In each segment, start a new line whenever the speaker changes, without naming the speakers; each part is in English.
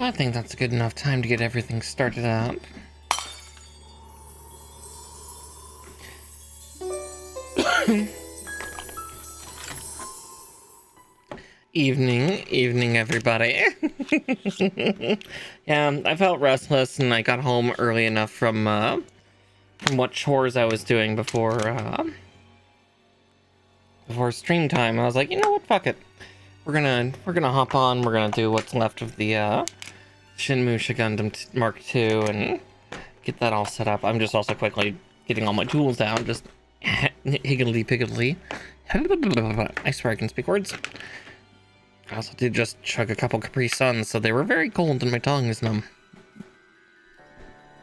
I think that's a good enough time to get everything started up. Evening, everybody. Yeah, I felt restless, and I got home early enough from what chores I was doing before stream time. I was like, you know what, fuck it. We're gonna hop on. We're gonna do what's left of the Shun Musha Gundam Mark II and get that all set up. I'm just also quickly getting all my tools out. Just higgledy-piggledy. I swear I can speak words. I also did just chug a couple Capri Suns, so they were very cold and my tongue is numb.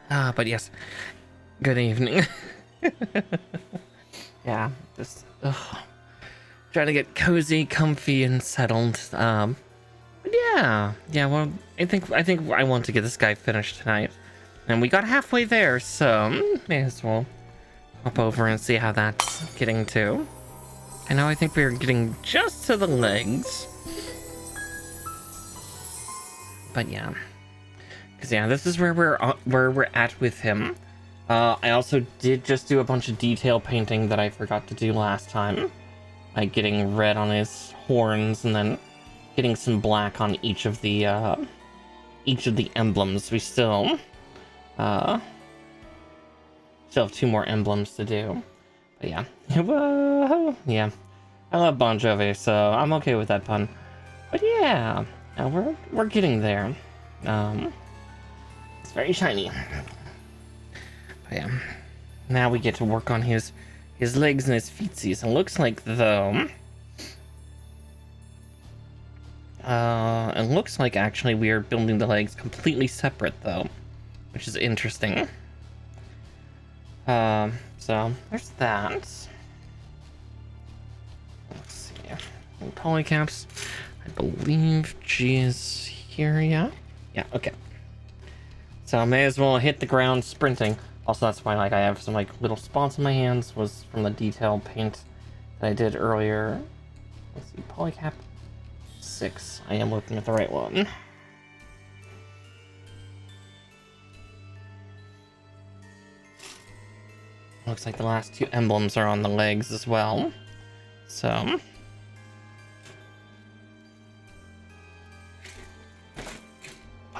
But yes. Good evening. Yeah, just trying to get cozy, comfy, and settled. But yeah. Well, I think I want to get this guy finished tonight, and we got halfway there, so may as well hop over and see how that's getting to. I think we're getting just to the legs. But yeah, because this is where we're at with him. I also did just do a bunch of detail painting that I forgot to do last time, like getting red on his horns and then getting some black on each of the emblems. We still have 2 more emblems to do. But yeah, yeah, I love Bon Jovi, so I'm okay with that pun. But yeah. We're getting there. It's very shiny. But yeah. Now we get to work on his legs and his feetsies. It looks like though. It looks like actually we are building the legs completely separate though, which is interesting. So there's that. Let's see. Polycaps. I believe G is here, yeah? Yeah, okay. So I may as well hit the ground sprinting. Also, that's why I have some little spots on my hands, was from the detail paint that I did earlier. Let's see, Polycap 6. I am looking at the right one. Looks like the last 2 emblems are on the legs as well. So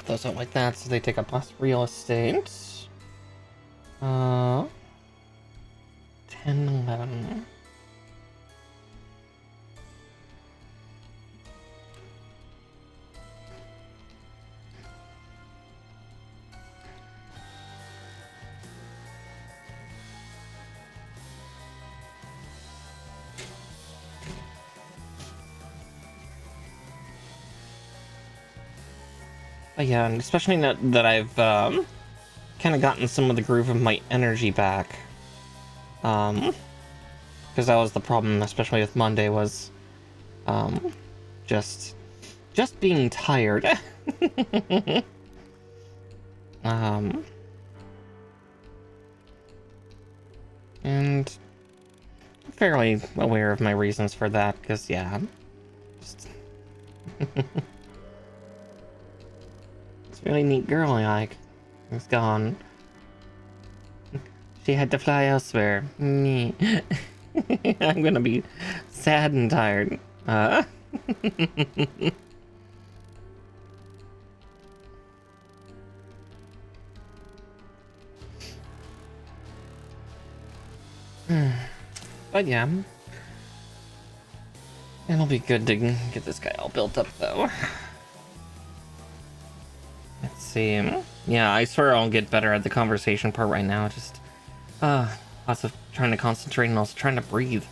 those out like that so they take up less real estate. 10, 11. But yeah, and especially now that I've kind of gotten some of the groove of my energy back. Because that was the problem, especially with Monday, was just being tired. And fairly aware of my reasons for that, because yeah, just really neat girl I is gone. She had to fly elsewhere. Me. I'm gonna be sad and tired. But yeah, it'll be good to get this guy all built up though. Let's see. Yeah, I swear I'll get better at the conversation part right now. Just, lots of trying to concentrate and also trying to breathe.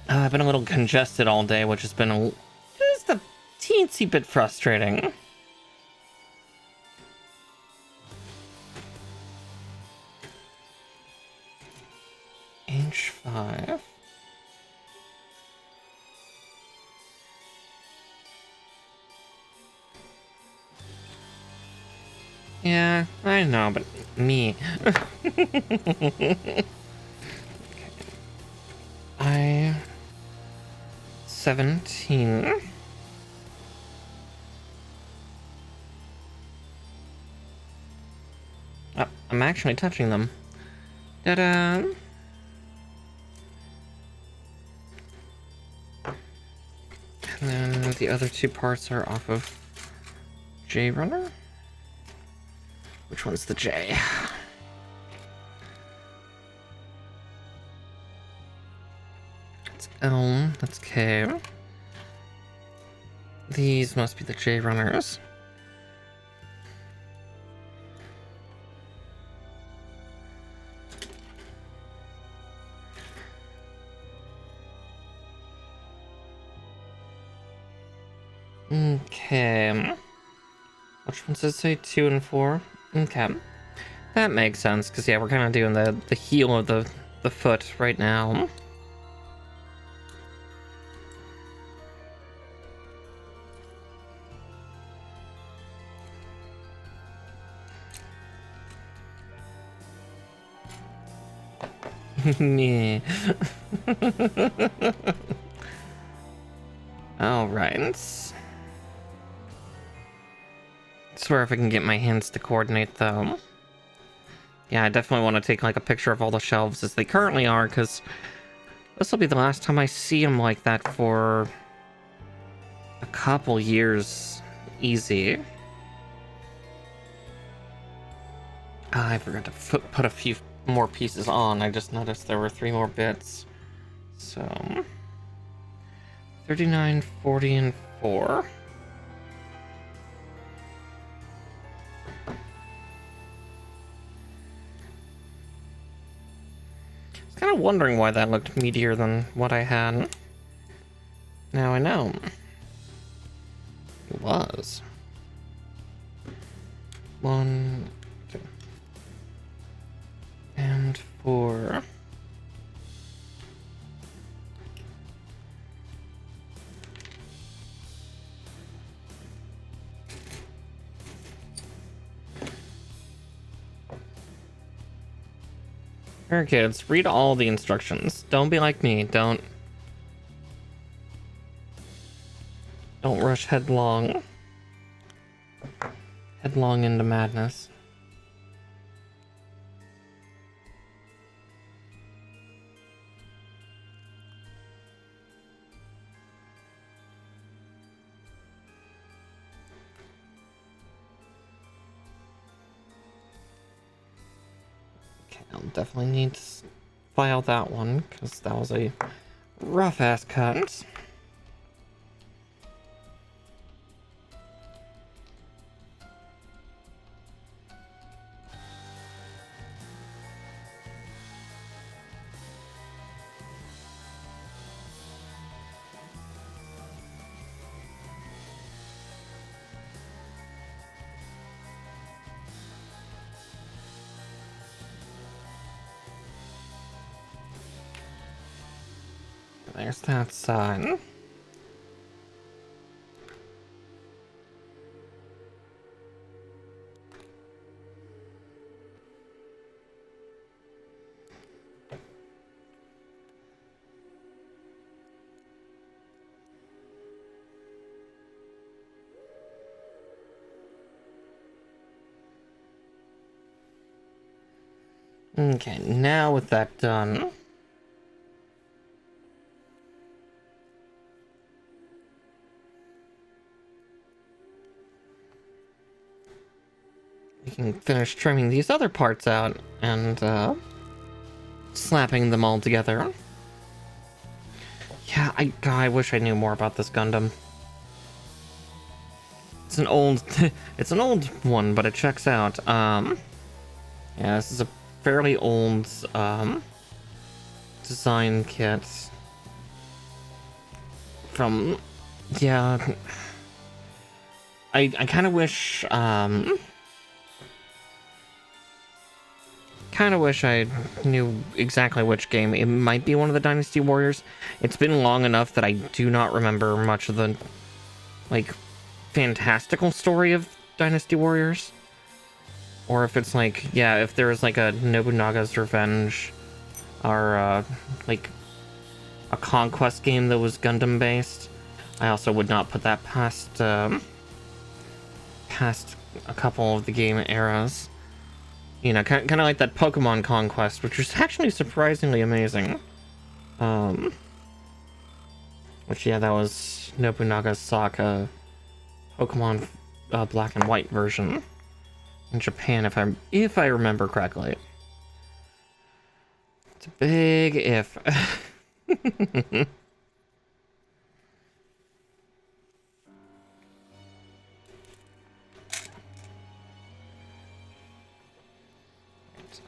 I've been a little congested all day, which has been just a teensy bit frustrating. Inch 5. Yeah, I know, but me. I 17. I'm actually touching them. Ta-da! And then the other two parts are off of J Runner? Which one's the J? That's L, that's K. These must be the J Runners. Okay. Which ones does it say? 2 and 4? Okay. That makes sense, because yeah, we're kind of doing the heel of the foot right now. Yeah. Alright. Swear if I can get my hands to coordinate though. Yeah, I definitely want to take like a picture of all the shelves as they currently are, because this will be the last time I see them like that for a couple years. Easy. I forgot to put a few more pieces on. I just noticed there were 3 more bits. So 39, 40, and 4. Kind of wondering why that looked meatier than what I had. Now I know. It was. 1, 2, and 4. Alright, kids, read all the instructions. Don't be like me. Don't rush headlong into madness. I'll definitely need to file that one, because that was a rough-ass cut. There's that sign. Okay, now with that done, we can finish trimming these other parts out and slapping them all together. Yeah, I wish I knew more about this Gundam. It's an old it's an old one, but it checks out. Yeah, this is a fairly old design kit from, yeah, I kind of wish I knew exactly which game. It might be one of the Dynasty Warriors. It's been long enough that I do not remember much of the like fantastical story of Dynasty Warriors. Or if it's like, yeah, if there was like a Nobunaga's Revenge or like a conquest game that was Gundam based, I also would not put that past a couple of the game eras. You know, kind of like that Pokemon Conquest, which was actually surprisingly amazing. Which, yeah, that was Nobunaga Saka Pokemon Black and White version in Japan, if I remember correctly. It's a big if.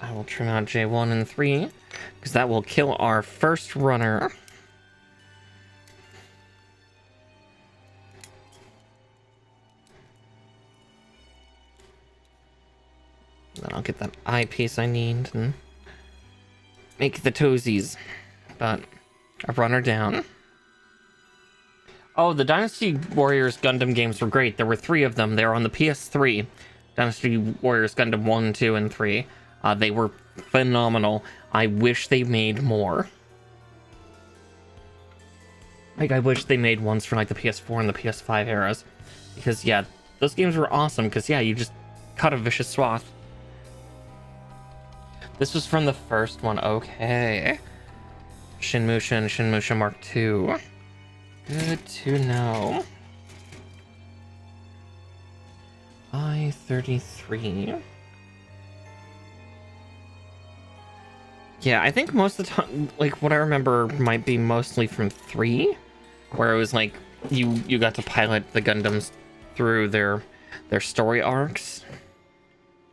I will trim out J1 and 3 because that will kill our first runner. Then I'll get that eye piece I need and make the toesies. But a runner down. Oh, the Dynasty Warriors Gundam games were great. There were 3 of them. They were on the PS3. Dynasty Warriors Gundam 1, 2, and 3. They were phenomenal. I wish they made more. Like, I wish they made ones for, like, the PS4 and the PS5 eras. Because, yeah, those games were awesome. Because, yeah, you just cut a vicious swath. This was from the first one. Okay. Shin Musha and Shin Musha Mark II. Good to know. I-33. Yeah, I think most of the time, like, what I remember might be mostly from 3, where it was like you got to pilot the Gundams through their story arcs,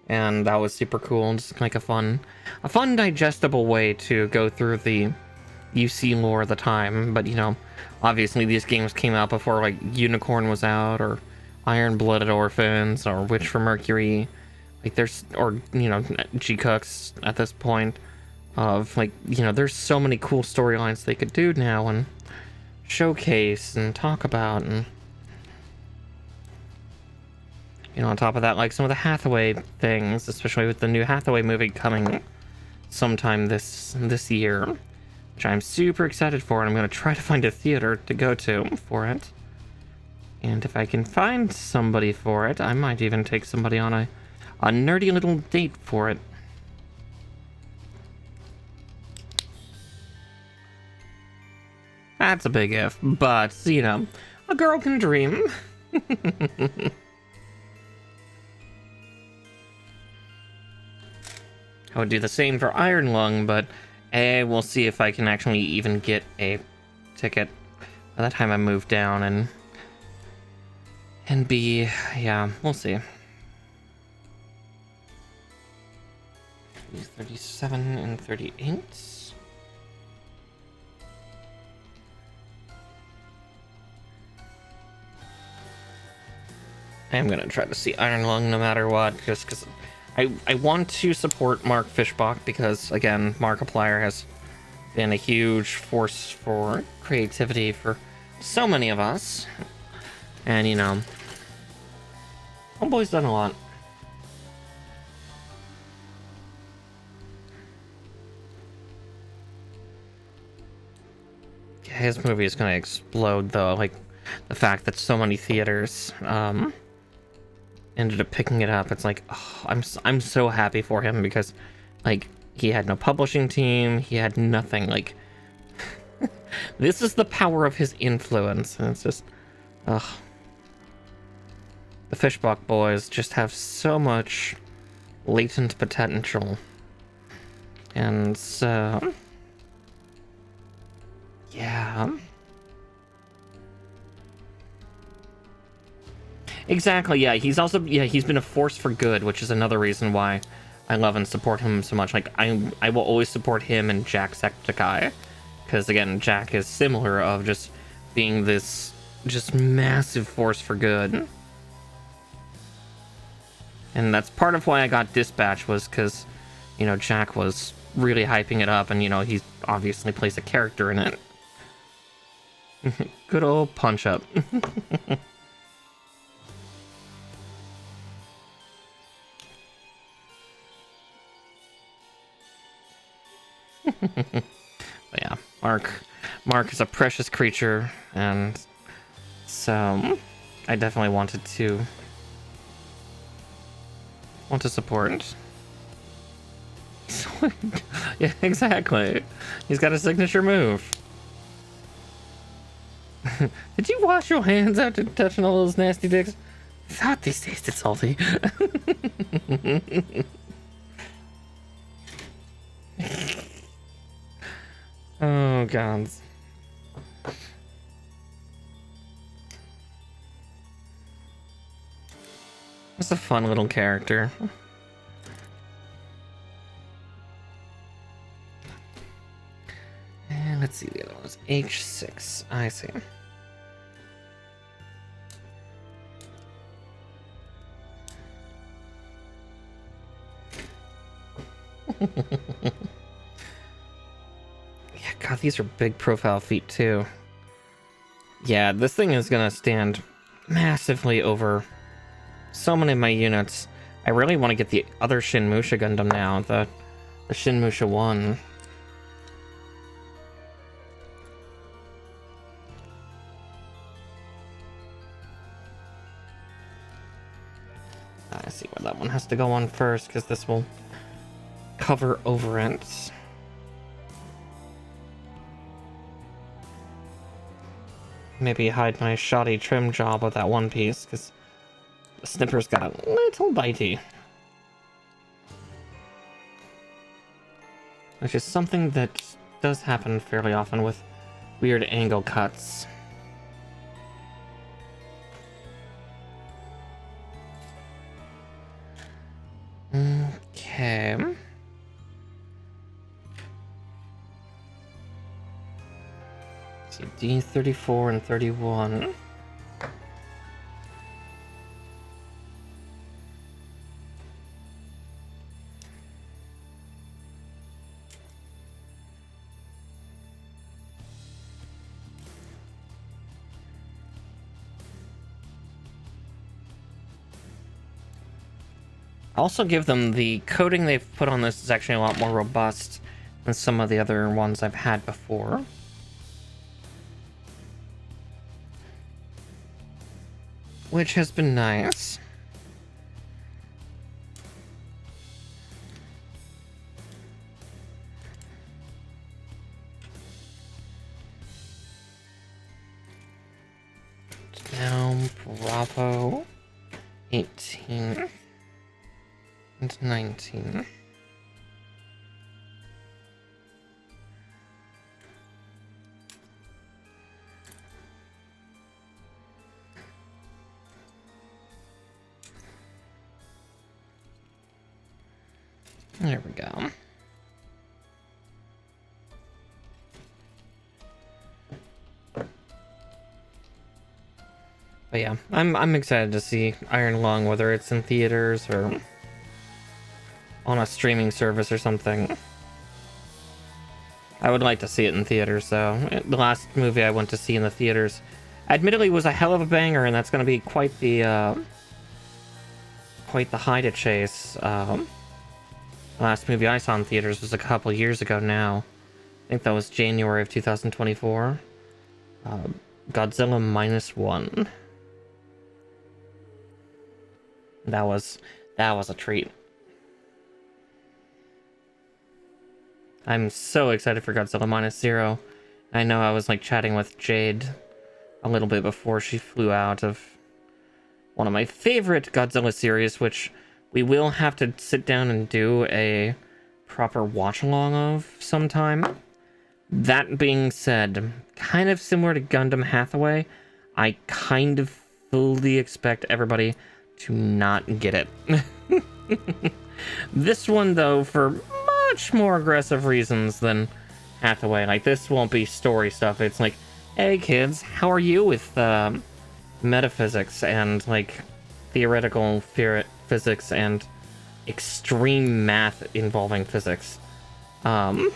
and that was super cool. Just like a fun digestible way to go through the UC lore of the time. But you know, obviously these games came out before like Unicorn was out, or Iron Blooded Orphans, or Witch from Mercury. Like there's, or you know, G-Cooks at this point. Of like, you know, there's so many cool storylines they could do now and showcase and talk about, and you know, on top of that, like some of the Hathaway things, especially with the new Hathaway movie coming sometime this year, which I'm super excited for, and I'm going to try to find a theater to go to for it. And if I can find somebody for it, I might even take somebody on a nerdy little date for it. That's a big if, but, you know, a girl can dream. I would do the same for Iron Lung, but A, we'll see if I can actually even get a ticket by the time I move down, and B, yeah, we'll see. 37 and 38. I'm gonna try to see Iron Lung no matter what, just because I want to support Mark Fishbach, because again, Markiplier has been a huge force for creativity for so many of us, and you know, Homeboy's done a lot. His movie is gonna explode though, like the fact that so many theaters ended up picking it up. It's like, oh, I'm so happy for him, because like he had no publishing team, he had nothing. Like this is the power of his influence, and it's just, ugh. The Fishbach boys just have so much latent potential, and so yeah. Exactly, yeah. He's also, yeah, he's been a force for good, which is another reason why I love and support him so much. Like, I will always support him and Jacksepticeye, because again, Jack is similar of just being this just massive force for good. And that's part of why I got Dispatch, was because, you know, Jack was really hyping it up, and you know, he obviously plays a character in it. Good old punch up. But yeah, Mark is a precious creature, and so I definitely want to support. Yeah, exactly. He's got a signature move. Did you wash your hands after touching all those nasty dicks? I thought these tasted salty. Oh, God. That's a fun little character. And let's see, the other one was H6. I see. Yeah, God, these are big profile feet too. Yeah, this thing is gonna stand massively over so many of my units. I really want to get the other Shin Musha Gundam now, the Shin Musha 1. I see where that one has to go on first, because this will cover over it. Maybe hide my shoddy trim job with that one piece, because the snipper's got a little bitey. Which is something that does happen fairly often with weird angle cuts. Okay. So D34 and 31. Also give them the coating they've put on this is actually a lot more robust than some of the other ones I've had before. Which has been nice. Now, Bravo 18 and 19. There we go. But yeah, I'm excited to see Iron Lung, whether it's in theaters or on a streaming service or something. I would like to see it in theaters, though. The last movie I went to see in the theaters, admittedly, was a hell of a banger, and that's going to be quite the high to chase. The last movie I saw in theaters was a couple years ago now. I think that was January of 2024. Godzilla -1. That was a treat. I'm so excited for Godzilla -0. I know I was like chatting with Jade a little bit before she flew out of one of my favorite Godzilla series, which we will have to sit down and do a proper watch along of sometime. That being said, kind of similar to Gundam Hathaway, I kind of fully expect everybody to not get it. This one, though, for much more aggressive reasons than Hathaway. Like, this won't be story stuff. It's like, hey kids, how are you with metaphysics and like theoretical physics and extreme math involving physics? Because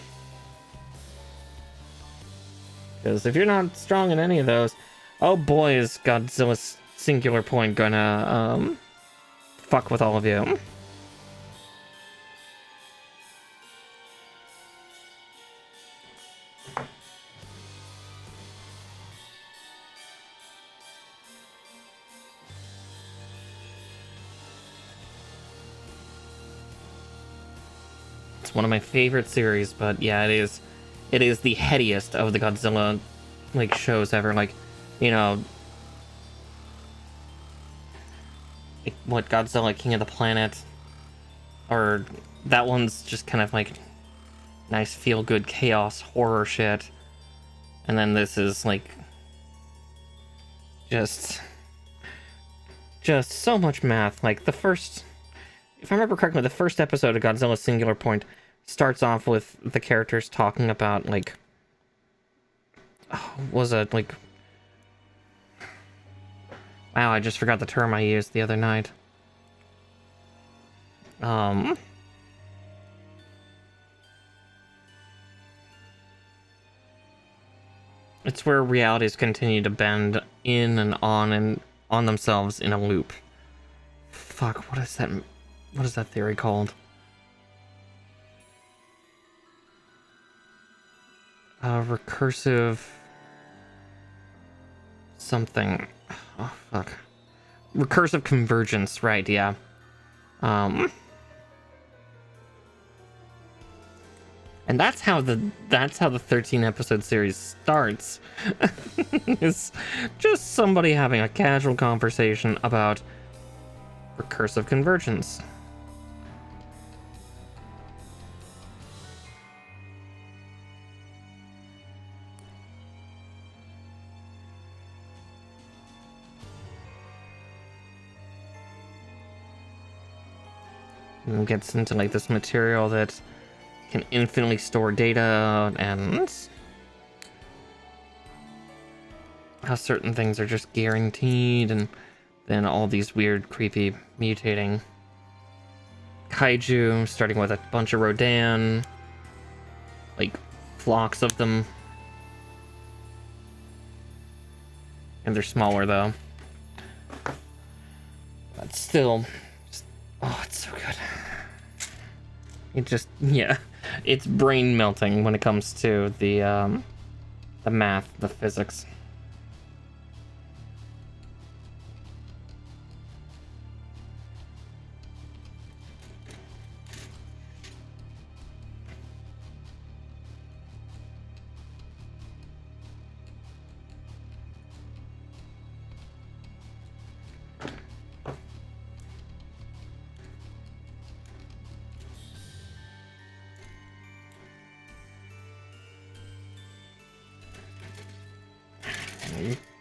if you're not strong in any of those, oh boy, is Godzilla's singular point gonna fuck with all of you. one of my favorite series, but yeah, it is the headiest of the Godzilla like shows ever. Like, you know, what, Godzilla King of the Planet, or that one's just kind of like nice feel good chaos horror shit, and then this is like just so much math. Like the first, if I remember correctly, the first episode of Godzilla Singular Point starts off with the characters talking about like, was it like, wow, I just forgot the term I used the other night. It's where realities continue to bend in and on themselves in a loop. Fuck, what is that theory called? Recursive something. Oh fuck. Recursive convergence, right, yeah. And that's how the 13 episode series starts. It's just somebody having a casual conversation about recursive convergence. And gets into like this material that can infinitely store data, and how certain things are just guaranteed, and then all these weird, creepy, mutating kaiju, starting with a bunch of Rodan, like flocks of them. And they're smaller though. But still, oh, it's so good. It just, yeah, it's brain melting when it comes to the math, the physics.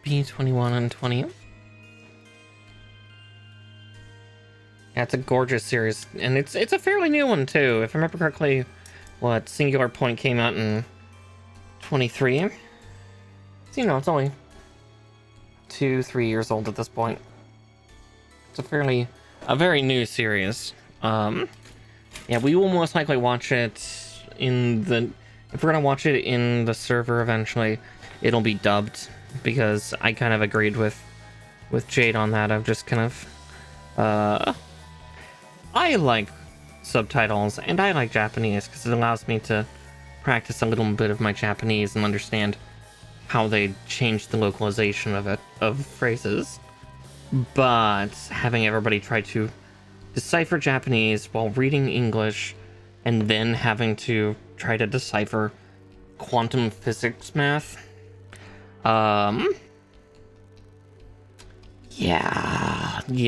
B21 and 20. Yeah, it's a gorgeous series, and it's a fairly new one too. If I remember correctly, what, Singular Point came out in 23. So, you know, it's only 2-3 years old at this point. It's a very new series. Yeah, we will most likely watch it if we're gonna watch it in the server eventually, it'll be dubbed, because I kind of agreed with Jade on that. I've just kind of, I like subtitles, and I like Japanese, because it allows me to practice a little bit of my Japanese and understand how they change the localization of phrases. But having everybody try to decipher Japanese while reading English, and then having to try to decipher quantum physics math,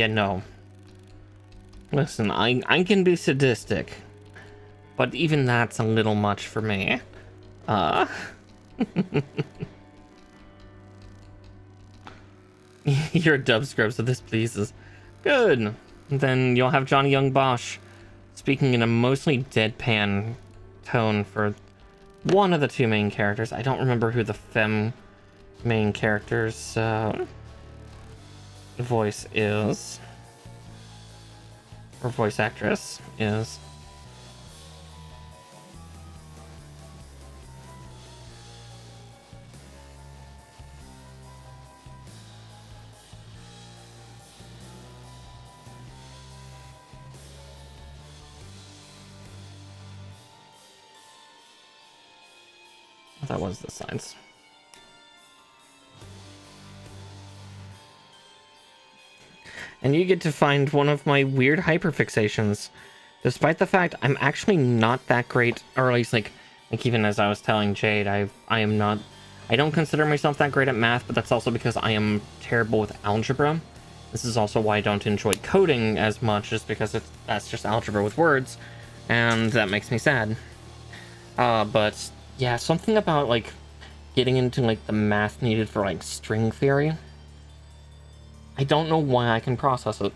no. Listen, I can be sadistic, but even that's a little much for me. You're a dub scrub, so this pleases. Good. Then you'll have Johnny Young Bosch speaking in a mostly deadpan tone for one of the two main characters. I don't remember who the femme main character's voice is, or voice actress is. That was the signs. And you get to find one of my weird hyperfixations. Despite the fact I'm actually not that great, or at least like even as I was telling Jade, I don't consider myself that great at math, but that's also because I am terrible with algebra. This is also why I don't enjoy coding as much, just because that's just algebra with words, and that makes me sad. But yeah, something about like getting into like the math needed for like string theory. I don't know why I can process it.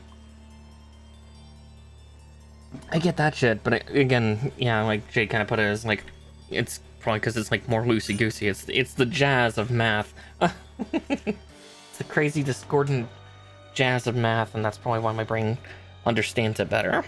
I get that shit, but again, yeah, like Jade kind of put it as like, it's probably because it's like more loosey-goosey. It's the jazz of math. It's the crazy discordant jazz of math, and that's probably why my brain understands it better.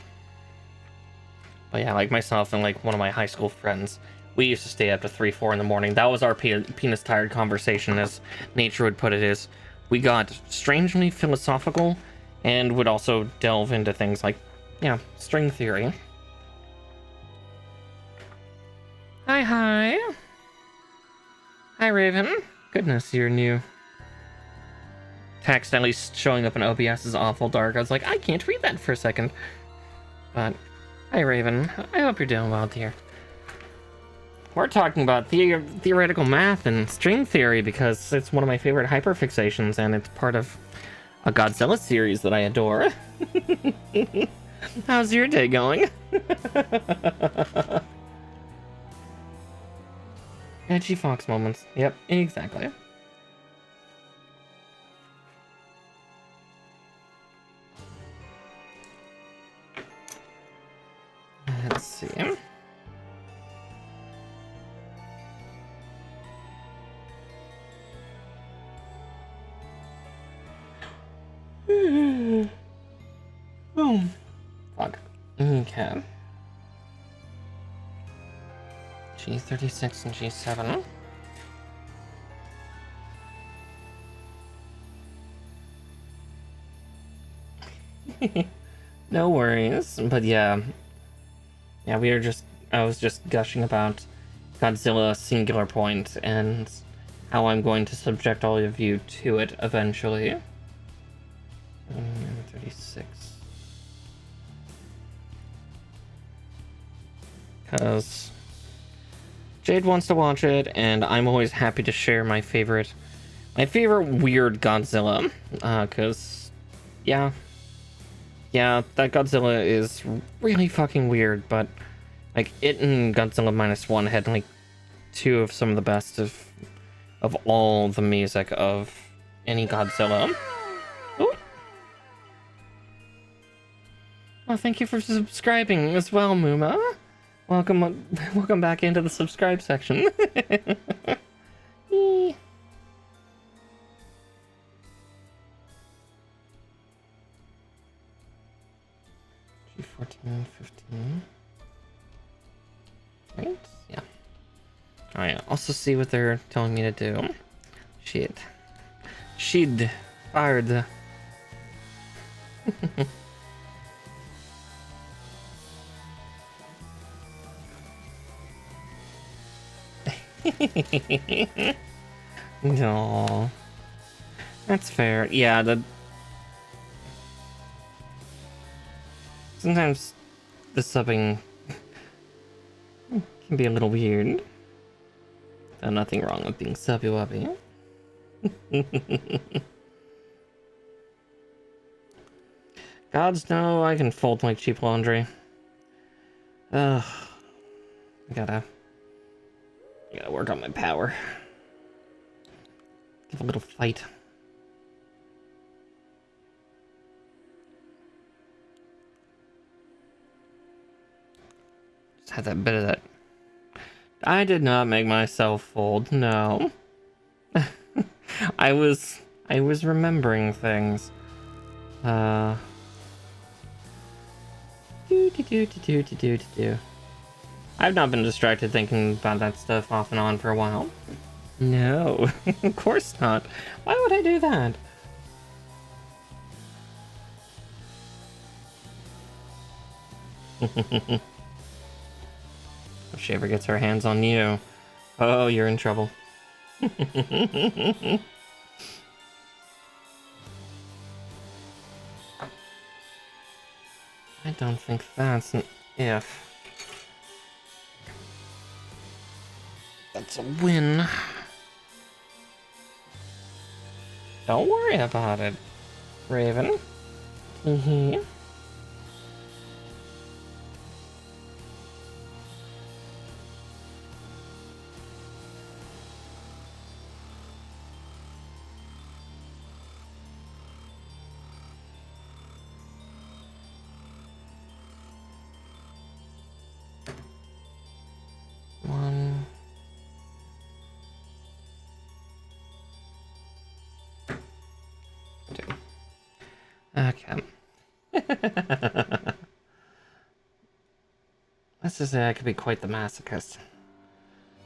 But yeah, like myself and like one of my high school friends, we used to stay up to 3-4 in the morning. That was our penis tired conversation, as nature would put it. Is we got strangely philosophical and would also delve into things like, yeah, string theory. Hi. Hi, Raven. Goodness, your new text at least showing up in OBS is awful dark. I was like, I can't read that for a second. But, hi, Raven. I hope you're doing well, dear. We're talking about theoretical math and string theory because it's one of my favorite hyperfixations, and it's part of a Godzilla series that I adore. How's your day going? Edgy Fox moments. Yep, exactly. Let's see. Oh, fuck. Okay. G36 and G7. No worries, but yeah, I was just gushing about Godzilla Singular Point and how I'm going to subject all of you to it eventually. 36. Because Jade wants to watch it, and I'm always happy to share my favorite weird Godzilla. Because, yeah, that Godzilla is really fucking weird, but like it and Godzilla -1 had like two of some of the best of all the music of any Godzilla. Ooh. Well, thank you for subscribing as well, Muma. Welcome back into the subscribe section. G14, 15. Right? Yeah. Alright, also see what they're telling me to do. Shit. She'd fired. No. That's fair. Yeah, sometimes the subbing can be a little weird. There's nothing wrong with being subby-wubby. Gods know I can fold like cheap laundry. Ugh. I gotta work on my power. Give a little fight. Just had that bit of that. I did not make myself fold, no. I was remembering things. Do. I've not been distracted thinking about that stuff off and on for a while. No, of course not. Why would I do that? If she ever gets her hands on you, oh, you're in trouble. I don't think that's if that's a win. Don't worry about it, Raven. Mm-hmm. One. Two. Okay. Let's just say I could be quite the masochist.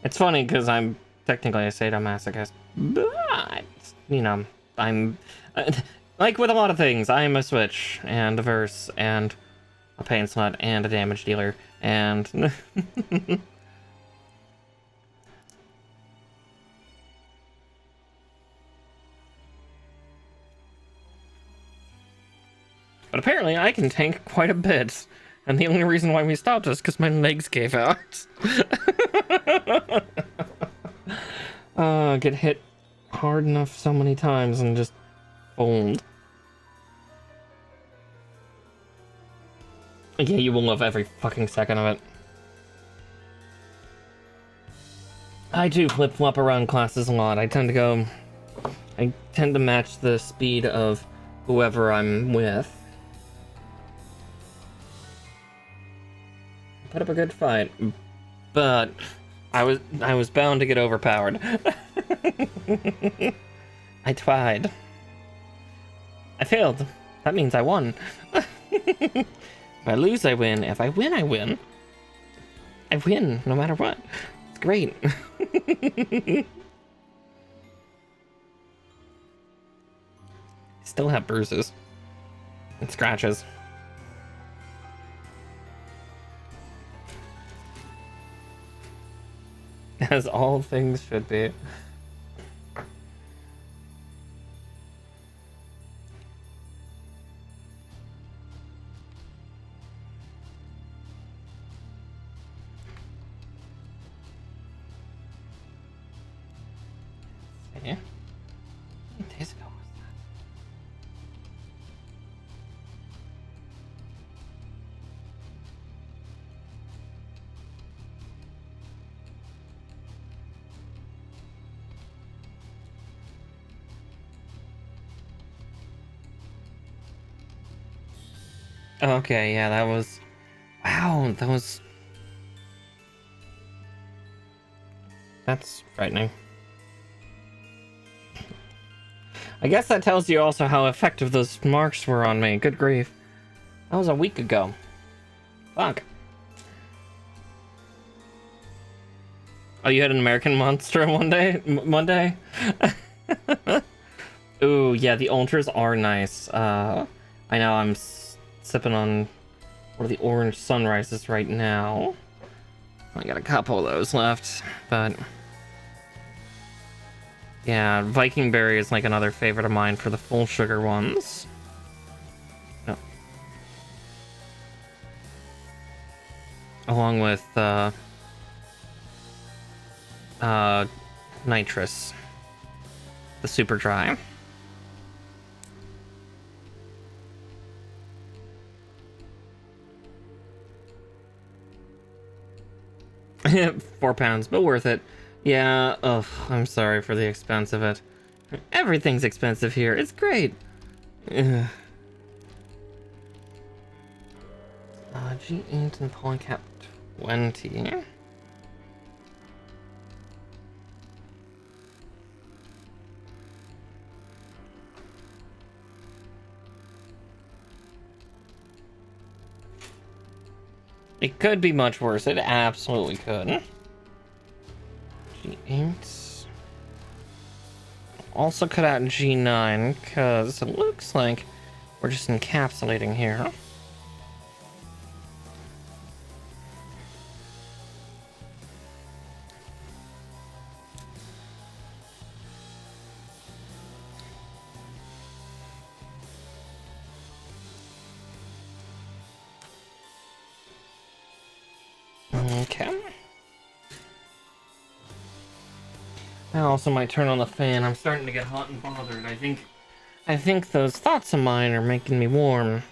It's funny because I'm technically a sadomasochist, but, you know, I'm, like with a lot of things, I'm a switch, and a verse, and a pain slut, and a damage dealer, and... But apparently I can tank quite a bit, and the only reason why we stopped is because my legs gave out. Get hit hard enough so many times and just fold. Yeah, you will love every fucking second of it. I do flip-flop around classes a lot. I tend to match the speed of whoever I'm with. Put up a good fight, but I was bound to get overpowered. I tried. I failed. That means I won. If I lose, I win. If I win, I win. I win, no matter what. It's great. Still have bruises and scratches. As all things should be. Yeah. How many days ago was that? Okay, yeah, that was... Wow, that was... That's frightening. I guess that tells you also how effective those marks were on me. Good grief. That was a week ago. Fuck. Oh, you had an American Monster one day? Monday? Ooh, yeah, the ultras are nice. I know I'm sipping on one of the orange sunrises right now. I got a couple of those left, but... Yeah, Viking Berry is like another favorite of mine for the full sugar ones. No. Along with, Nitrous. The super dry. £4, but worth it. Yeah, ugh, I'm sorry for the expense of it. Everything's expensive here. It's great. Ugh. G8 and Polycap 20. It could be much worse. It absolutely could. G8. Also cut out G9, because it looks like we're just encapsulating here. I also might turn on the fan. I'm starting to get hot and bothered. I think those thoughts of mine are making me warm.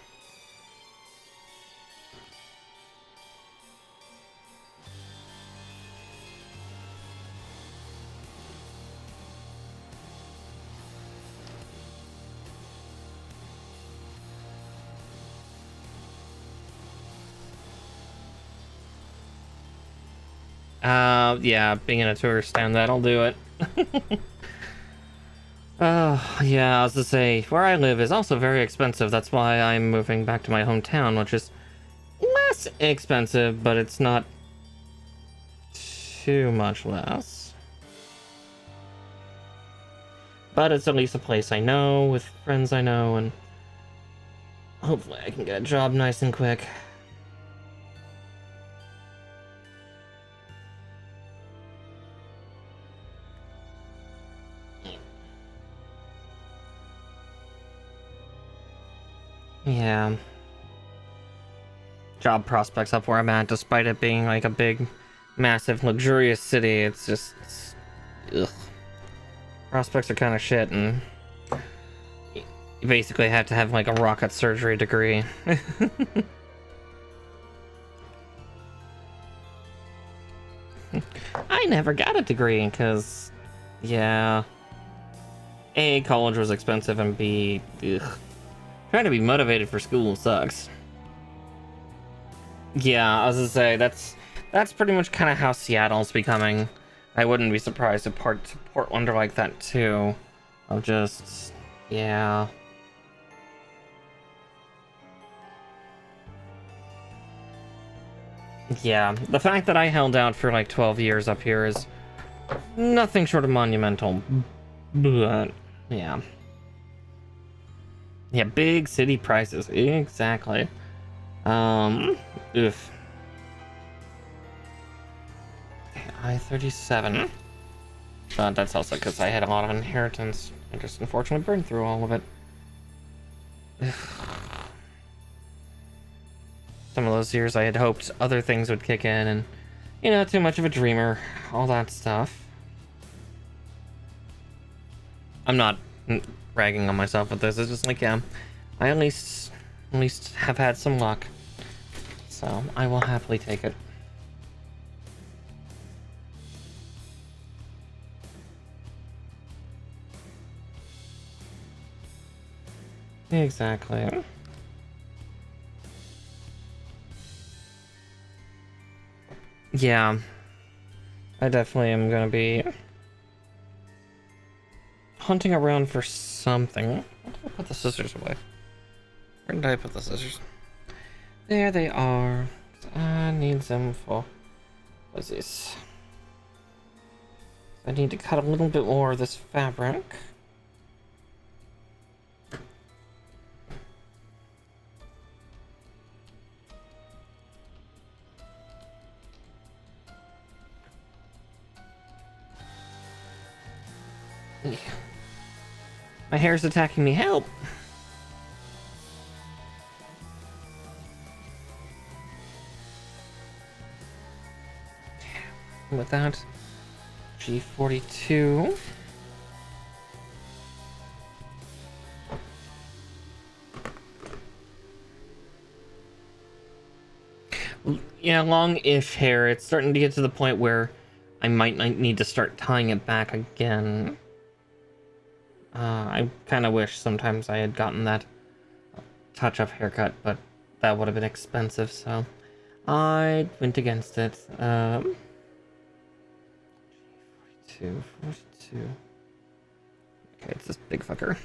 Yeah, being in a tourist town, that'll do it. Oh, yeah, I was to say, where I live is also very expensive. That's why I'm moving back to my hometown, which is less expensive, but it's not too much less. But it's at least a place I know, with friends I know, and hopefully I can get a job nice and quick. Yeah. Job prospects up where I'm at, despite it being like a big, massive, luxurious city, it's just... ugh. Prospects are kind of shit, and you basically have to have like a rocket surgery degree. I never got a degree because, yeah, A, college was expensive, and B, ugh, trying to be motivated for school sucks. Yeah, I was gonna say, that's pretty much kind of how Seattle's becoming. I wouldn't be surprised if Portland are like that too. Of just, yeah. Yeah, the fact that I held out for like 12 years up here is nothing short of monumental. But, yeah. Yeah, big city prices, exactly. Oof. I-37. But that's also because I had a lot of inheritance. I just unfortunately burned through all of it. Some of those years I had hoped other things would kick in and, you know, too much of a dreamer, all that stuff. I'm not bragging on myself with this, it's just like, yeah, I at least have had some luck. So, I will happily take it. Exactly. Yeah. I definitely am gonna be hunting around for something. Where did I put the scissors away? Where did I put the scissors? There they are. I need them for... What's this? I need to cut a little bit more of this fabric. My hair's attacking me. Help! With that, G42. Yeah, long-ish hair. It's starting to get to the point where I might need to start tying it back again. I kind of wish sometimes I had gotten that touch-up haircut, but that would have been expensive, so I went against it. 42. Okay, it's this big fucker.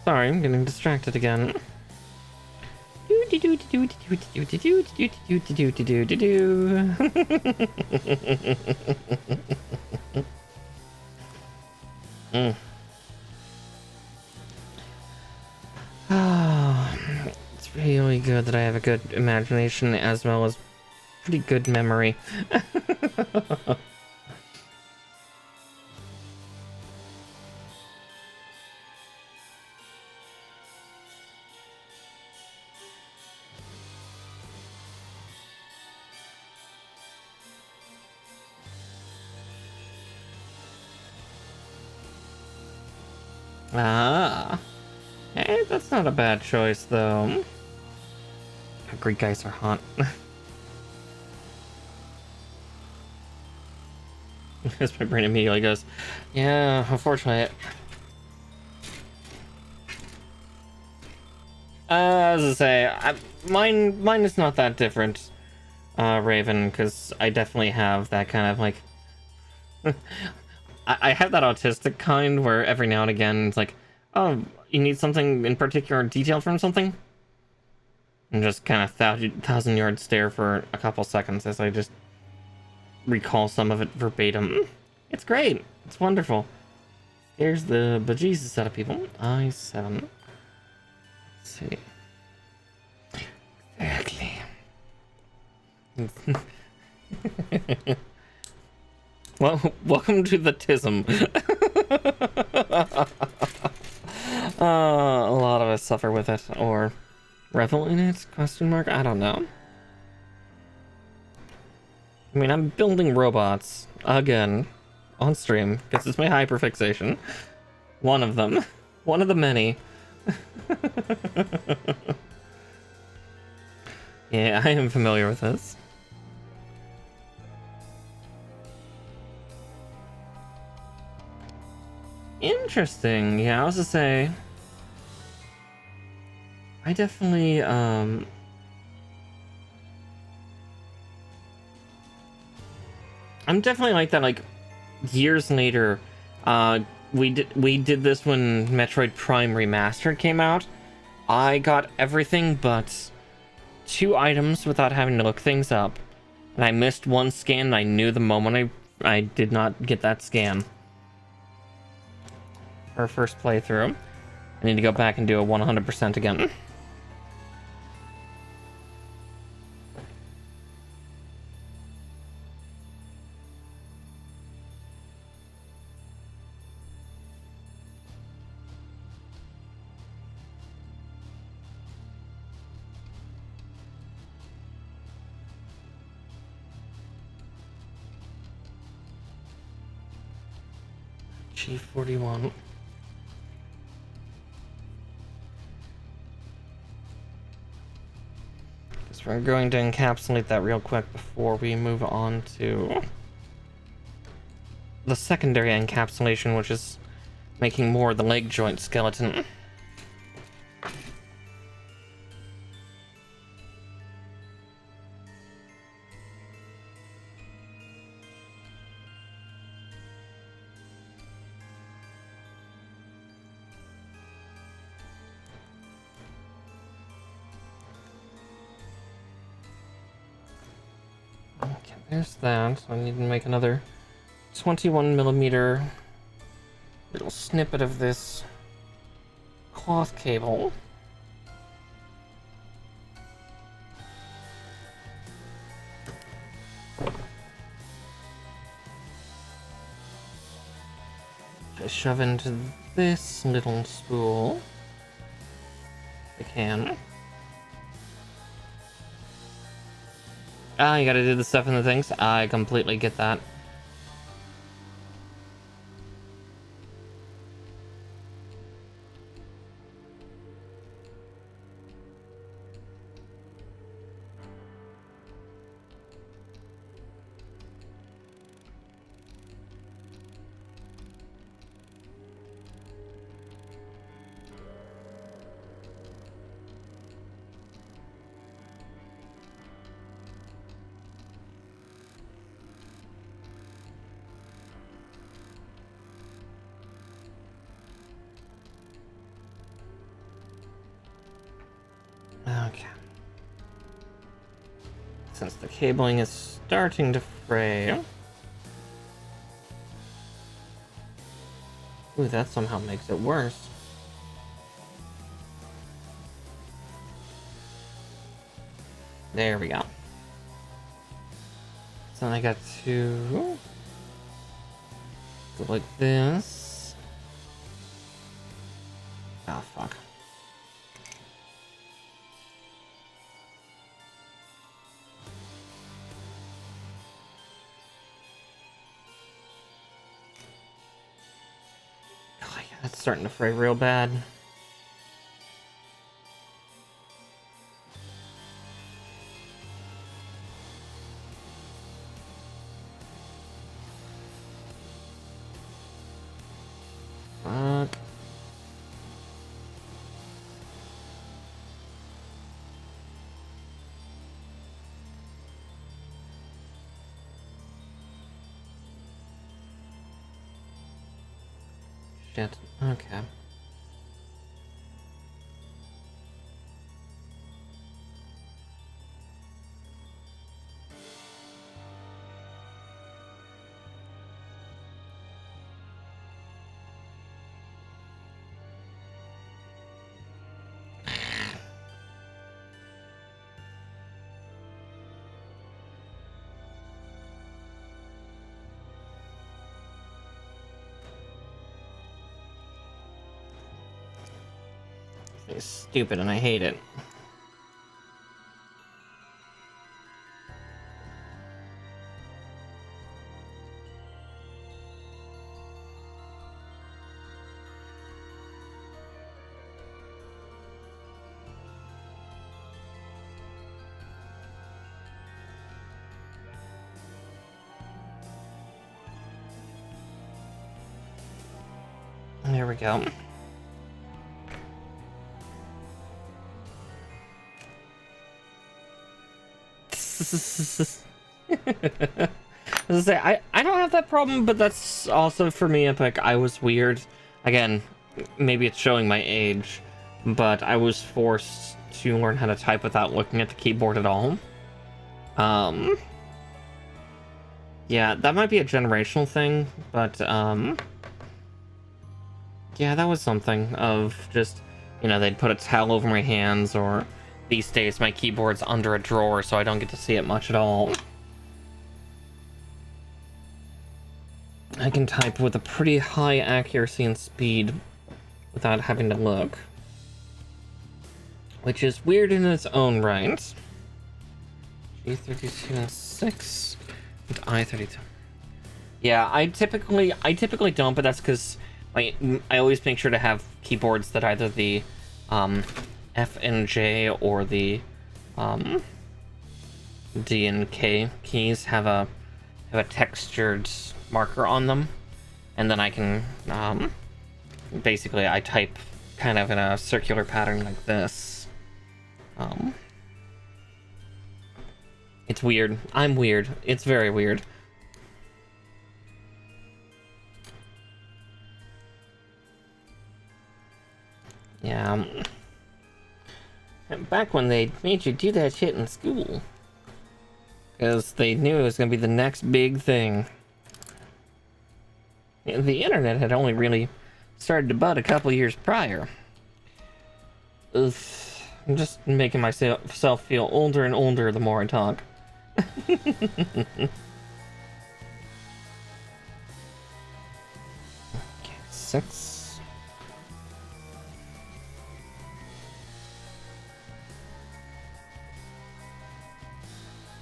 Sorry, I'm getting distracted again. It's really good that I have a good imagination as well as pretty good memory. Ah. Hey, that's not a bad choice, though. Greek guys are hot. As my brain immediately goes, yeah, unfortunately. As I say, mine is not that different, Raven, because I definitely have that kind of like, I have that autistic kind where every now and again it's like, oh, you need something in particular detailed from something, and just kind of thousand yard stare for a couple seconds as I just recall some of it verbatim. It's great. It's wonderful. Here's the bejesus set of people. I7. Let's see. Exactly. Well, welcome to the tism. A lot of us suffer with it, or revel in it? Question mark? I don't know. I mean, I'm building robots again on stream because it's my hyperfixation. One of them. One of the many. Yeah, I am familiar with this. Interesting. Yeah, I was to say, I definitely I'm definitely like that. Like years later, we did this when Metroid Prime Remastered came out. I got everything but 2 items without having to look things up, and I missed one scan. And I knew the moment I did not get that scan. Our first playthrough. I need to go back and do a 100% again. G41. So we're going to encapsulate that real quick before we move on to the secondary encapsulation, which is making more of the leg joint skeleton. Okay, there's that. I need to make another 21mm little snippet of this cloth cable. I shove into this little spool. I can. Ah, you gotta do the stuff in the things. I completely get that. Okay. Since the cabling is starting to fray. Ooh, that somehow makes it worse. There we go. So I got to go like this. Oh, fuck. it's starting to fray real bad. Fuck. Shit. Okay. It's stupid and I hate it. There we go. As I say, I don't have that problem, but that's also for me, Epic. I was weird. Again, maybe it's showing my age, but I was forced to learn how to type without looking at the keyboard at all. Yeah, that might be a generational thing, but yeah, that was something of just, you know, they'd put a towel over my hands, or these days my keyboard's under a drawer, so I don't get to see it much at all. I can type with a pretty high accuracy and speed without having to look, which is weird in its own right. G32 and 6 and I32. Yeah, I typically don't, but that's because I always make sure to have keyboards that either the F and J or the D and K keys have a textured marker on them, and then I can basically I type kind of in a circular pattern like this. It's weird. I'm weird. It's very weird. Yeah. Back when they made you do that shit in school, because they knew it was going to be the next big thing. The internet had only really started to bud a couple years prior. Ugh, I'm just making myself feel older and older the more I talk. Okay, 6.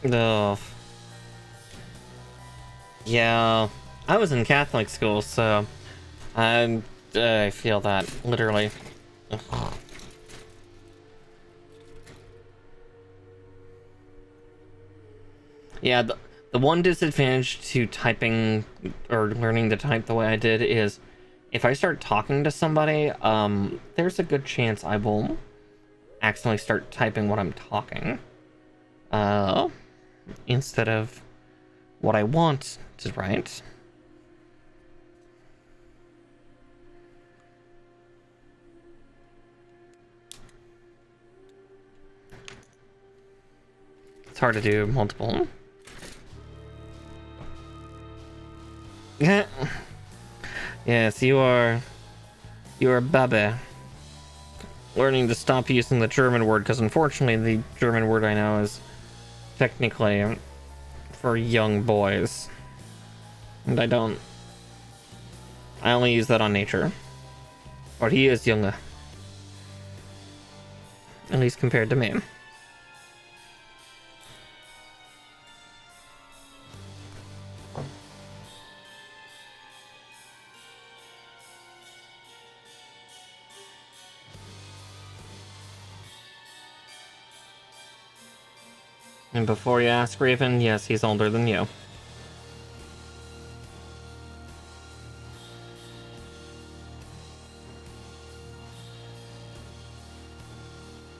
No. Yeah, I was in Catholic school, so I feel that literally. Ugh. Yeah, the one disadvantage to typing or learning to type the way I did is if I start talking to somebody, there's a good chance I will accidentally start typing what I'm talking, instead of what I want to write. It's hard to do multiple. Yes, you are Babe. Learning to stop using the German word, because unfortunately the German word I know is technically for young boys. And I only use that on nature. But he is younger. At least compared to me. And before you ask, Raven, yes, he's older than you.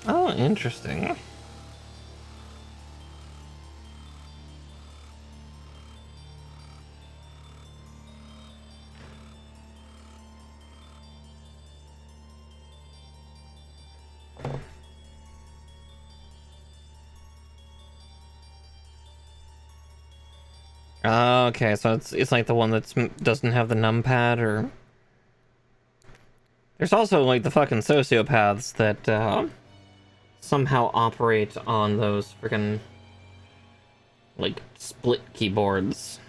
Oh, interesting. Okay, so it's like the one that doesn't have the numpad, or there's also like the fucking sociopaths that somehow operate on those freaking like split keyboards.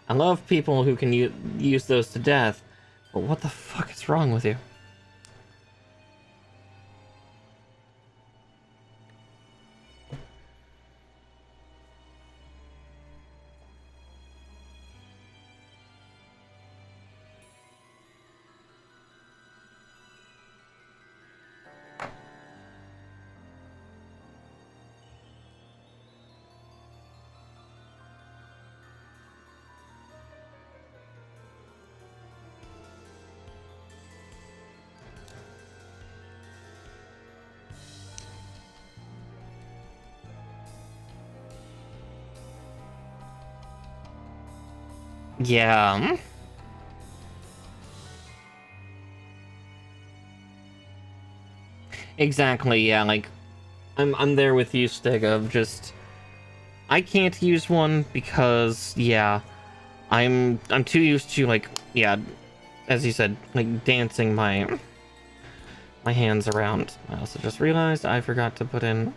I love people who can use those to death, but what the fuck is wrong with you? Yeah. Exactly, yeah, like I'm there with you, Stig, of just I can't use one because yeah, I'm too used to like yeah, as you said, like dancing my hands around. I also just realized I forgot to put in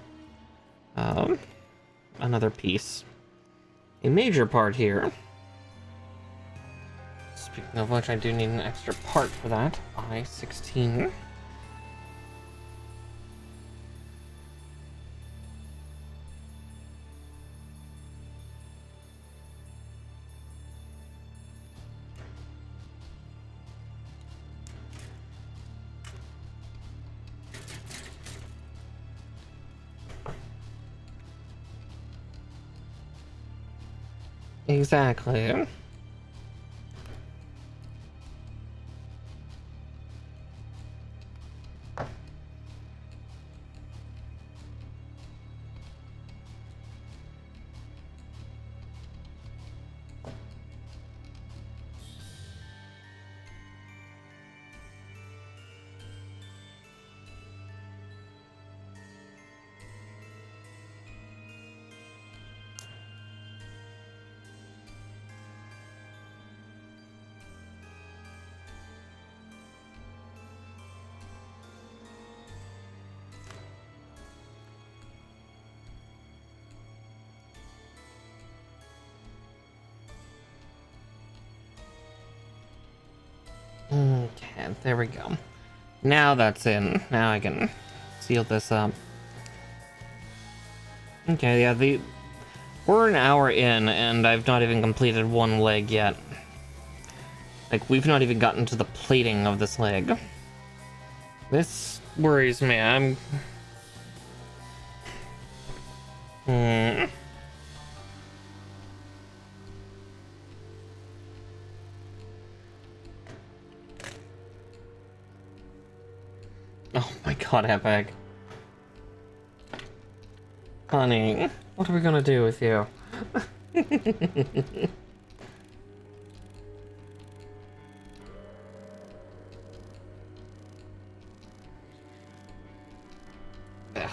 another piece. A major part here. Speaking of which, I do need an extra part for that. I-16. Exactly. Okay, there we go. Now that's in. Now I can seal this up. Okay, yeah, we're an hour in, and I've not even completed one leg yet. Like, we've not even gotten to the plating of this leg. This worries me. Hmm. Oh my god, Epic. Honey, what are we gonna do with you? Ugh.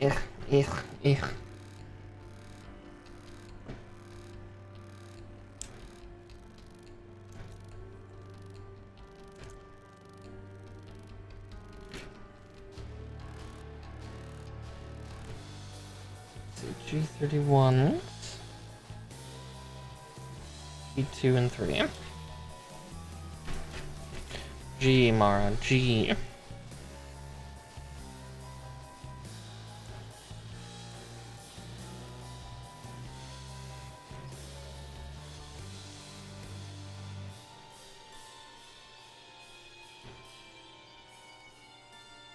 Ugh, ugh, ugh. G31, G2 and 3. G, Mara, G.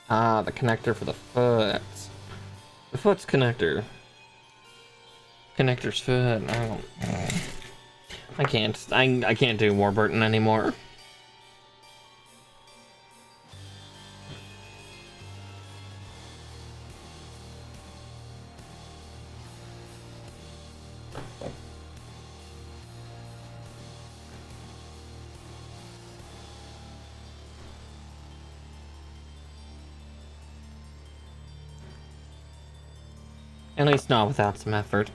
Ah, the connector for the foot. The foot's connector. Connector's foot. I can't. I can't do Warburton anymore. At least not without some effort.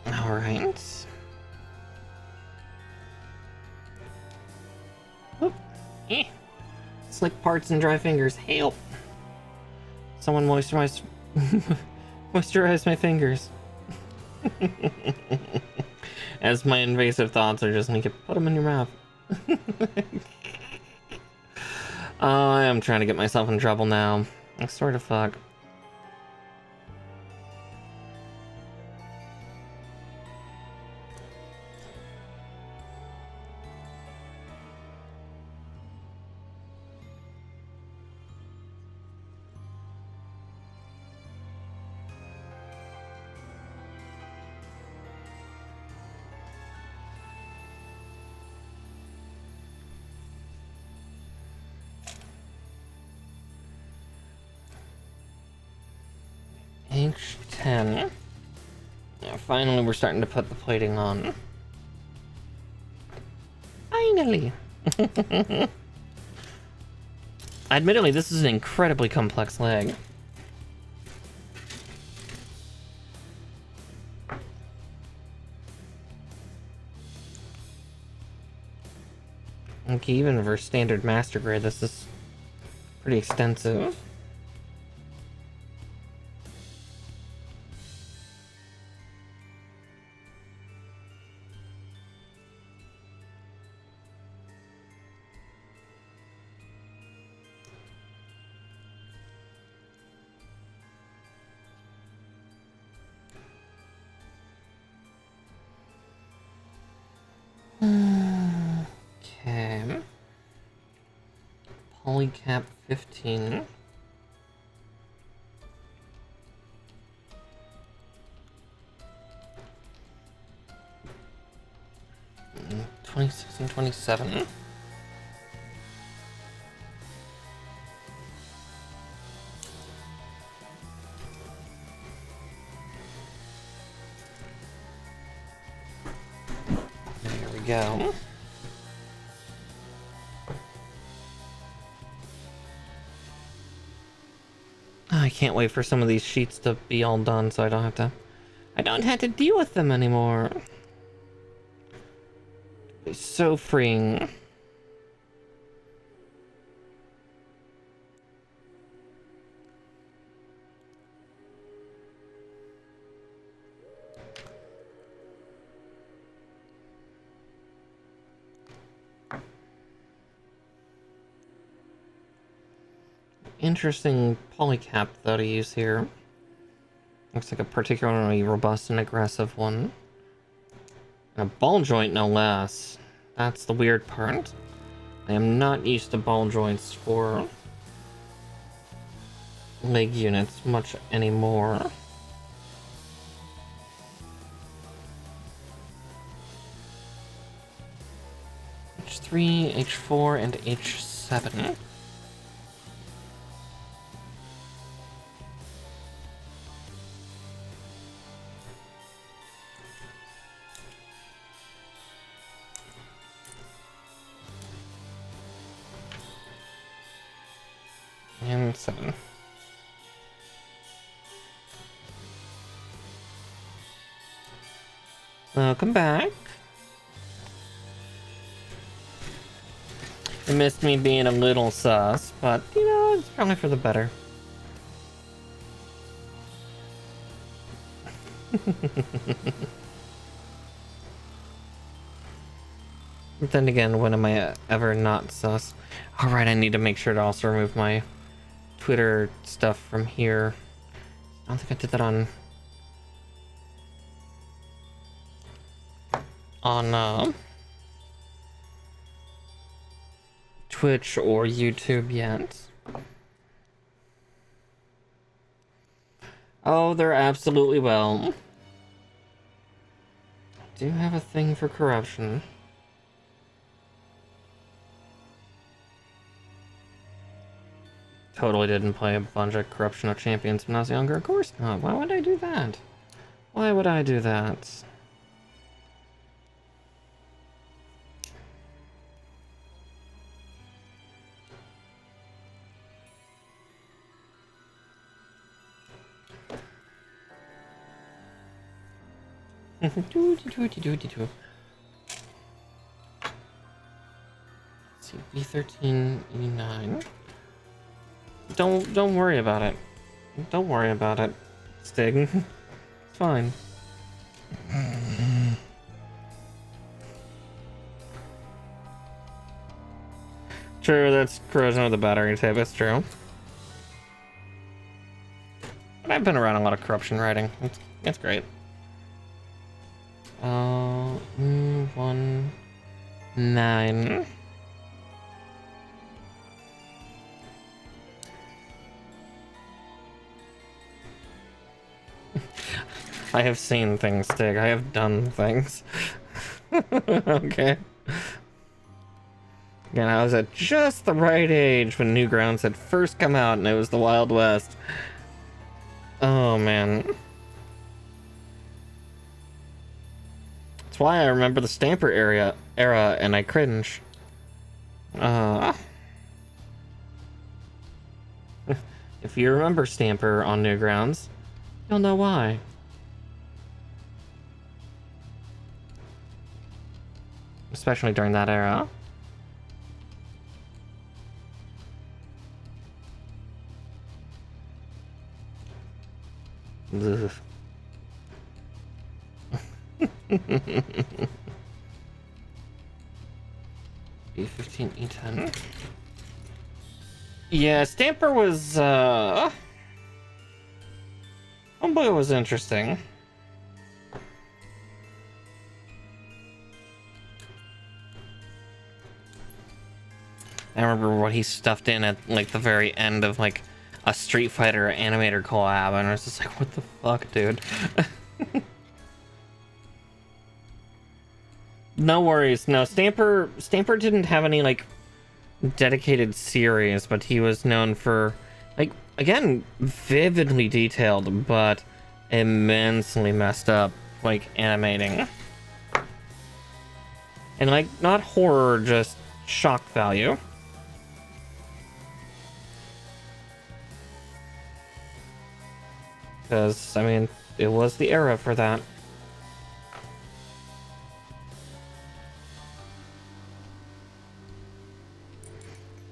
Alright. Oop. Eh. Slick parts and dry fingers. Help! Someone moisturize my fingers. As my invasive thoughts are just like, put them in your mouth. I am trying to get myself in trouble now. I swear to fuck. H10. Yeah, finally we're starting to put the plating on. Finally! Admittedly, this is an incredibly complex leg. Okay, even for standard master grade, this is pretty extensive. Okay. Polycap 15. 26 and 27. There we go. I can't wait for some of these sheets to be all done so I don't have to deal with them anymore. It's so freeing. Interesting polycap though to use here. Looks like a particularly robust and aggressive one. And a ball joint no less. That's the weird part. I am not used to ball joints for leg units much anymore. H3, H4, and H7. And 7. Welcome back. You missed me being a little sus, but, you know, it's probably for the better. But then again, when am I ever not sus? Alright, I need to make sure to also remove my Twitter stuff from here. I don't think I did that on Twitch or YouTube yet. Oh, they're absolutely well. I do have a thing for corruption. Totally didn't play a bunch of Corruption of Champions when I was younger. Of course not. Why would I do that? Why would I do that? Let's see, B13, E9. Don't worry about it. Don't worry about it, Stig. It's fine. True, that's corrosion of the battery type, that's true. But I've been around a lot of corruption writing. It's great. 1, 9. I have seen things, Stig. I have done things. Okay. Again, I was at just the right age when Newgrounds had first come out and it was the Wild West. Oh, man. That's why I remember the Stamper era and I cringe. If you remember Stamper on Newgrounds, you'll know why. Especially during that era. Ugh. B15, E10. Yeah, Stamper was, oh boy, it was interesting. I remember what he stuffed in at, like, the very end of, like, a Street Fighter animator collab, and I was just like, what the fuck, dude? No worries. No, Stamper didn't have any, like, dedicated series, but he was known for, like, again, vividly detailed, but immensely messed up, like, animating. And, like, not horror, just shock value. Because, I mean, it was the era for that.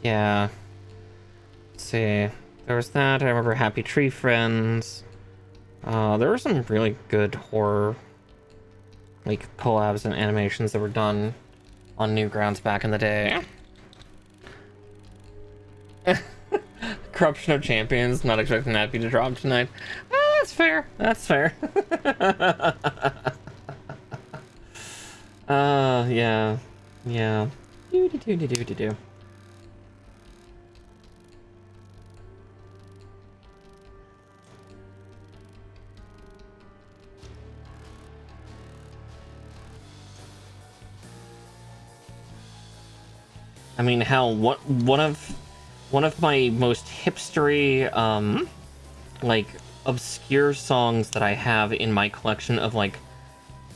Yeah. Let's see. There was that. I remember Happy Tree Friends. There were some really good horror, like, collabs and animations that were done on Newgrounds back in the day. Corruption of Champions. Not expecting that to drop tonight. That's fair. That's fair. Yeah. Yeah. Do. I mean, hell, one of my most hipstery, like, obscure songs that I have in my collection of, like,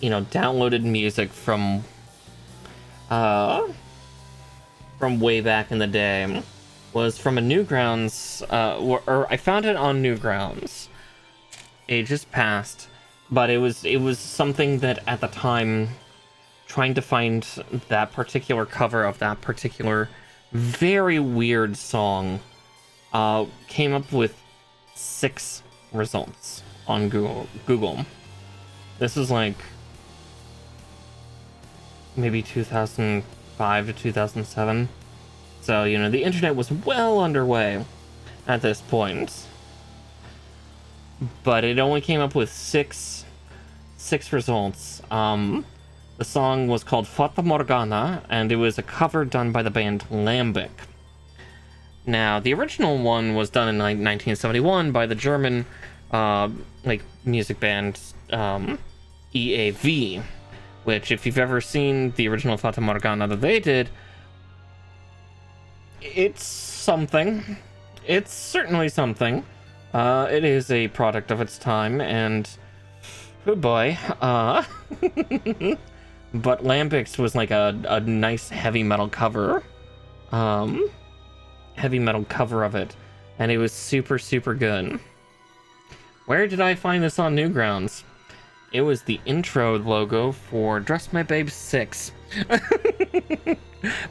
you know, downloaded music from way back in the day was from a Newgrounds, or I found it on Newgrounds. Ages past, but it was something that at the time, trying to find that particular cover of that particular very weird song, came up with 6 results on Google. This is like maybe 2005 to 2007. So, you know, the internet was well underway at this point. But it only came up with six results. The song was called Fata Morgana, and it was a cover done by the band Lambic. Now, the original one was done in like 1971 by the German music band EAV, which, if you've ever seen the original Fata Morgana that they did, it's something. It's certainly something. It is a product of its time, and oh boy, but Lambic's was like a nice heavy metal cover, of it, and it was super, super good. Where did I find this on Newgrounds? It was the intro logo for Dress My Babe 6.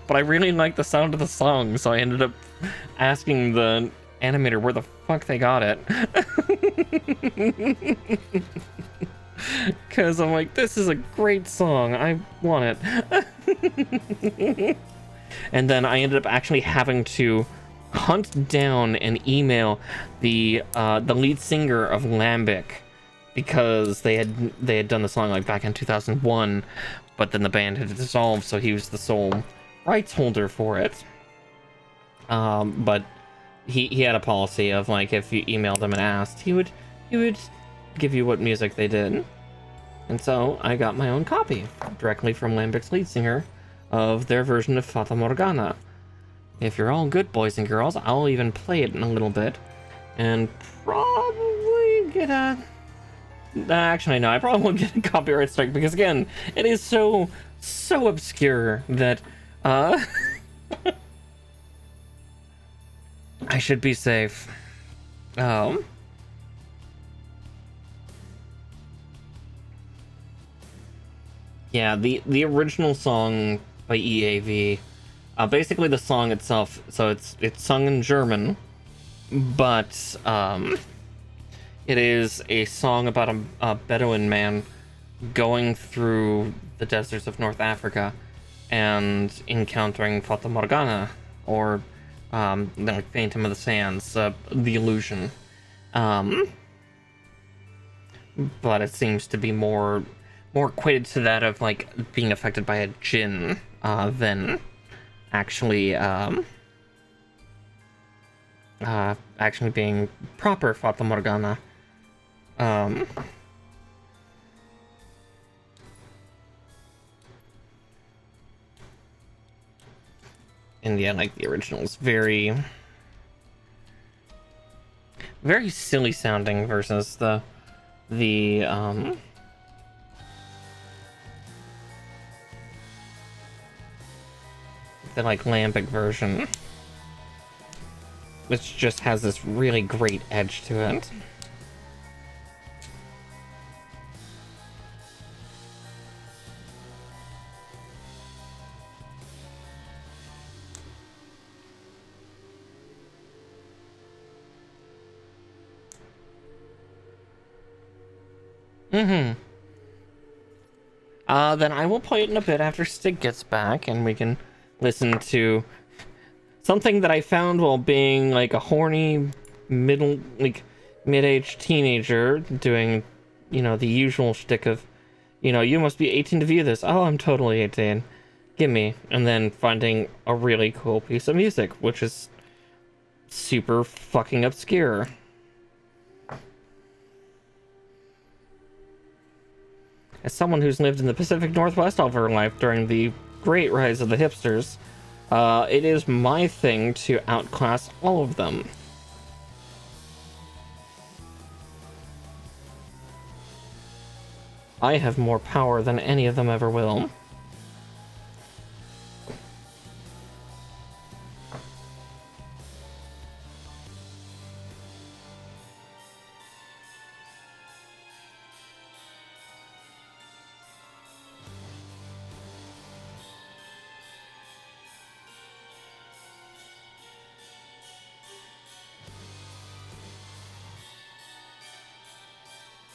But I really liked the sound of the song, so I ended up asking the animator where the fuck they got it. Because I'm like, this is a great song, I want it. And then I ended up actually having to hunt down and email the lead singer of Lambic, because they had done the song like back in 2001, but then the band had dissolved, so he was the sole rights holder for it. But he had a policy of like, if you emailed him and asked, he would give you what music they did. And so I got my own copy directly from Lambic's lead singer of their version of Fata Morgana. If you're all good, boys and girls, I'll even play it in a little bit and probably get a... Actually, no, I probably won't get a copyright strike, because again, it is so obscure that I should be safe. Yeah, the original song by EAV, basically the song itself, so it's sung in German, but it is a song about a Bedouin man going through the deserts of North Africa and encountering Fata Morgana, or like Phantom of the Sands, the illusion. But it seems to be more equated to that of like being affected by a djinn than actually being proper Fata Morgana. And yeah, like the original is very silly sounding versus the like Lambic version, which just has this really great edge to it. Then I will play it in a bit after Stig gets back, and we can listen to something that I found while being like a horny mid-aged teenager doing, you know, the usual shtick of, you know, you must be 18 to view this. Oh, I'm totally 18. Gimme. And then finding a really cool piece of music, which is super fucking obscure. As someone who's lived in the Pacific Northwest all of her life during the great rise of the hipsters, it is my thing to outclass all of them. I have more power than any of them ever will.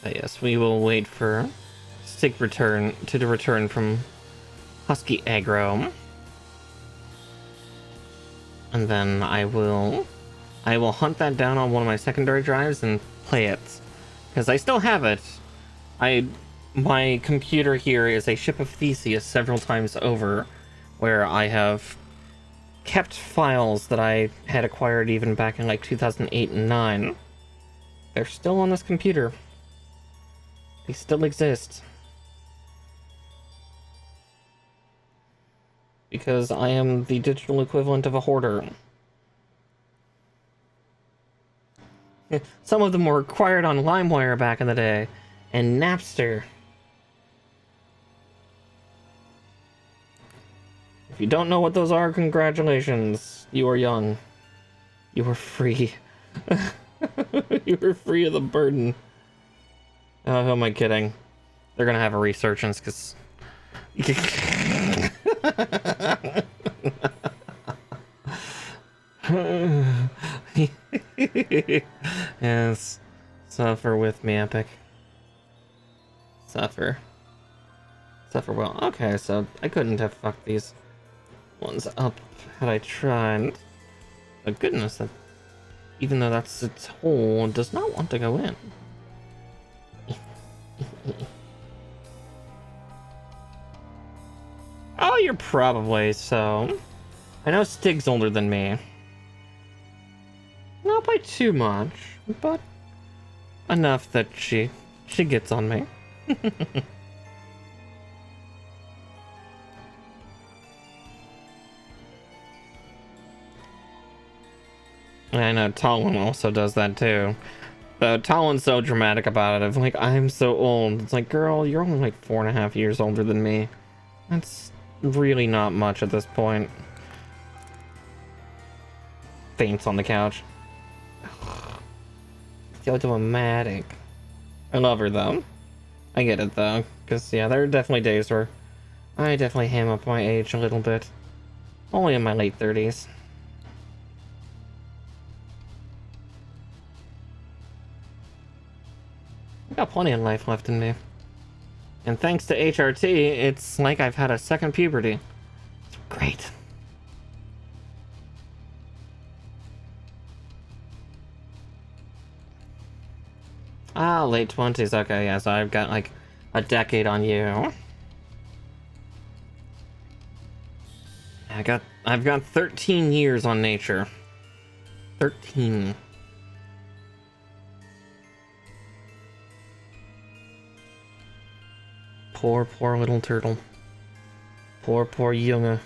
But yes, we will wait for Stig to return from Husky Aggro. And then I will hunt that down on one of my secondary drives and play it. Because I still have it. My computer here is a ship of Theseus several times over, where I have kept files that I had acquired even back in like 2008 and 9. They're still on this computer. They still exist. Because I am the digital equivalent of a hoarder. Some of them were acquired on LimeWire back in the day, and Napster. If you don't know what those are, congratulations. You are young. You are free. You are free of the burden. Oh, who am I kidding? They're gonna have a resurgence, because... Yes. Suffer with me, Epic. Suffer. Suffer well. Okay, so I couldn't have fucked these ones up had I tried. But goodness, that even though that's its hole, does not want to go in. Oh, you're probably so. I know Stig's older than me. Not by too much, but enough that she gets on me. I know Talon also does that too. But Talon's so dramatic about it. Of like, I'm so old. It's like, girl, you're only like 4.5 years older than me. That's really not much at this point. Faints on the couch. So dramatic. I love her though. I get it though. Because yeah, there are definitely days where I definitely ham up my age a little bit. Only in my late 30s. I got plenty of life left in me. And thanks to HRT, it's like I've had a second puberty. It's great. Ah, late 20s. Okay, yeah, so I've got like a decade on you. I've got 13 years on nature. 13. Poor little turtle. Poor Yunga.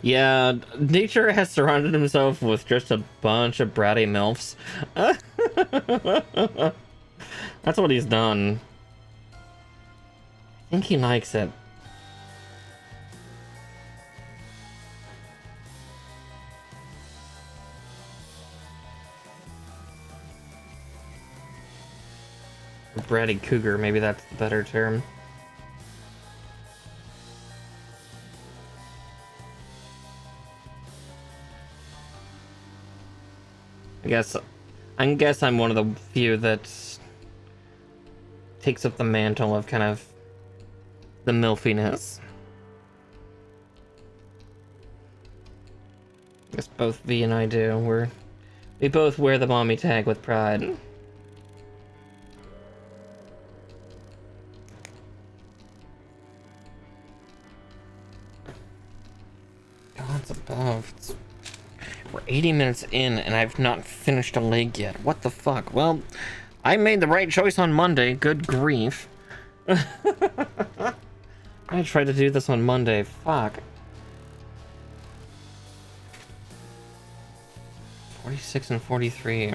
Yeah, nature has surrounded himself with just a bunch of bratty MILFs. That's what he's done. I think he likes it. Bratty cougar, maybe that's the better term. I guess I'm one of the few that takes up the mantle of kind of the milfiness. I guess both V and I do. We both wear the mommy tag with pride. God's above. We're 80 minutes in and I've not finished a leg yet. What the fuck? Well, I made the right choice on Monday. Good grief. I tried to do this on Monday. Fuck. 46 and 43.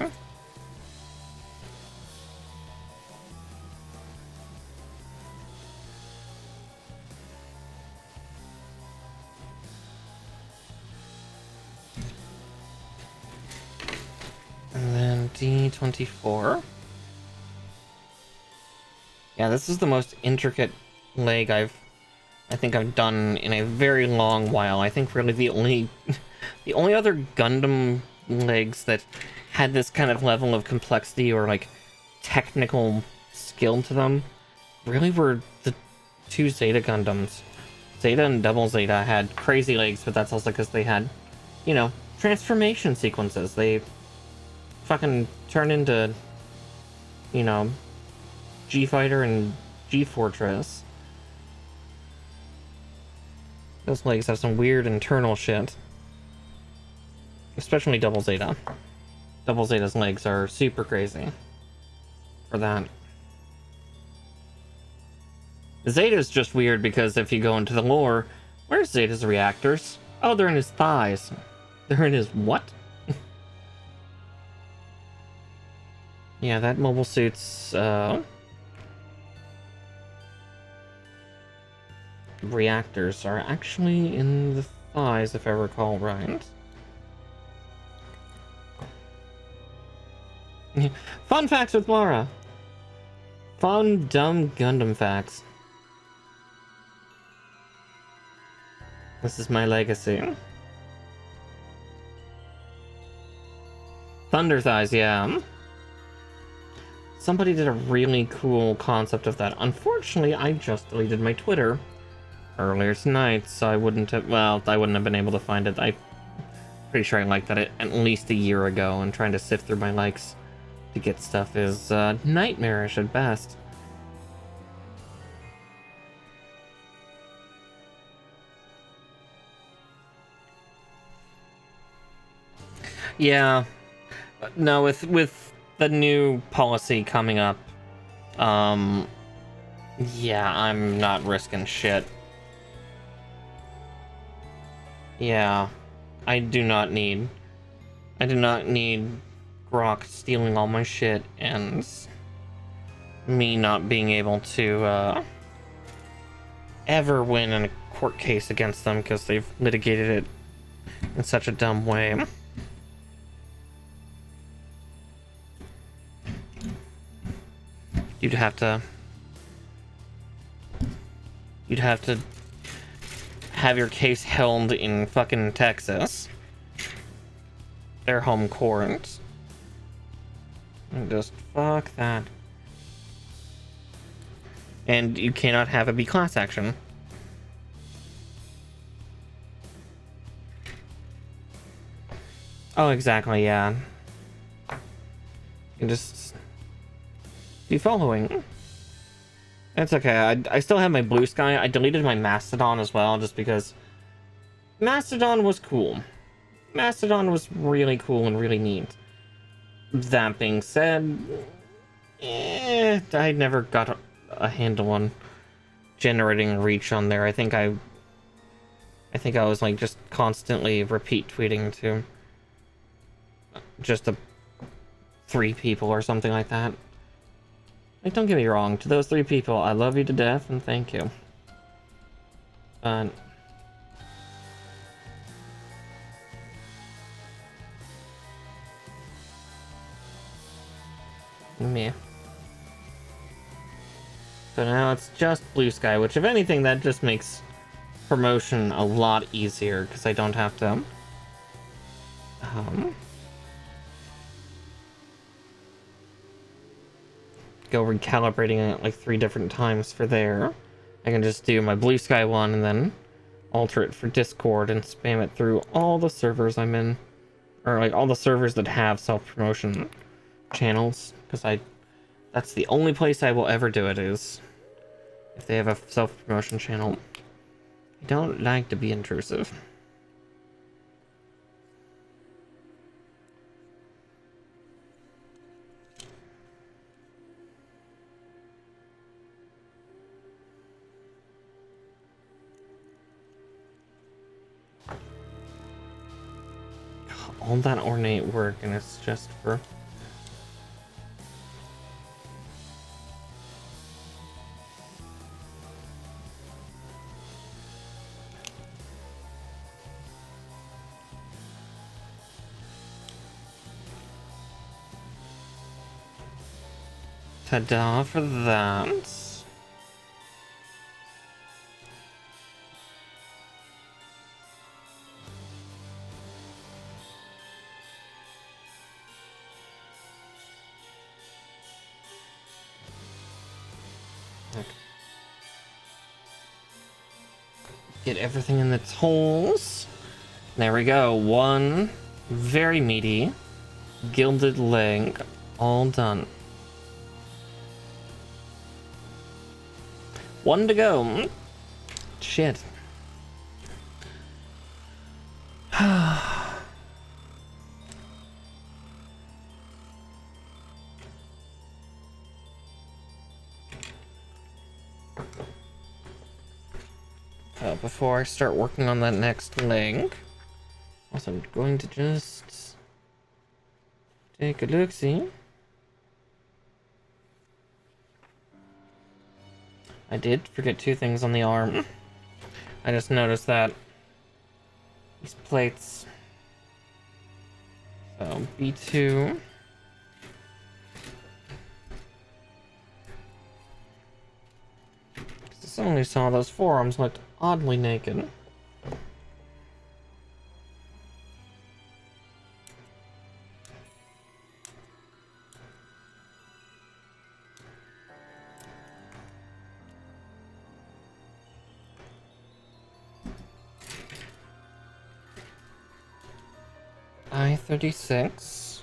And then D24. Yeah, this is the most intricate leg I've I think I've done in a very long while. I think really the only the only other Gundam legs that had this kind of level of complexity or like technical skill to them really were the two Zeta Gundams. Zeta and Double Zeta had crazy legs, but that's also because they had, you know, transformation sequences. They fucking turn into, you know, G-Fighter and G-Fortress. Those legs have some weird internal shit. Especially Double Zeta. Double Zeta's legs are super crazy for that. Zeta's just weird because if you go into the lore, where's Zeta's reactors? Oh, they're in his thighs. They're in his what? Yeah, that mobile suit's reactors are actually in the thighs, if I recall right. Fun facts with Mara. Fun, dumb Gundam facts. This is my legacy. Thunder thighs, yeah. Somebody did a really cool concept of that. Unfortunately, I just deleted my Twitter earlier tonight, so I wouldn't have, well, I wouldn't have been able to find it. I'm pretty sure I liked that at least a year ago, and trying to sift through my likes to get stuff is nightmarish at best. Yeah, no, with the new policy coming up, yeah, I'm not risking shit. Yeah, I do not need Grok stealing all my shit and me not being able to ever win in a court case against them because they've litigated it in such a dumb way. You'd have to have your case held in fucking Texas, their home court, and just fuck that. And you cannot have it be class action. Oh, exactly, yeah. You can just be following. It's okay. I still have my Blue Sky. I deleted my Mastodon as well, just because Mastodon was cool. Mastodon was really cool and really neat. That being said, I never got a handle on generating reach on there. I think I was like just constantly repeat tweeting to just 3 people or something like that. Like, don't get me wrong, to those 3 people, I love you to death and thank you. But meh. So now it's just Blue Sky, which if anything, that just makes promotion a lot easier, because I don't have to go recalibrating it like 3 different times for there. I can just do my Blue Sky one and then alter it for Discord and spam it through all the servers I'm in, or like all the servers that have self-promotion channels, because that's the only place I will ever do it, is if they have a self-promotion channel. I don't like to be intrusive. All that ornate work, and it's just for... Ta-da for that. Okay. Get everything in its holes. There we go. One very meaty gilded leg, all done. One to go. Shit. Before I start working on that next leg, also I'm going to just take a look-see. I did forget two things on the arm. I just noticed that these plates. So B2. I suddenly saw those forearms looked oddly naked. I-36.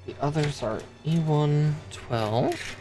The others are E112.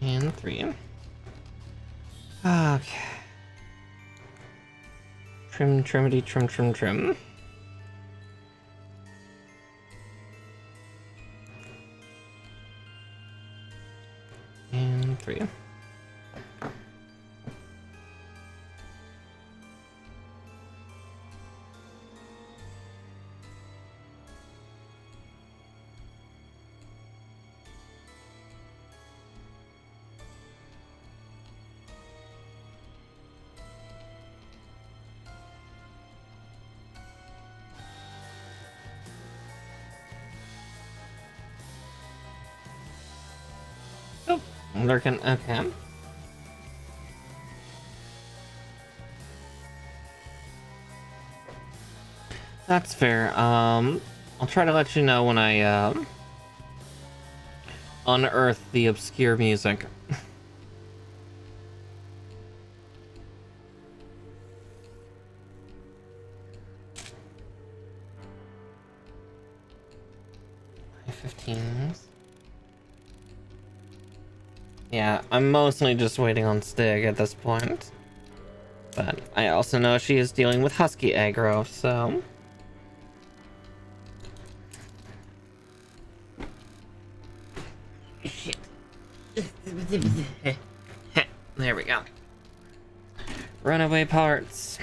And 3. Okay. Trim, trimity, trim, trim, trim. And 3. Oh, lurking. Okay. That's fair. I'll try to let you know when I unearth the obscure music. I-15s. Yeah, I'm mostly just waiting on Stig at this point. But I also know she is dealing with Husky aggro, so... Shit. There we go. Runaway parts.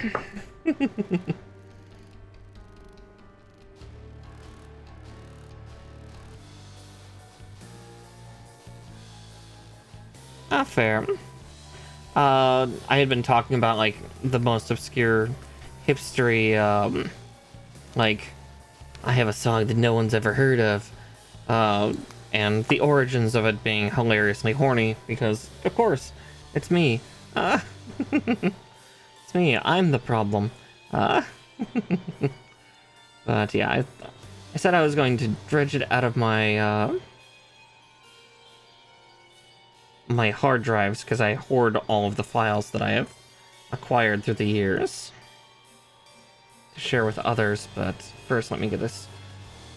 Ah, fair. I had been talking about, like, the most obscure hipstery, like, I have a song that no one's ever heard of, and the origins of it being hilariously horny, because, of course, it's me. It's me, I'm the problem. But yeah, I said I was going to dredge it out of my my hard drives because I hoard all of the files that I have acquired through the years to share with others. But first, let me get this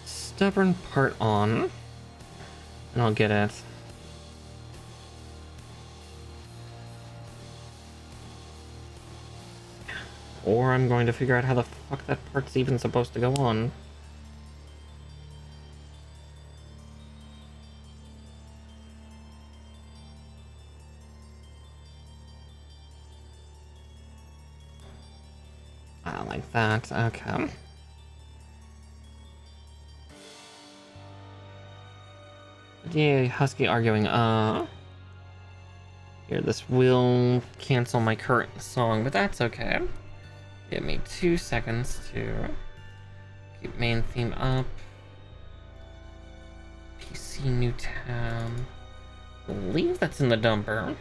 stubborn part on, and I'll get it. Or I'm going to figure out how the fuck that part's even supposed to go on. I like that. Okay. Yay, Husky arguing. Here, this will cancel my current song, but that's okay. Give me 2 seconds to keep main theme up. PC new tab. I believe that's in the dumper.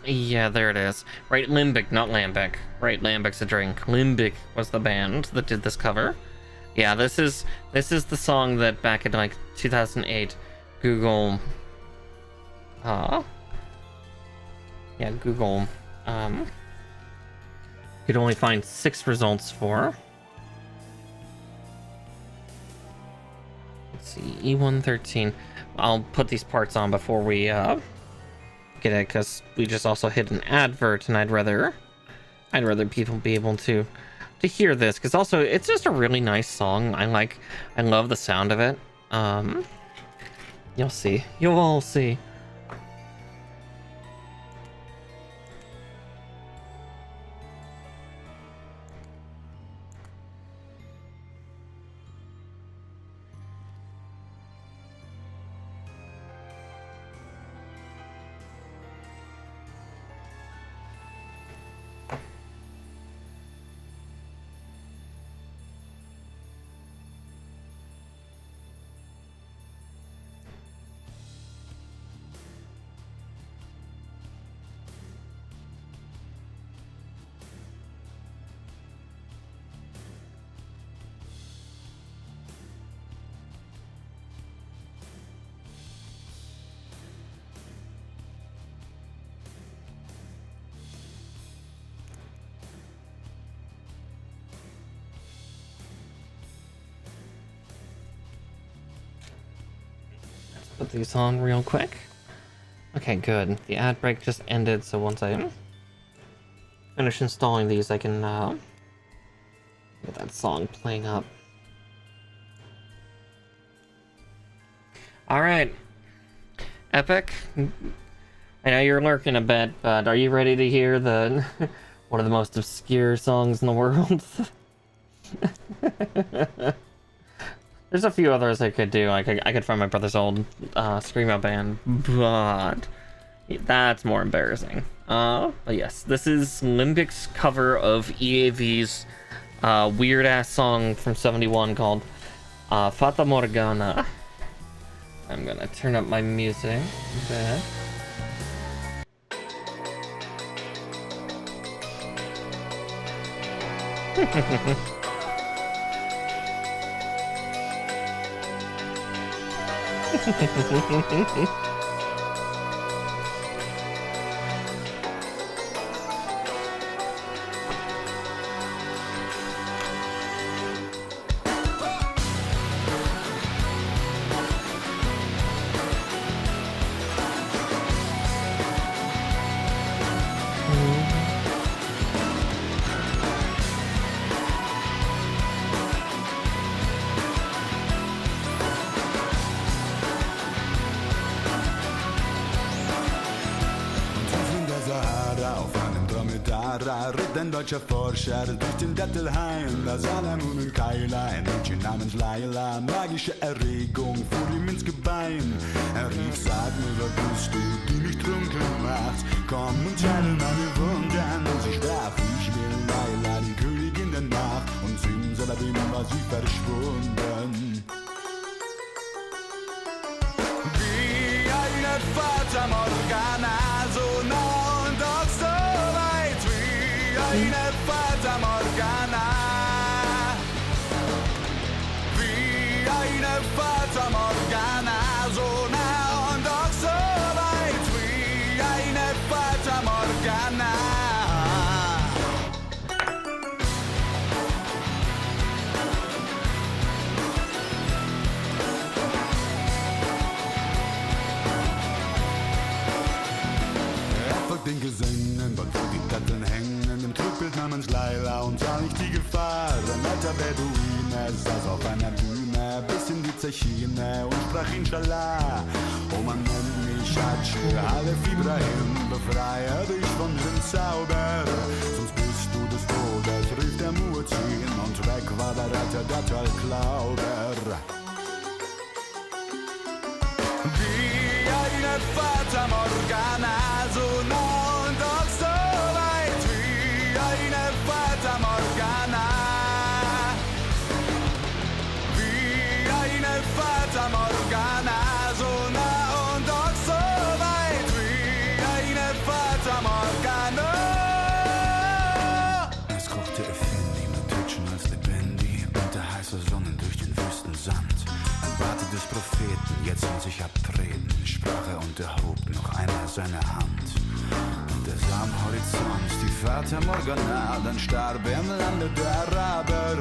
Yeah, there it is. Right, Limbic, not Lambic. Right, Lambic's a drink. Limbic was the band that did this cover. Yeah, this is the song that back in like 2008, Google Google could only find 6 results for. Let's see, E113. I'll put these parts on before we get it, because we just also hit an advert, and I'd rather people be able to hear this, because also it's just a really nice song. I love the sound of it. You'll all see. Put these on real quick. Okay, good. The ad break just ended, so once I finish installing these, I can get that song playing up. Alright. Epic. I know you're lurking a bit, but are you ready to hear the one of the most obscure songs in the world? There's a few others I could do. I could find my brother's old screamo band, but that's more embarrassing. But yes, this is Limbic's cover of EAV's weird ass song from '71 called Fata Morgana. I'm gonna turn up my music a bit.
ritt ein deutscher Forscher durch den Dettelhain. Da sah er nun ein Keilein, Mädchen namens Laila. Magische Erregung fuhr ihm ins Gebein. Er rief, sag mir, wer bist du, die mich trunken macht? Komm und teile meine Wunden. Sie sprach, ich will Laila, die Königin der Nacht. Und simsalabim war sie verschwunden. Wie eine Fata Morgana, so nah und doch so Fata Morgana, so nah und doch so weit wie eine Fata Morgana. Den Gesängen, dort wo die Datteln hängen, im Trugbild namens Laila und sah nicht die Gefahr. Ein alter Beduine saß auf einer Bühne bis in die Zechine und sprach Inshallah. Oh, man nennt mich Hatsche, alle Ibrahim, befreie dich von dem Zauber, sonst bist du des Todes, rief der Muezzin und weg war der Retter Dattelklauber. Wie eine Fata Morgana, so nah und doch so weit wie eine Fata Morgana. Wie eine Fata Morgana, so nah und doch so weit wie eine Fata Morgana. Es kochte Effendi mit Tutschen als Lebendi unter heißer Sonne durch den Wüstensand. Warte des Propheten, jetzt muss ich abtreten, sprach er und erhob noch einmal seine Hand. Und er sah am Horizont die Fata Morgana, dann starb er im Lande der Araber.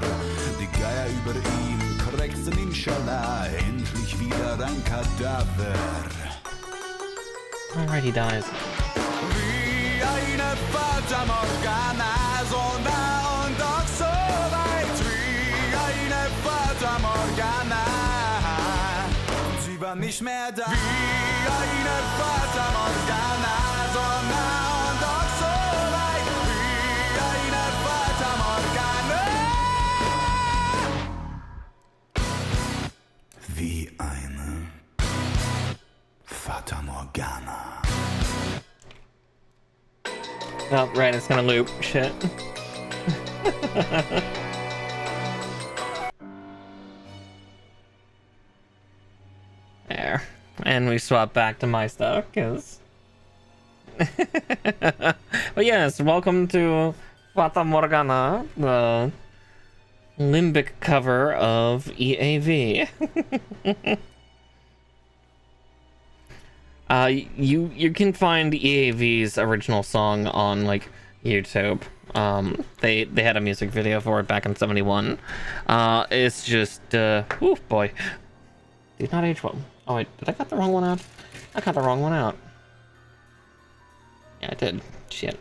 Die Geier über ihm krächzten Inshallah, endlich wieder ein Kadaver.
Alright, he dies.
Wie eine Fata Morgana, so nah und doch so weit wie eine Fata Morgana. War nicht mehr da. Wie eine Fata Morgana, so nah und doch so weit. Wie eine Fata Morgana. Wie eine Fata Morgana.
Oh, right, it's gonna loop. Shit. There. And we swap back to my stuff, because... But yes, welcome to Fata Morgana, the limbic cover of EAV. You can find EAV's original song on, like, YouTube. They had a music video for it back in '71. It's just, ooh, boy. Did not age well. Oh wait, did I cut the wrong one out? I cut the wrong one out. Yeah, I did. Shit.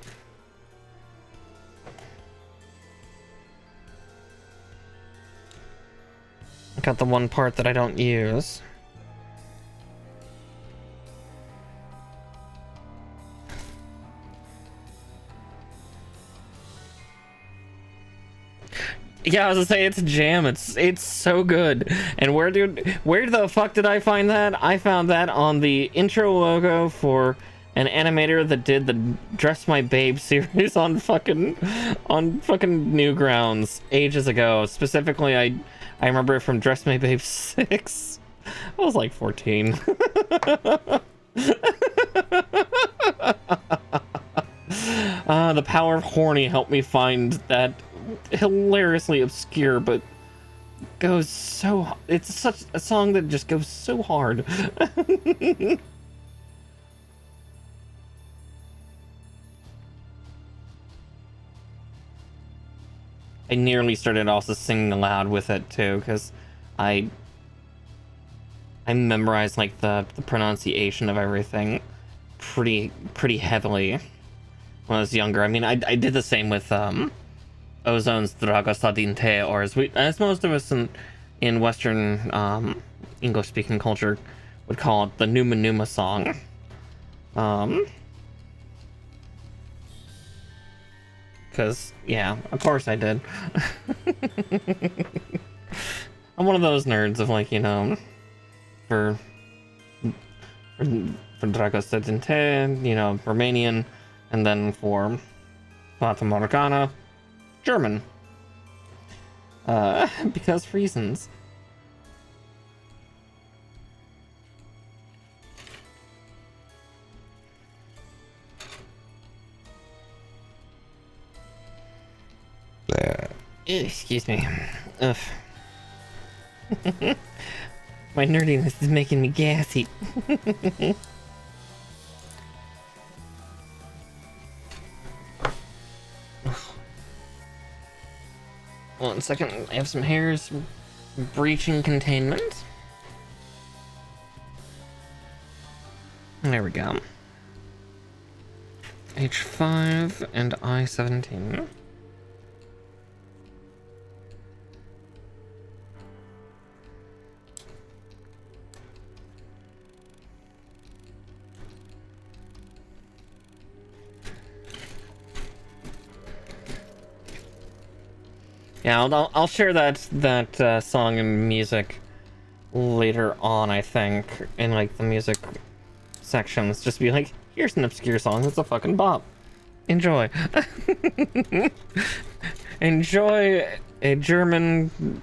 I got the one part that I don't use. Yeah, I was gonna say, it's a jam. It's so good. And where the fuck did I find that? I found that on the intro logo for an animator that did the Dress My Babe series on fucking Newgrounds ages ago. Specifically, I remember it from Dress My Babe 6. I was like 14. The power of horny helped me find that hilariously obscure, but goes so... It's such a song that just goes so hard. I nearly started also singing aloud with it too, because I memorized like the pronunciation of everything pretty heavily when I was younger. I mean, I did the same with Ozone's Dragostadinte, or as most of us in Western English-speaking culture would call it, the Numa Numa song. Because, yeah, of course I did. I'm one of those nerds of, like, you know, for Dragostadinte, you know, Romanian, and then for Fata Morgana, German. Because reasons. Excuse me. Ugh. My nerdiness is making me gassy. 1 second, I have some hairs breaching containment. There we go. H5 and I-17. Yeah, I'll share that song and music later on, I think, in like the music sections. Just be like, here's an obscure song that's a fucking bop. Enjoy. Enjoy a German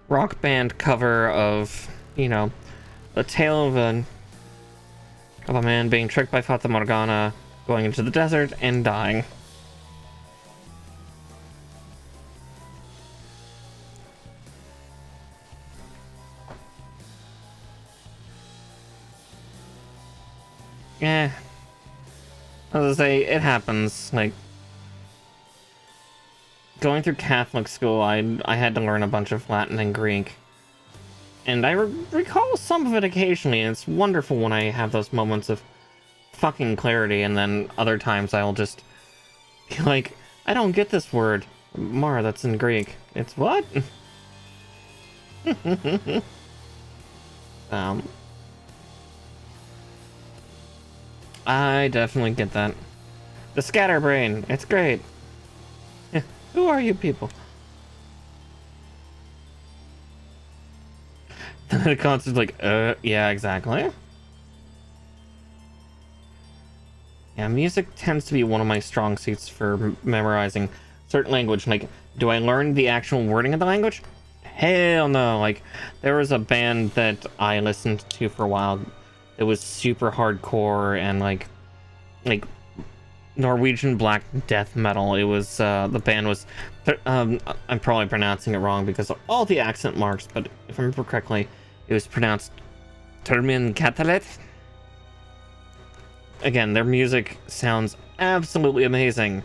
rock band cover of, you know, the tale of a man being tricked by Fata Morgana, going into the desert and dying. Yeah. As I say, it happens. Like, going through Catholic school, I had to learn a bunch of Latin and Greek. And I recall some of it occasionally, and it's wonderful when I have those moments of fucking clarity, and then other times I'll just be like, I don't get this word. Mara, that's in Greek. It's what? I definitely get that. The scatterbrain, it's great. Who are you people? The concert's like, yeah, exactly. Yeah, music tends to be one of my strong suits for memorizing certain language. Like, do I learn the actual wording of the language? Hell no. Like, there was a band that I listened to for a while. It was super hardcore and like Norwegian black death metal. It was the band was I'm probably pronouncing it wrong because of all the accent marks, but if I remember correctly, it was pronounced Termin Katalet. Again, their music sounds absolutely amazing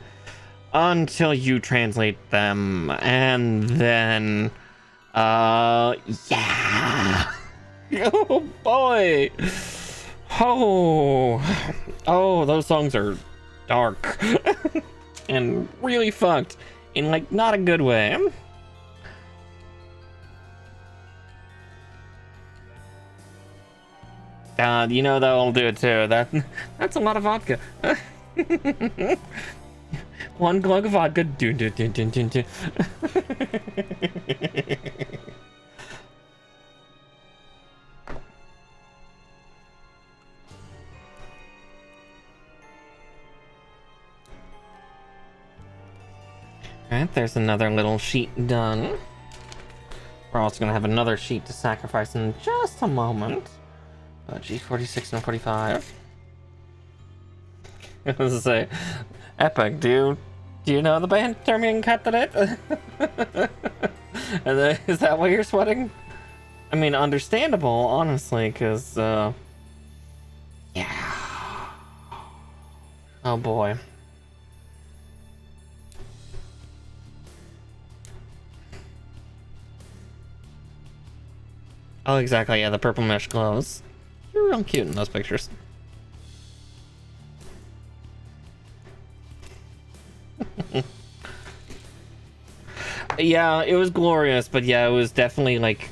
until you translate them, and then yeah. Oh boy. Oh, those songs are dark and really fucked in like not a good way. You know that'll do it too. That's a lot of vodka. 1 glug of vodka. Do. Alright, there's another little sheet done. We're also gonna have another sheet to sacrifice in just a moment. G46 and 45. I was gonna say, Epic, do you know the band Termin Katalet? Is that why you're sweating? I mean, understandable, honestly, because, yeah. Oh boy. Oh, exactly, yeah, the purple mesh glows. You're real cute in those pictures. Yeah, it was glorious, but yeah, it was definitely like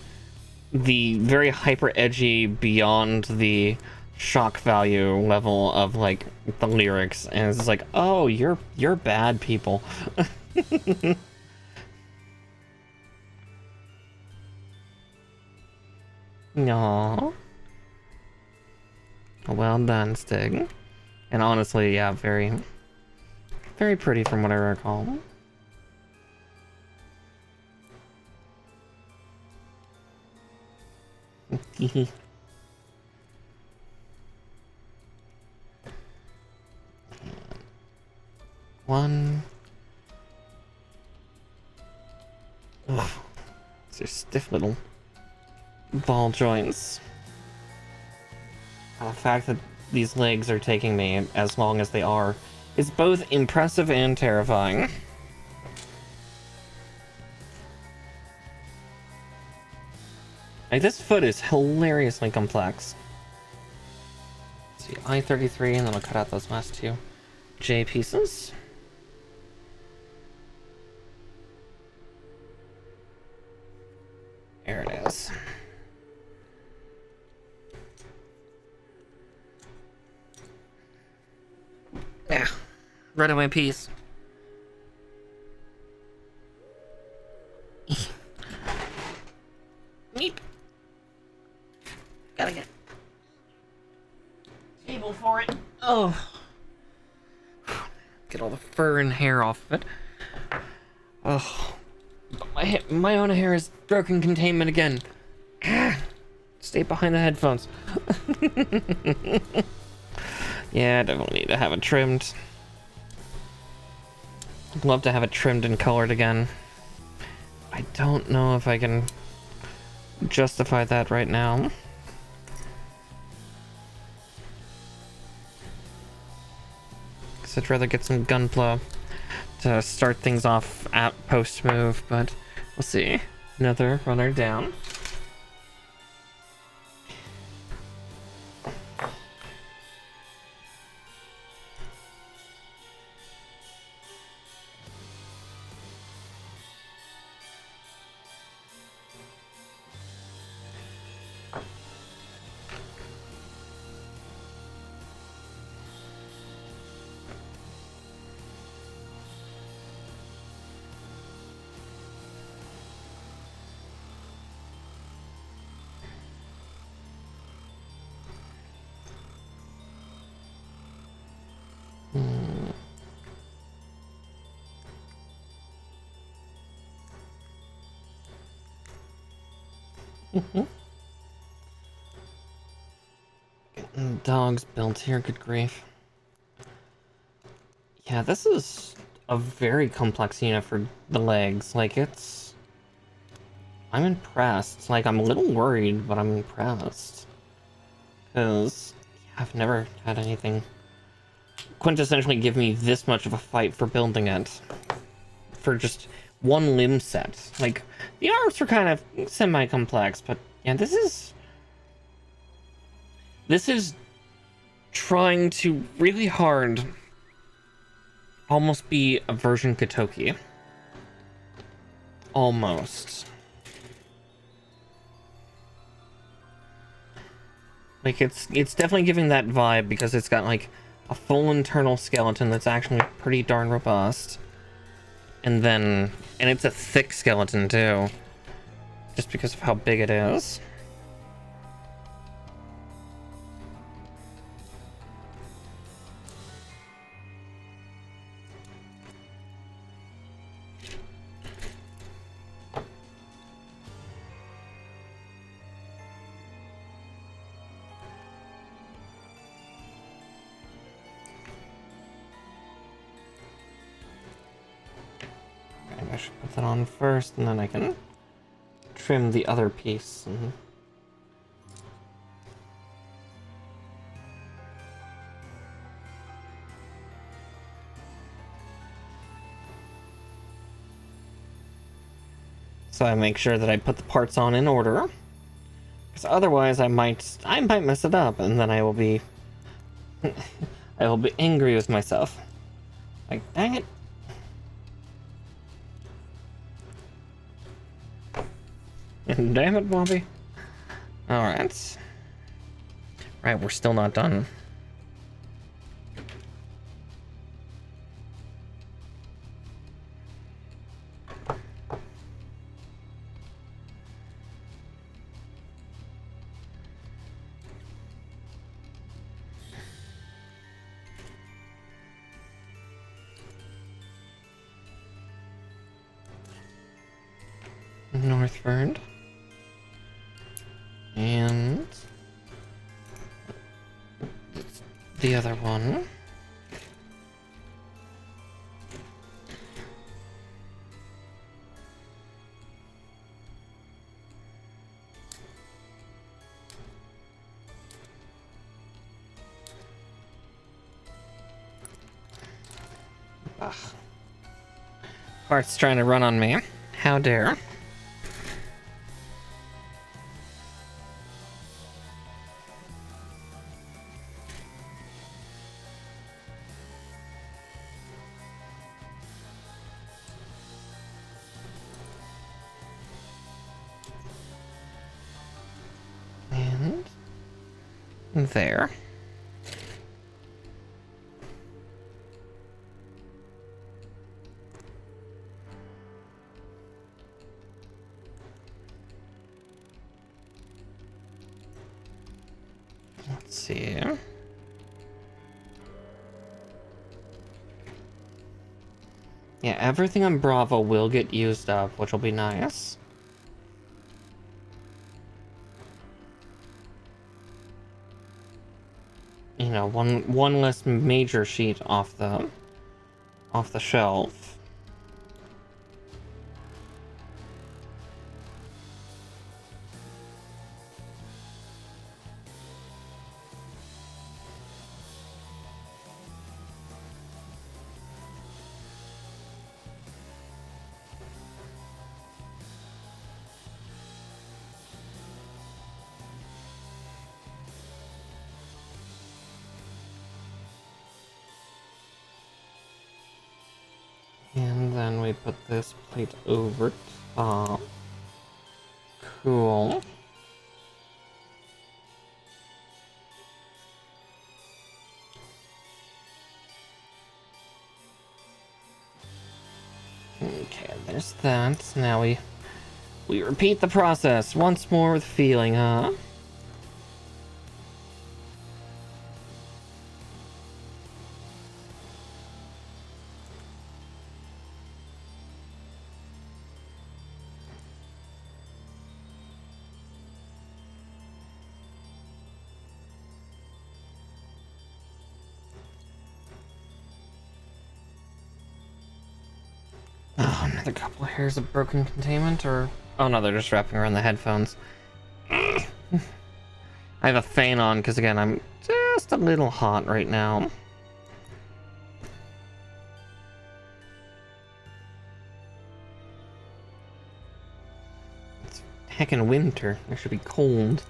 the very hyper edgy beyond the shock value level of like the lyrics, and it's like, oh, you're bad people. Aww. Well done, Stig. And honestly, yeah, very, very pretty from what I recall. One. Ugh. It's a stiff little ball joints. The fact that these legs are taking me as long as they are is both impressive and terrifying. Like, this foot is hilariously complex. Let's see, I-33, and then I'll cut out those last two J pieces. There it is. Yeah, runaway piece. Meep. Gotta get table for it. Oh, get all the fur and hair off of it. Oh, my own hair is broken containment again. Stay behind the headphones. Yeah, I definitely need to have it trimmed. I'd love to have it trimmed and colored again. I don't know if I can justify that right now. Because I'd rather get some gunpla to start things off at post move, but we'll see. Another runner down. Getting dogs built here, good grief. Yeah, this is a very complex unit for the legs. Like, I'm impressed. Like, I'm a little worried, but I'm impressed. Because I've never had anything quintessentially give me this much of a fight for building it. For just one limb set. Like, the arms were kind of semi-complex, but yeah, this is trying to really hard almost be a version Kotoki. Almost. Like, it's definitely giving that vibe because it's got like a full internal skeleton that's actually pretty darn robust. And it's a thick skeleton too. Just because of how big it is. I should put that on first, and then I can trim the other piece. So I make sure that I put the parts on in order, because otherwise I might mess it up, and then I will be I will be angry with myself. Like, dang it. Damn it, Bobby. Alright. Right, we're still not done. Northward. And the other one. Bart's trying to run on me. How dare. And there. Let's see. Yeah, everything on Bravo will get used up, which will be nice. You know, one less major sheet off the shelf. And then we put this plate over top. Cool. Okay, there's that. Now we repeat the process once more with feeling, huh? Oh, another couple of hairs of broken containment, or... Oh no, they're just wrapping around the headphones. I have a fan on, because again, I'm just a little hot right now. It's heckin' winter. It should be cold.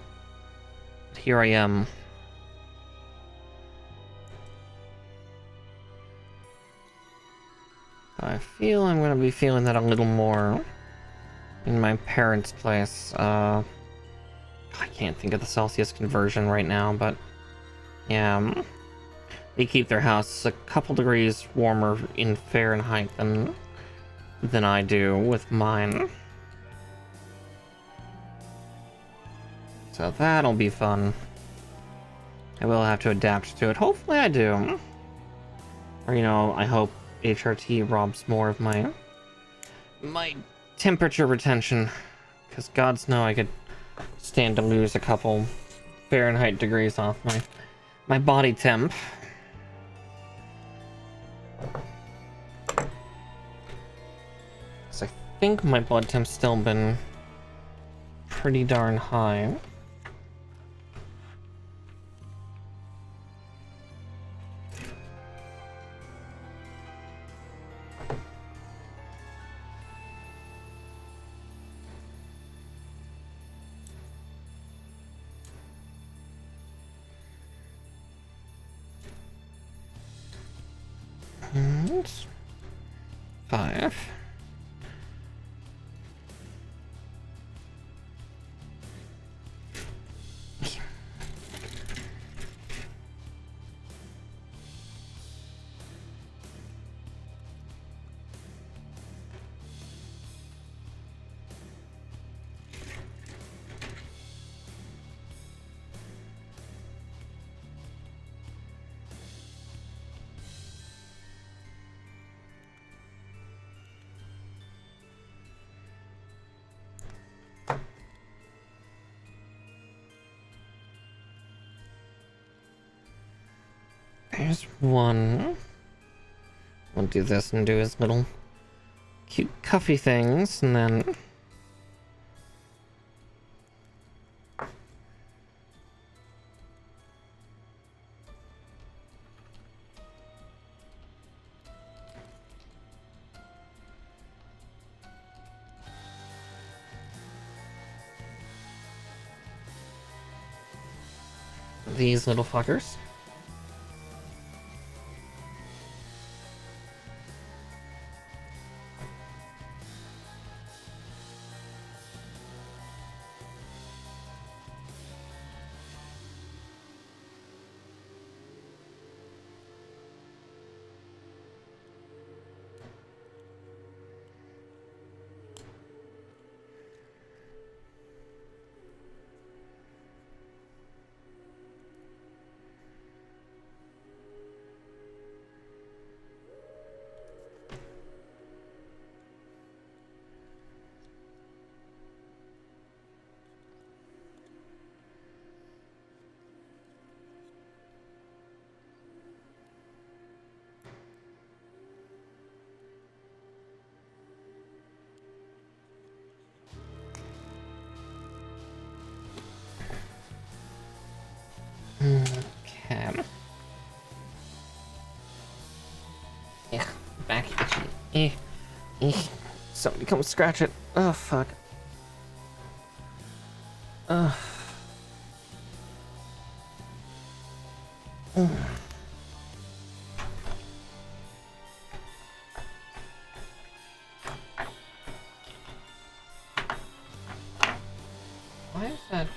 But here I am. I feel I'm gonna be feeling that a little more in my parents' place. I can't think of the Celsius conversion right now, but yeah, they keep their house a couple degrees warmer in Fahrenheit than I do with mine. So that'll be fun. I will have to adapt to it. Hopefully I do. Or, you know, I hope HRT robs more of my temperature retention, because gods know I could stand to lose a couple Fahrenheit degrees off my body temp. So I think my blood temp's still been pretty darn high. And 5. There's one. We'll do this and do his little cute cuffy things, and then... these little fuckers. Okay. Yeah, back itchy. Somebody come scratch it. Oh, fuck. Ugh. Why is that?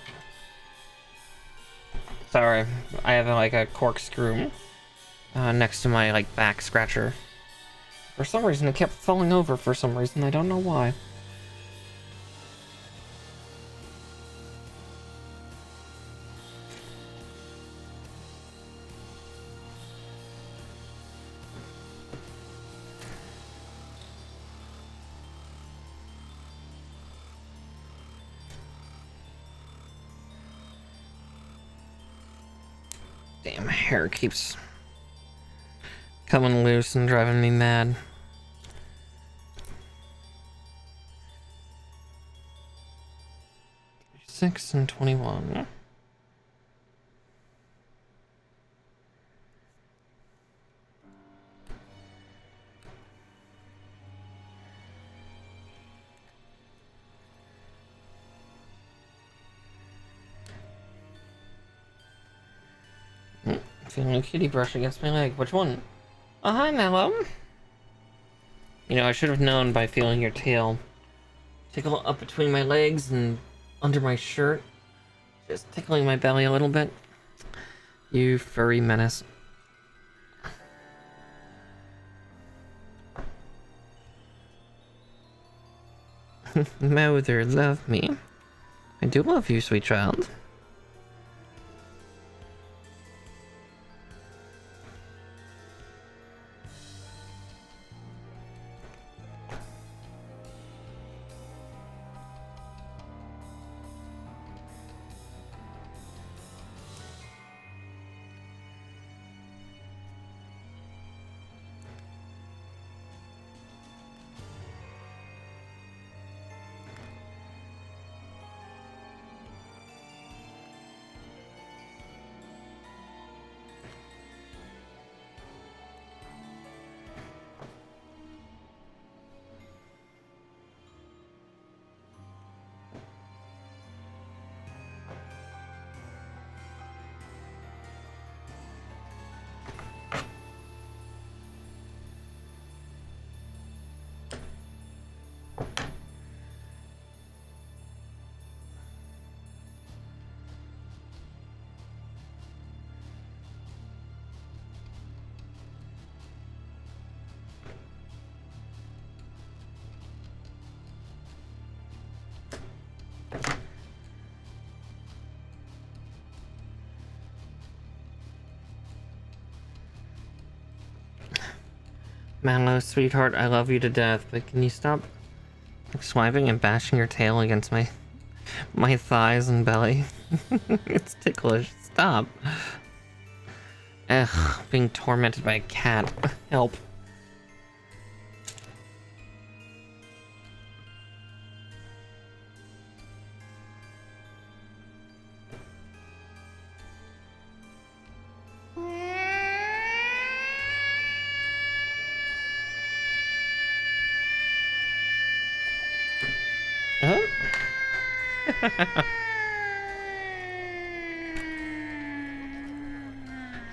Sorry, I have like a corkscrew next to my like back scratcher. For some reason, it kept falling over. For some reason, I don't know why. Damn, hair keeps coming loose and driving me mad. Six and 21. Feeling a kitty brush against my leg. Which one? Oh, hi, Mallow. You know, I should have known by feeling your tail tickle up between my legs and under my shirt. Just tickling my belly a little bit. You furry menace. Mother, love me. I do love you, sweet child. Mallow, sweetheart, I love you to death, but can you stop swiping and bashing your tail against my thighs and belly? It's ticklish. Stop. Ugh, being tormented by a cat. Help.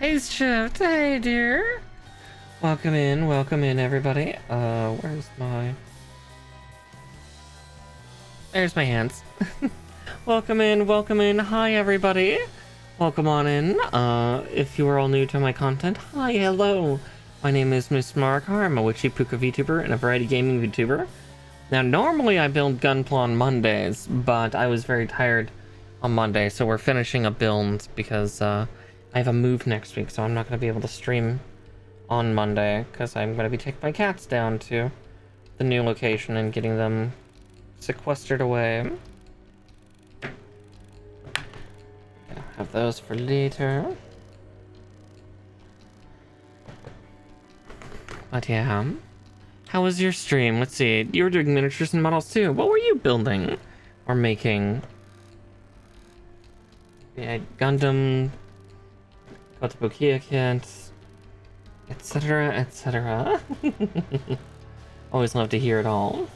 Hey, Shift. Hey, dear. Welcome in, everybody. Where's my... There's my hands. Welcome in. Hi, everybody. Welcome on in. If you are all new to my content, hi, hello. My name is Miss Markar. I'm a witchy puka VTuber and a variety gaming VTuber. Now, normally I build Gunpla on Mondays, but I was very tired on Monday, so we're finishing a build because, I have a move next week, so I'm not going to be able to stream on Monday, because I'm going to be taking my cats down to the new location and getting them sequestered away. Have those for later. But yeah, how was your stream? Let's see, you were doing miniatures and models too. What were you building or making? Yeah, Gundam, Kotobukiya kit, etc, etc. Always love to hear it all.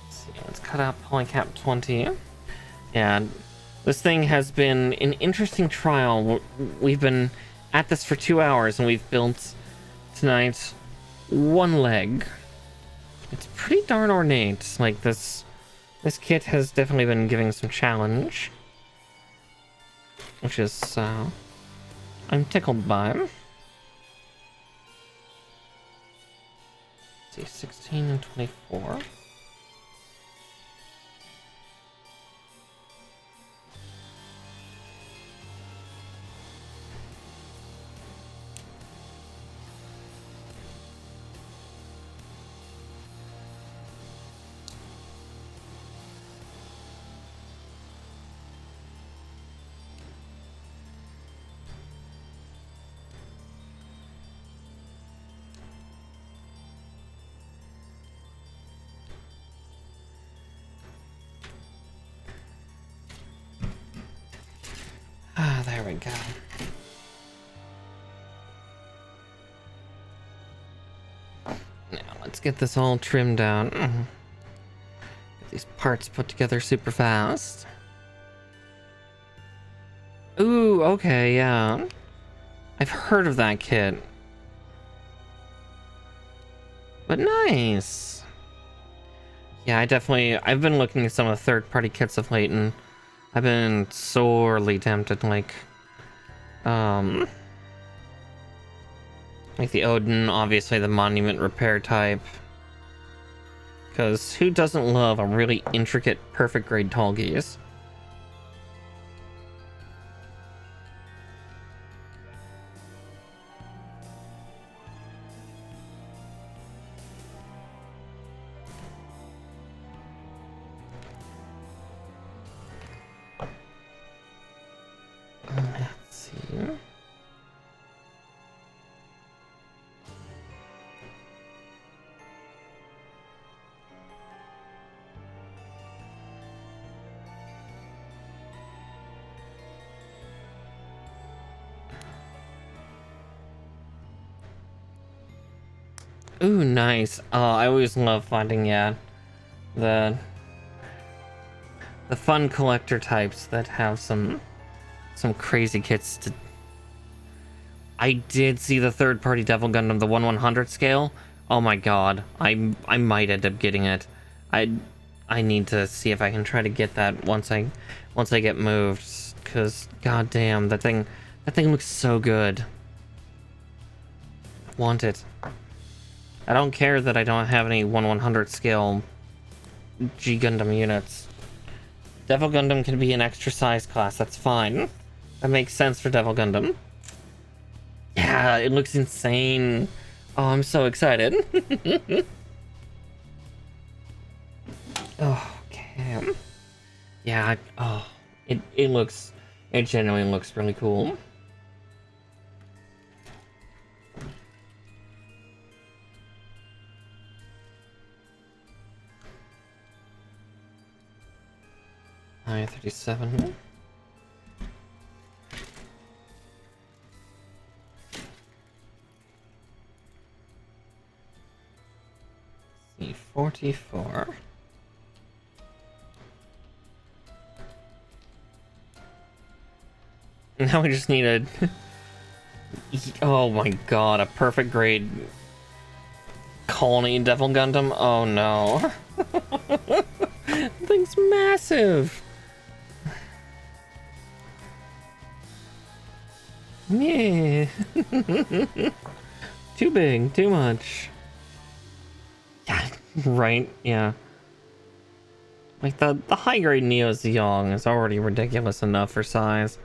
Let's see, let's cut out polycap 20. Yeah, this thing has been an interesting trial. We've been at this for 2 hours and we've built tonight one leg. It's pretty darn ornate. Like this kit has definitely been giving some challenge, which is I'm tickled by. Let's see, 16 and 24. Ah, there we go. Now, let's get this all trimmed down. Get these parts put together super fast. Ooh, okay, yeah. I've heard of that kit. But nice. Yeah, I've been looking at some of the third-party kits of late, and I've been sorely tempted, like the Odin, obviously the Monument Repair type. Because who doesn't love a really intricate, perfect grade tall geese? Let's see. Ooh, nice. I always love finding, yeah, the fun collector types that have some crazy kits to... I did see the third-party Devil Gundam, the 1/100 scale. Oh my god, I might end up getting it. I need to see if I can try to get that once I get moved, because goddamn, that thing looks so good. Want it. I don't care that I don't have any 1/100 scale G Gundam units. Devil Gundam can be an extra size class, that's fine. That makes sense for Devil Gundam. Yeah, it looks insane. Oh, I'm so excited. Oh, okay. Yeah, it genuinely looks really cool. I-37. C-44. Now we just need a... Oh my god, a perfect grade Colony Devil Gundam? Oh no. Thing's massive! Yeah. Too big, too much. Yeah, right, yeah. Like, the high grade Neo Zeong is already ridiculous enough for size.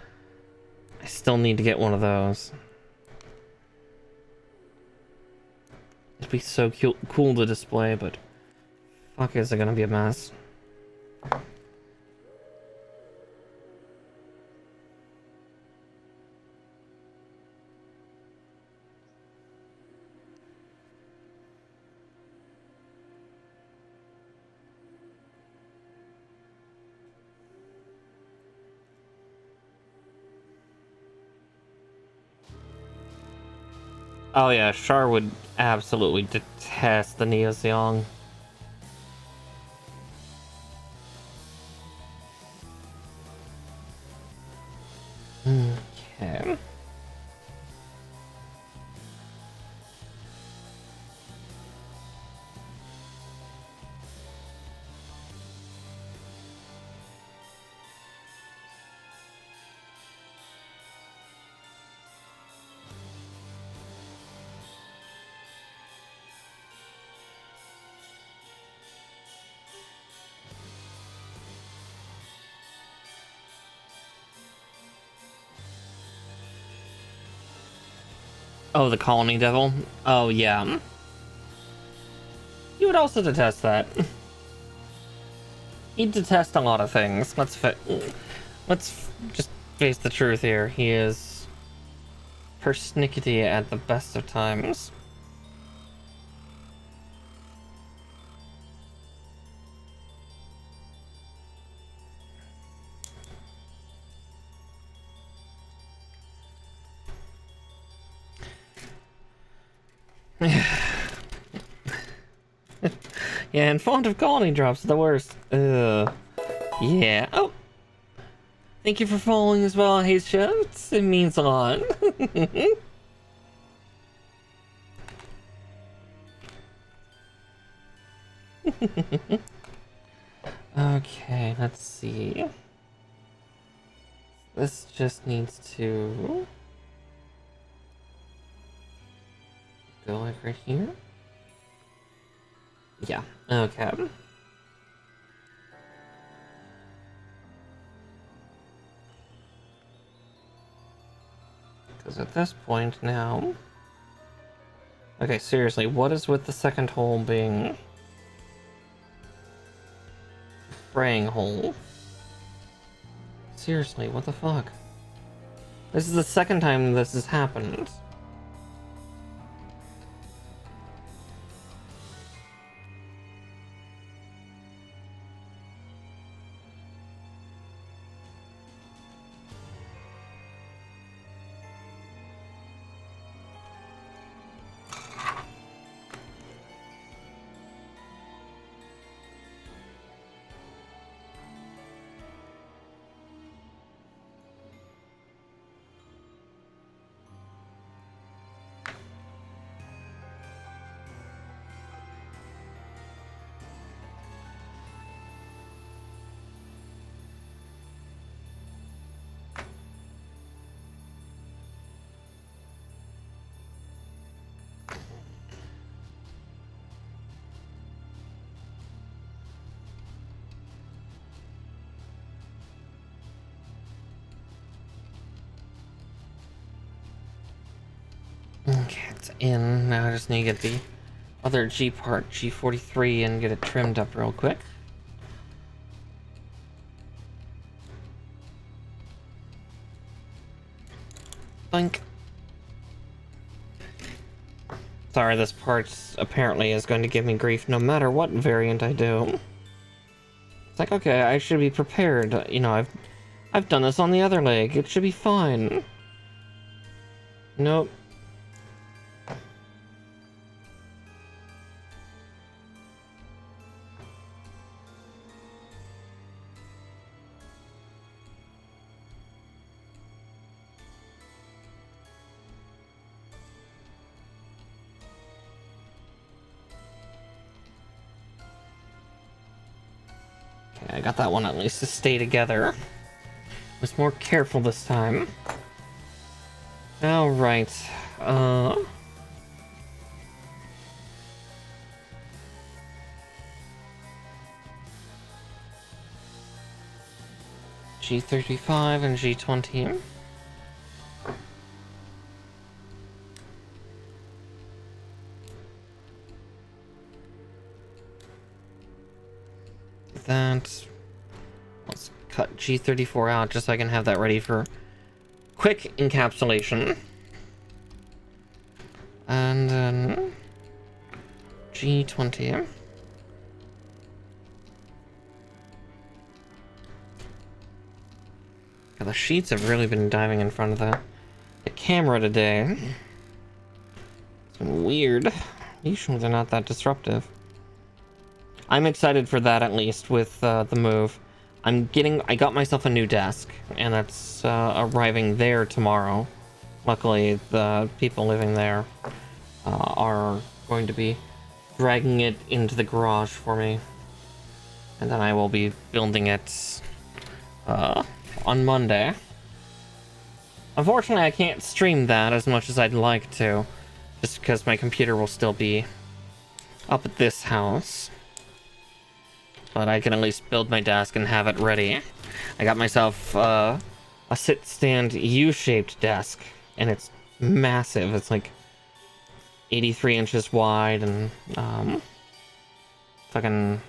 I still need to get one of those. It'd be so cool to display, but fuck, is it gonna be a mess. Oh yeah, Char would absolutely detest the Neo Zeong. Okay. Oh, the Colony Devil? Oh, yeah. You would also detest that. He'd detest a lot of things. Let's just face the truth here. He is persnickety at the best of times. Yeah, and font of colony drops the worst. Ugh. Yeah. Oh. Thank you for following as well, Hey Shifts. It means a lot. Okay, let's see. This just needs to go like right here. Yeah, okay. Because at this point now... Okay, seriously, what is with the second hole being... fraying hole? Seriously, what the fuck? This is the second time this has happened. Okay, it's in. Now I just need to get the other G part, G43, and get it trimmed up real quick. Boink. Sorry, this part apparently is going to give me grief no matter what variant I do. It's like, okay, I should be prepared. You know, I've done this on the other leg. It should be fine. Nope. Okay, I got that one at least to stay together. Was more careful this time. All right. G35 and G20. That. Let's cut G34 out just so I can have that ready for quick encapsulation. And then G20. God, the sheets have really been diving in front of the camera today. It's been weird. Usually they're not that disruptive. I'm excited for that, at least, with the move. I got myself a new desk, and that's arriving there tomorrow. Luckily, the people living there are going to be dragging it into the garage for me. And then I will be building it on Monday. Unfortunately, I can't stream that as much as I'd like to, just because my computer will still be up at this house. But I can at least build my desk and have it ready. I got myself a sit-stand U-shaped desk, and it's massive. It's like 83 inches wide and fucking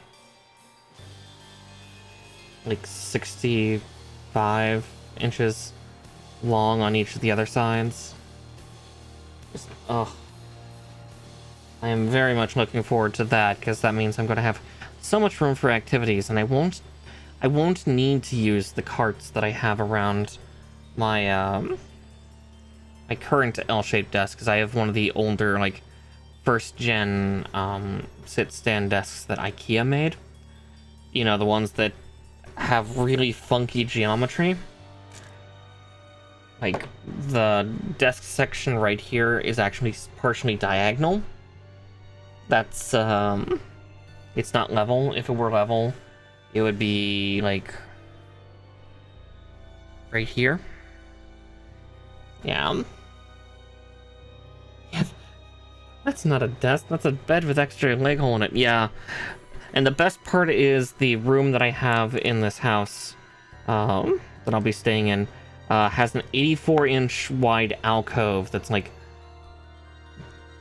like 65 inches long on each of the other sides. Just, I am very much looking forward to that, because that means I'm going to have so much room for activities, and I won't need to use the carts that I have around my my current L-shaped desk, because I have one of the older, like, first gen sit-stand desks that IKEA made. You know, the ones that have really funky geometry. Like, the desk section right here is actually partially diagonal. That's it's not level. If it were level, it would be like right here. Yeah. That's not a desk, that's a bed with extra leg hole in it. Yeah. And the best part is the room that I have in this house that I'll be staying in has an 84-inch wide alcove that's like,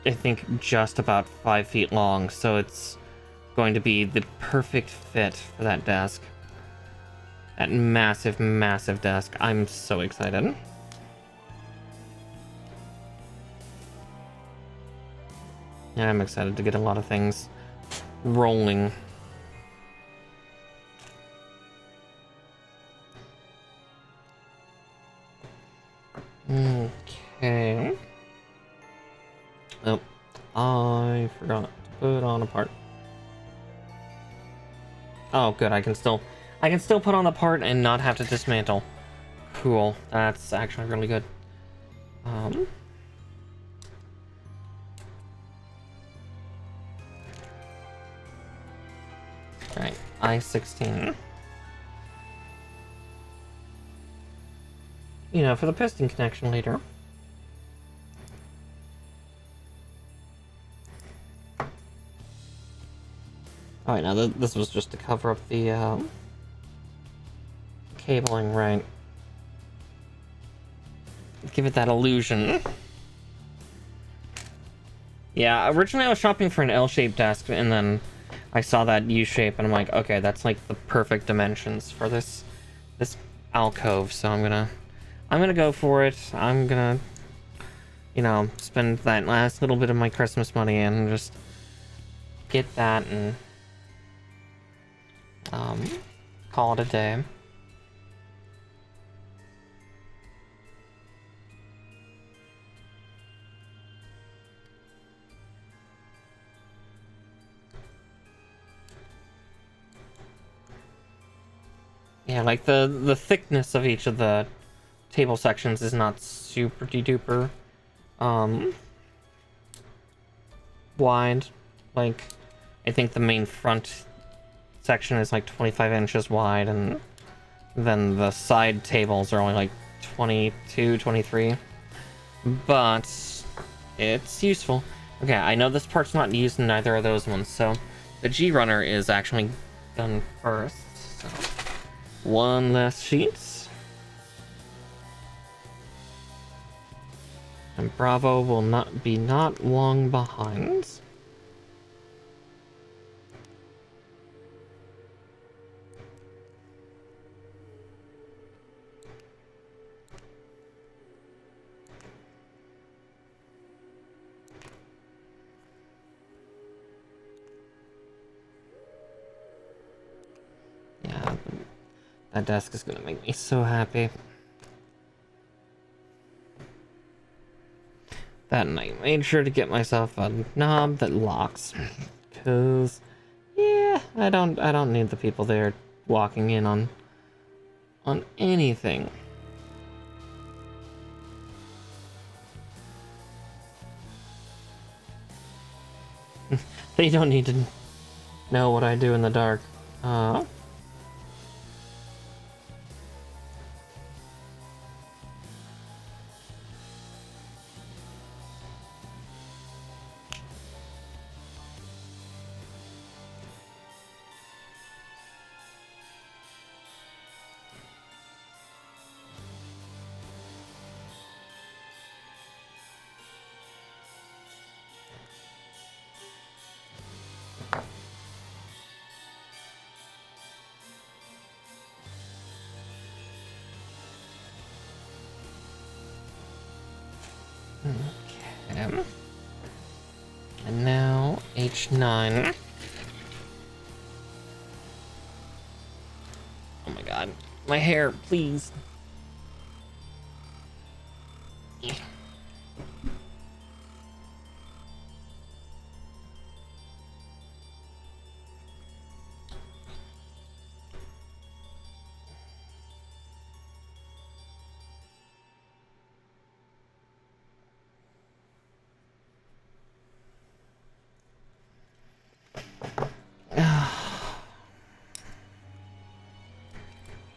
I think, just about 5 feet long. So it's going to be the perfect fit for that desk. That massive, massive desk. I'm so excited. Yeah, I'm excited to get a lot of things rolling. Okay. Oh, I forgot to put on a part. Oh, good. I can still put on the part and not have to dismantle. Cool. That's actually really good. Right, I-16. You know, for the piston connection later. Alright, now this was just to cover up the cabling, right? Give it that illusion. Yeah, originally I was shopping for an L-shaped desk, and then I saw that U-shape, and I'm like, okay, that's like the perfect dimensions for this alcove. So I'm gonna go for it. I'm gonna, you know, spend that last little bit of my Christmas money and just get that and call it a day. Yeah, like the thickness of each of the table sections is not super duper wide. Like, I think the main front section is like 25 inches wide, and then the side tables are only like 22, 23. But it's useful. Okay, I know this part's not used in either of those ones, so the G runner is actually done first. So one less sheet. And Bravo will not long behind. Yeah, that desk is gonna make me so happy. That night, made sure to get myself a knob that locks, cause yeah, I don't need the people there walking in on anything. They don't need to know what I do in the dark. Okay. And now H9. Oh my god. My hair, please.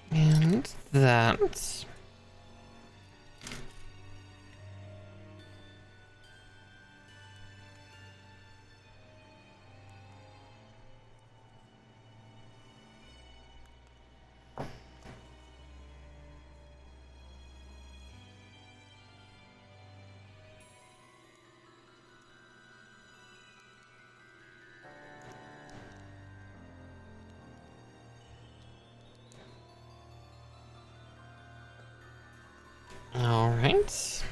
And that. Alright.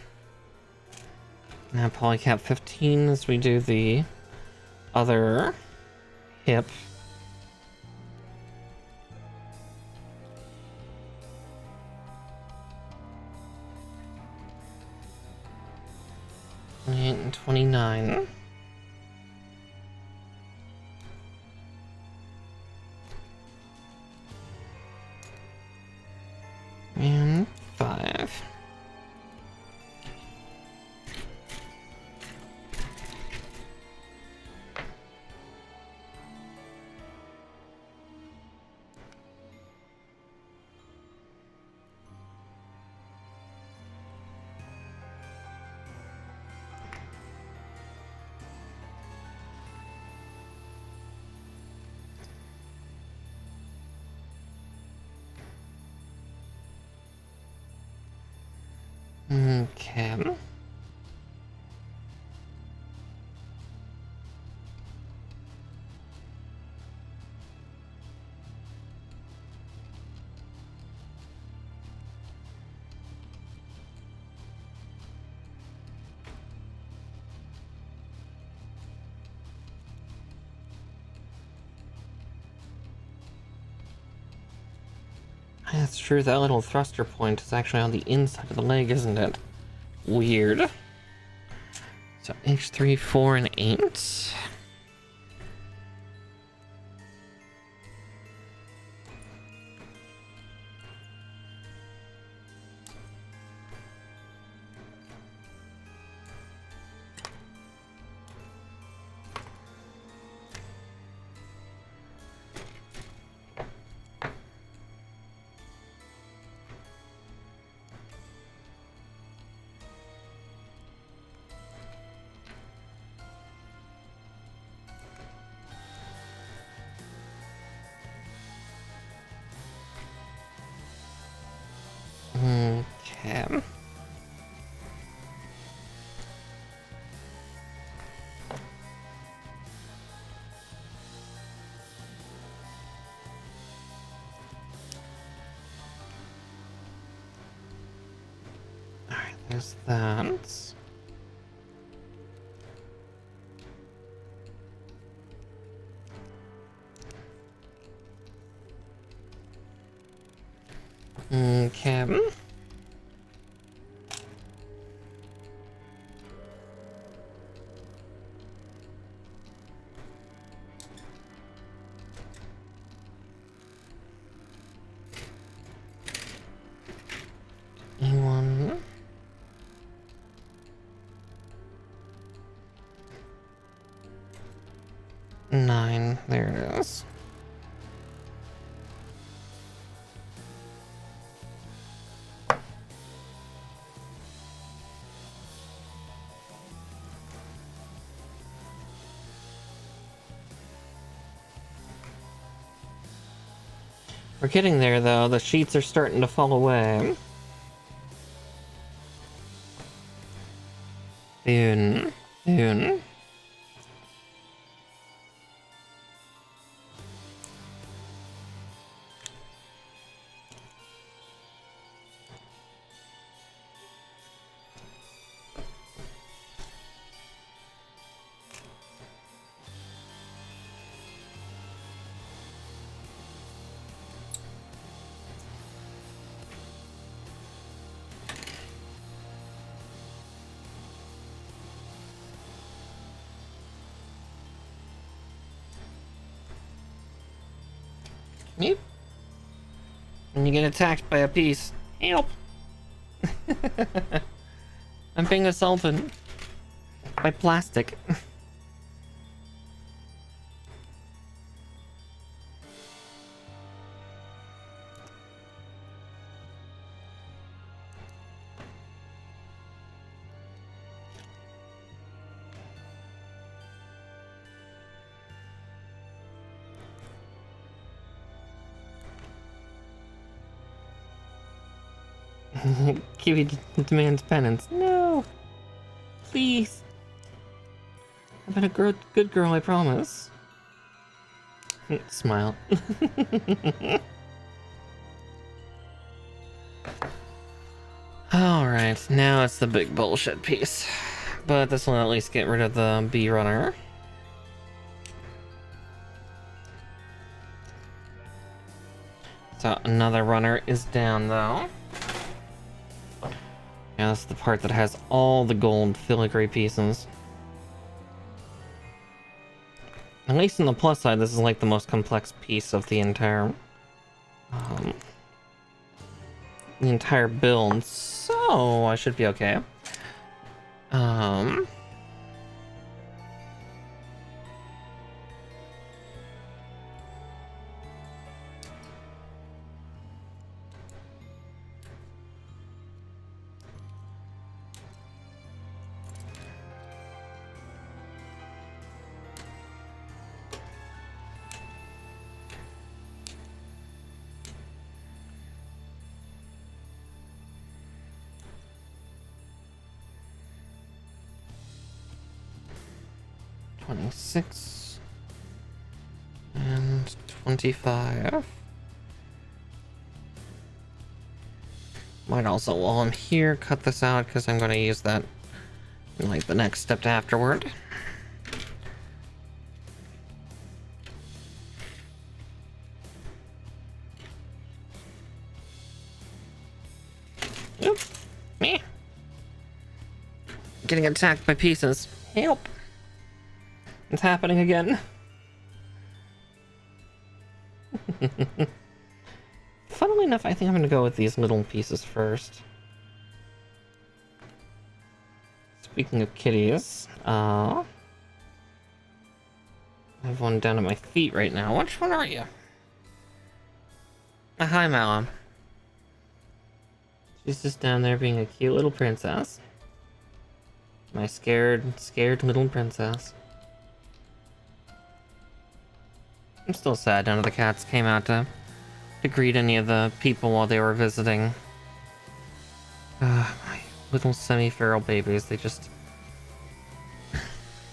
Now polycap 15 as we do the other hip. And 29. And 5. Okay. That's true, that little thruster point is actually on the inside of the leg, isn't it? Weird. So H3, 4, and 8. Okay. Alright, there's that. Okay. E1. Nine. There it is. We're getting there, though. The sheets are starting to fall away. Soon. Soon. Yep. When you get attacked by a piece, help! I'm being assaulted by plastic. Kiwi demands penance. No! Please! I've been a good girl, I promise. Smile. Alright, now it's the big bullshit piece. But this will at least get rid of the bee runner. So another runner is down, though. Yeah, that's the part that has all the gold filigree pieces. At least on the plus side, this is like the most complex piece of the entire build, so I should be okay. $26 and $25. Might also, while I'm here, cut this out because I'm going to use that in like the next step afterward. Oop. Me. Getting attacked by pieces. Help. It's happening again. Funnily enough, I think I'm gonna go with these little pieces first. Speaking of kitties, I have one down at my feet right now. Which one are you? Hi, Mala. She's just down there being a cute little princess. My scared little princess. I'm still sad none of the cats came out to greet any of the people while they were visiting. My little semi-feral babies, they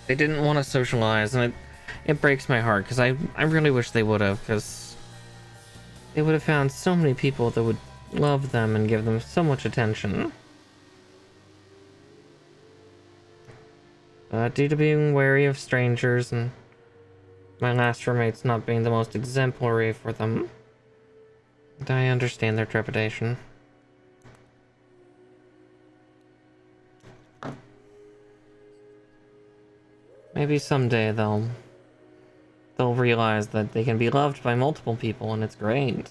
didn't want to socialize, and it breaks my heart, because I really wish they would have, because they would have found so many people that would love them and give them so much attention. Due to being wary of strangers and my last roommates not being the most exemplary for them, I understand their trepidation. Maybe someday they'll realize that they can be loved by multiple people, and it's great.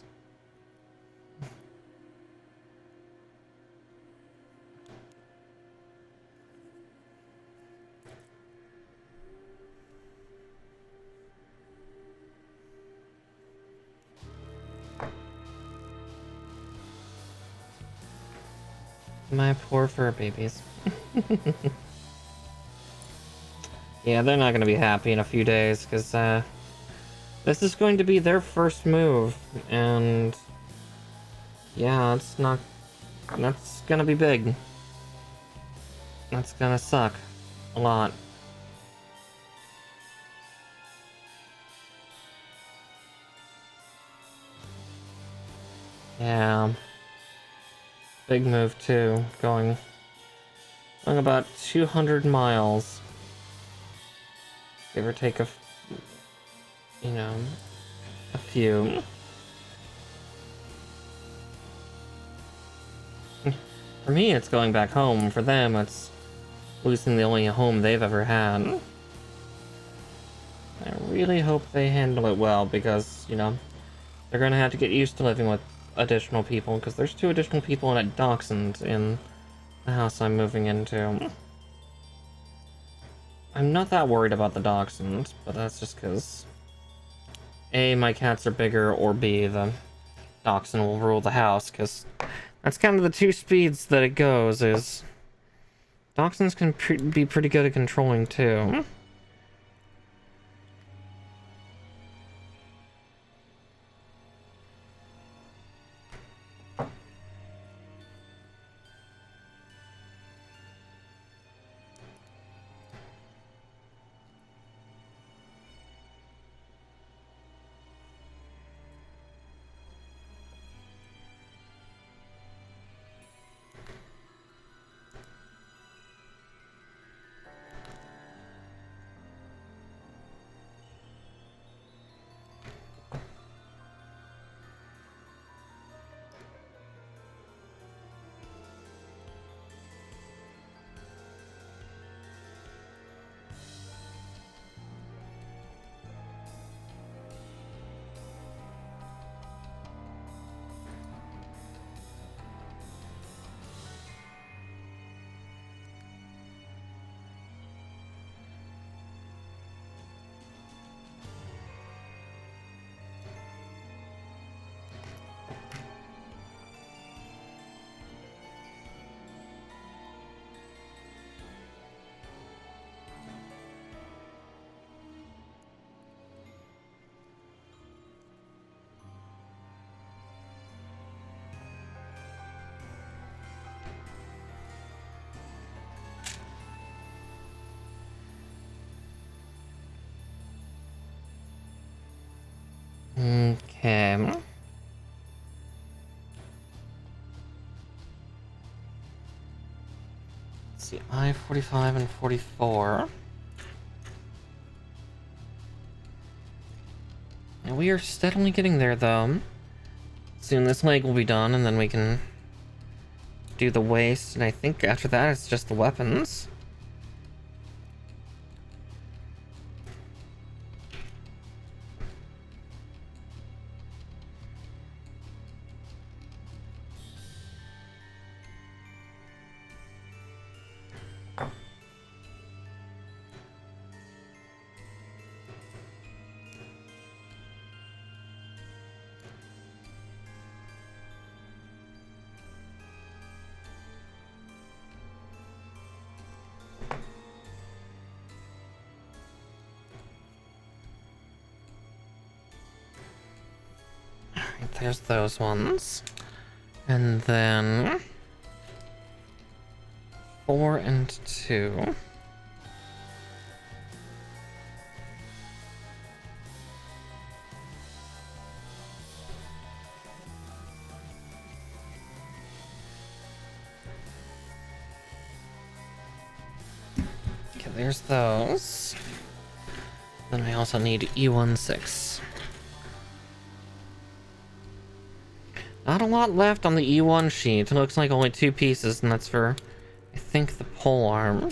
My poor fur babies. Yeah, they're not gonna be happy in a few days, because this is going to be their first move, and yeah, that's gonna be big. That's gonna suck a lot. Yeah. Big move too, going about 200 miles. Give or take a few. For me, it's going back home. For them, it's losing the only home they've ever had. I really hope they handle it well, because, they're gonna have to get used to living with additional people, because there's 2 additional people in a dachshund in the house I'm moving into. I'm not that worried about the dachshund, but that's just because A, my cats are bigger, or B, the dachshund will rule the house, because that's kind of the 2 speeds that it goes, is dachshunds can be pretty good at controlling too. Okay. Let's see, I-45 and 44. And we are steadily getting there, though. Soon this leg will be done, and then we can do the waist, and I think after that it's just the weapons. There's those ones. And then 4 and 2. Okay, there's those. Then I also need E16. Not a lot left on the E1 sheet. It looks like only 2 pieces, and that's for, I think, the pole arm.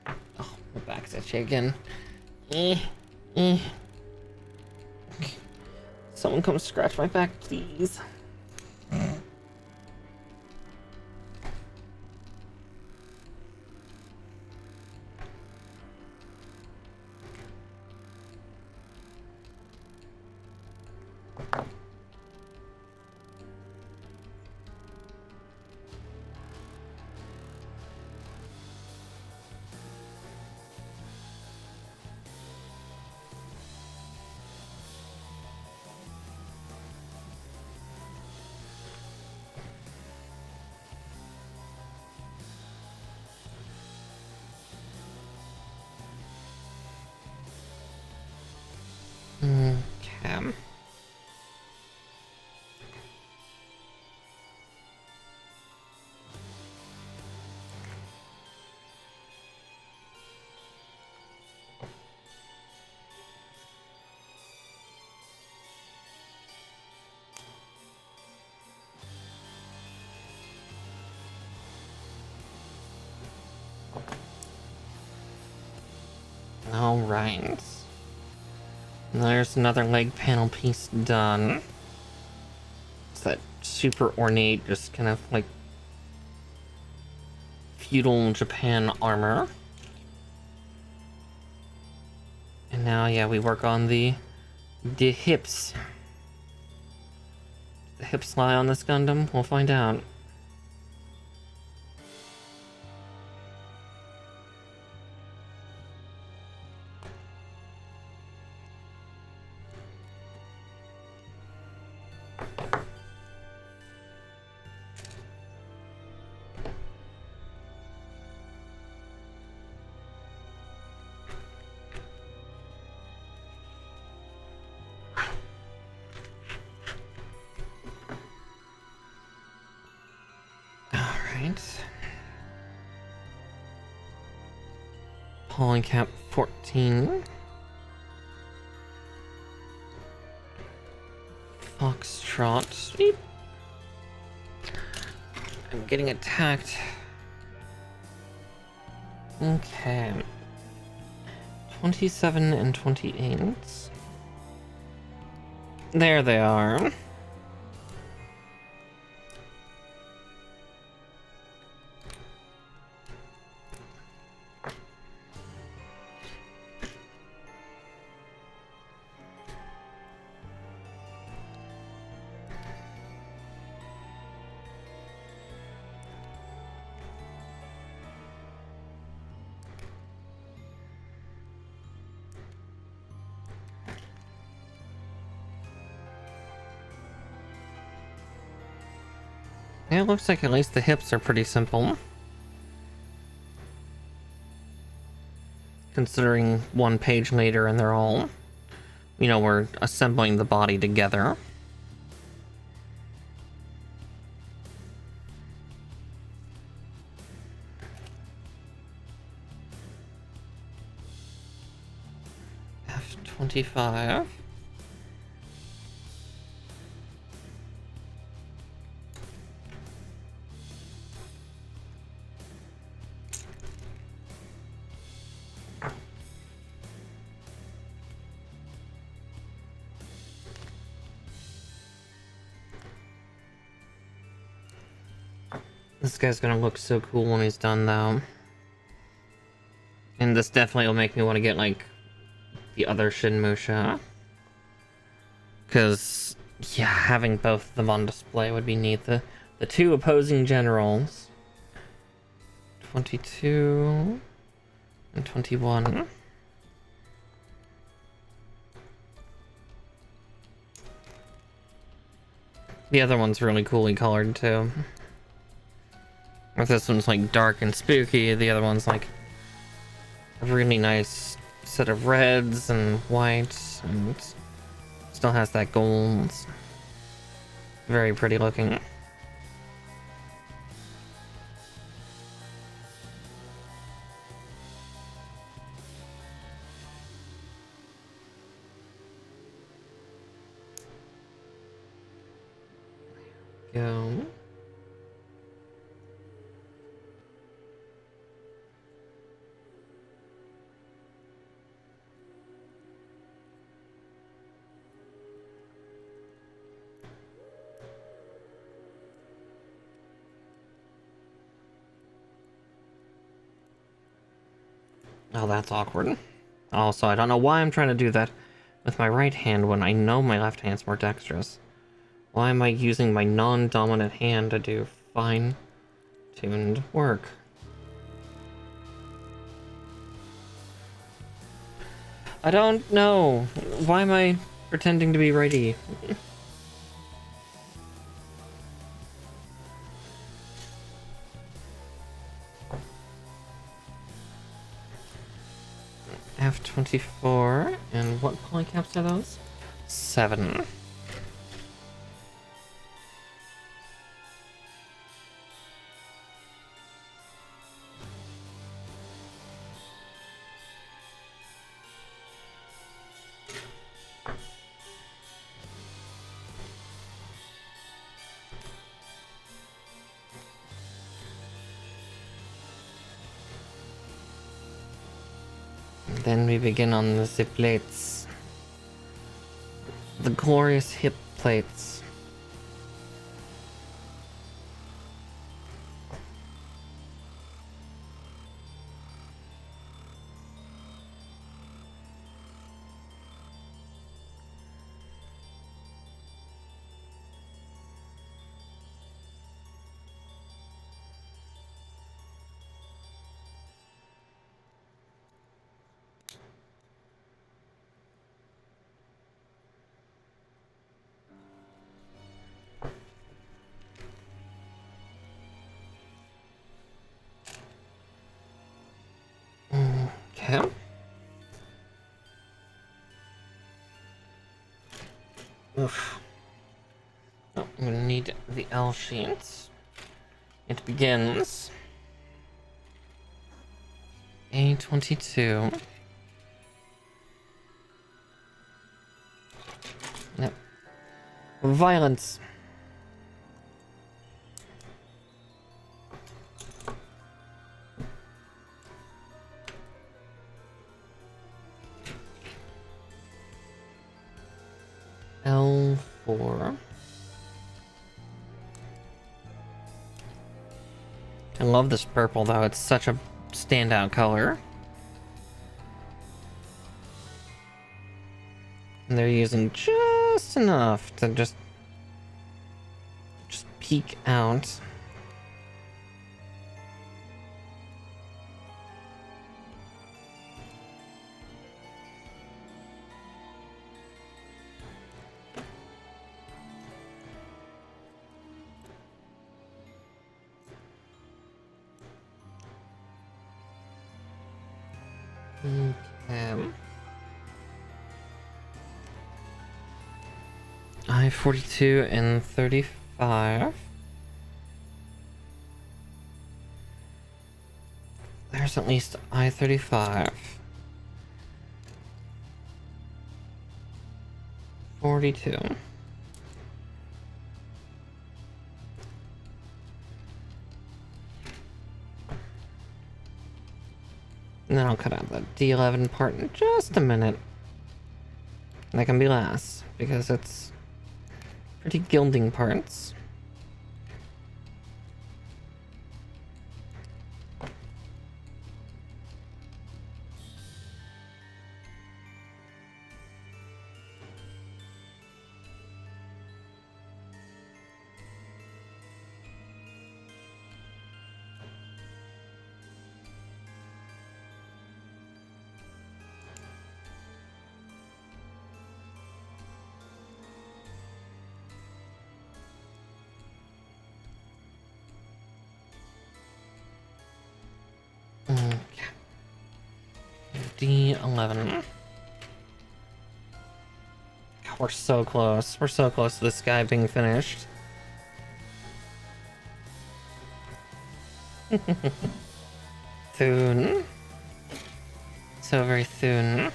Oh, my back's itchy again. Someone come scratch my back, please. Okay. All right. There's another leg panel piece done. It's that super ornate, just kind of like feudal Japan armor. And now, yeah, we work on the hips. The hips lie on this Gundam? We'll find out. Polycap 14. Foxtrot. Sweep. I'm getting attacked. Okay. 27 and 28. There they are. Yeah, it looks like at least the hips are pretty simple. Considering one page later and they're all, you know, we're assembling the body together. F25. This guy's gonna look so cool when he's done, though. And this definitely will make me want to get, like, the other Shun Musha. Because, yeah, having both of them on display would be neat. The two opposing generals. 22 and 21. The other one's really coolly colored too. If this one's like dark and spooky, the other one's like a really nice set of reds and whites, and still has that gold. It's very pretty looking. Go. Oh, that's awkward. Also, I don't know why I'm trying to do that with my right hand when I know my left hand's more dexterous. Why am I using my non-dominant hand to do fine-tuned work? I don't know. Why am I pretending to be righty? F24, and what polycaps are those? 7. Then we begin on the zip plates. The glorious hip plates. Okay. Oof. Oh, I'm gonna need the L sheets. It begins. A22. Yep. Violence. L4. I love this purple though, it's such a standout color. And they're using just enough to just peek out. Okay. I-42 and 35. There's at least I-35. 42. And then I'll cut out the D11 part in just a minute. That can be last, because it's pretty gilding parts. HD11. God, we're so close. We're so close to this guy being finished. Soon. So very soon.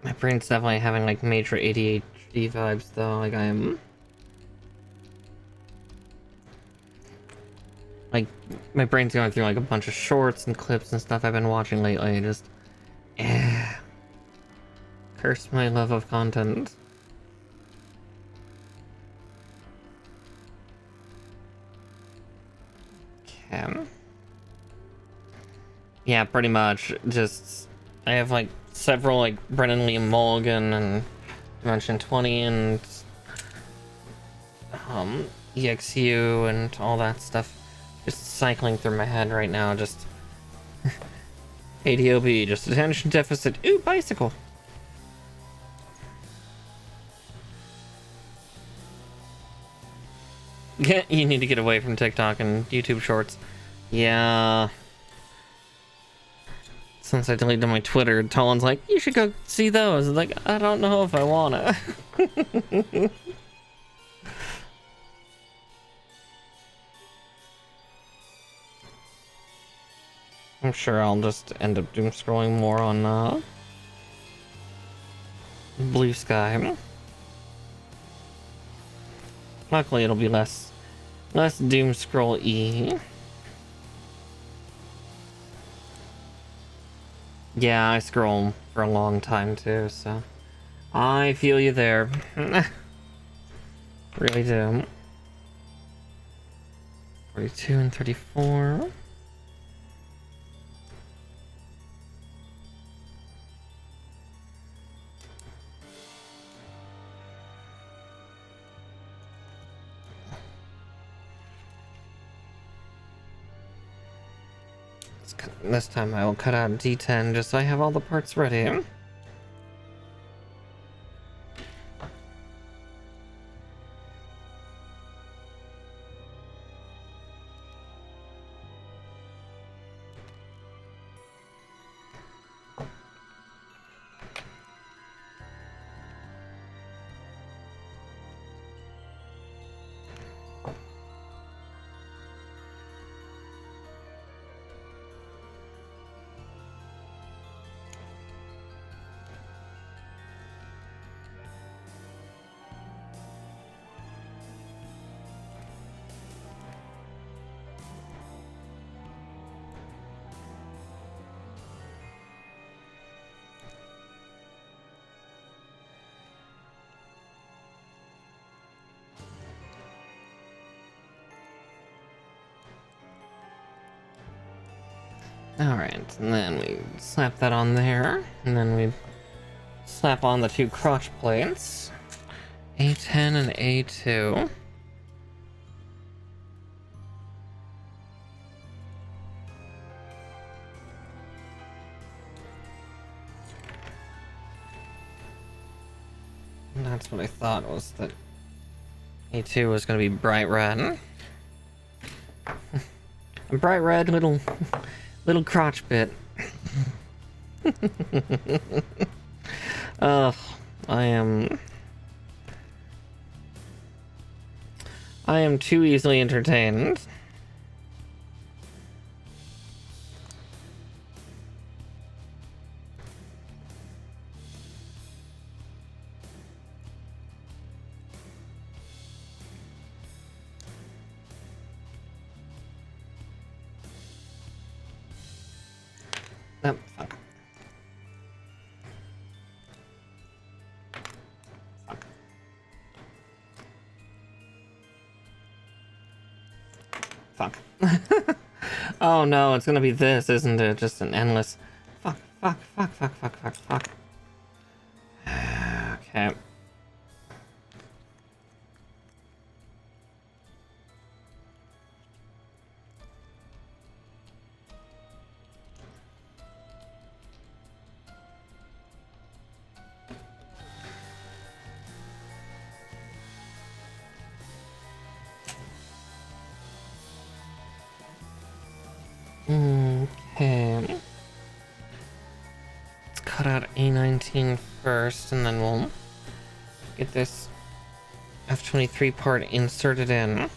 My brain's definitely having like major ADHD vibes though, like I am. Like, my brain's going through like a bunch of shorts and clips and stuff I've been watching lately, just... Curse my love of content. Okay. Yeah, pretty much. Just... I have like several like Brennan Lee Mulligan and Dimension 20 and... EXU and all that stuff. Just cycling through my head right now, just... ADOB, just attention deficit. Ooh, bicycle! Yeah, you need to get away from TikTok and YouTube Shorts. Yeah. Since I deleted my Twitter, Tolan's like, you should go see those. Like, I don't know if I wanna. I'm sure I'll just end up doom scrolling more on Blue Sky. Luckily, it'll be less doom scroll-y. Yeah, I scroll for a long time too, so I feel you there. Really do. 42 and 34. This time I will cut out D10 just so I have all the parts ready. Alright, and then we slap that on there, and then we slap on the two crotch plates, A10 and A2. And that's what I thought, was that A2 was going to be bright red. A bright red little crotch bit. Ugh, I am too easily entertained. Oh, fuck. Fuck. Oh no, it's gonna be this, isn't it? Just an endless... Fuck. Okay. Okay. Let's cut out A19 first, and then we'll get this F23 part inserted in.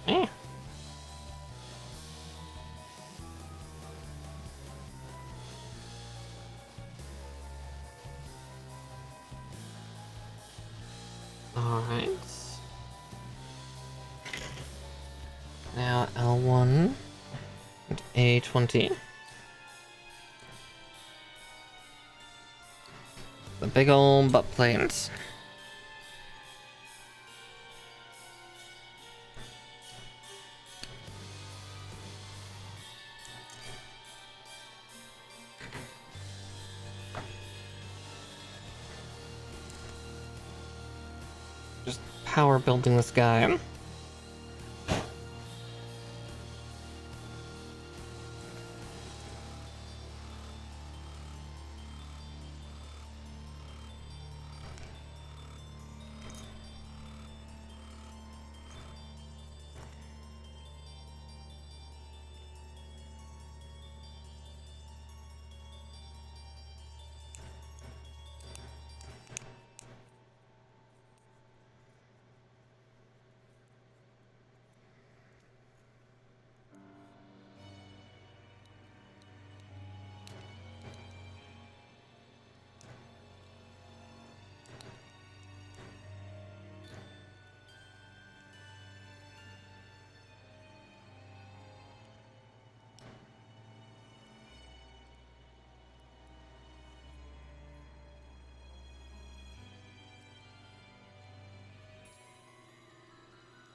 Eh. Alright. Now L1 and A20. The big ol' butt plates. Just power building this guy.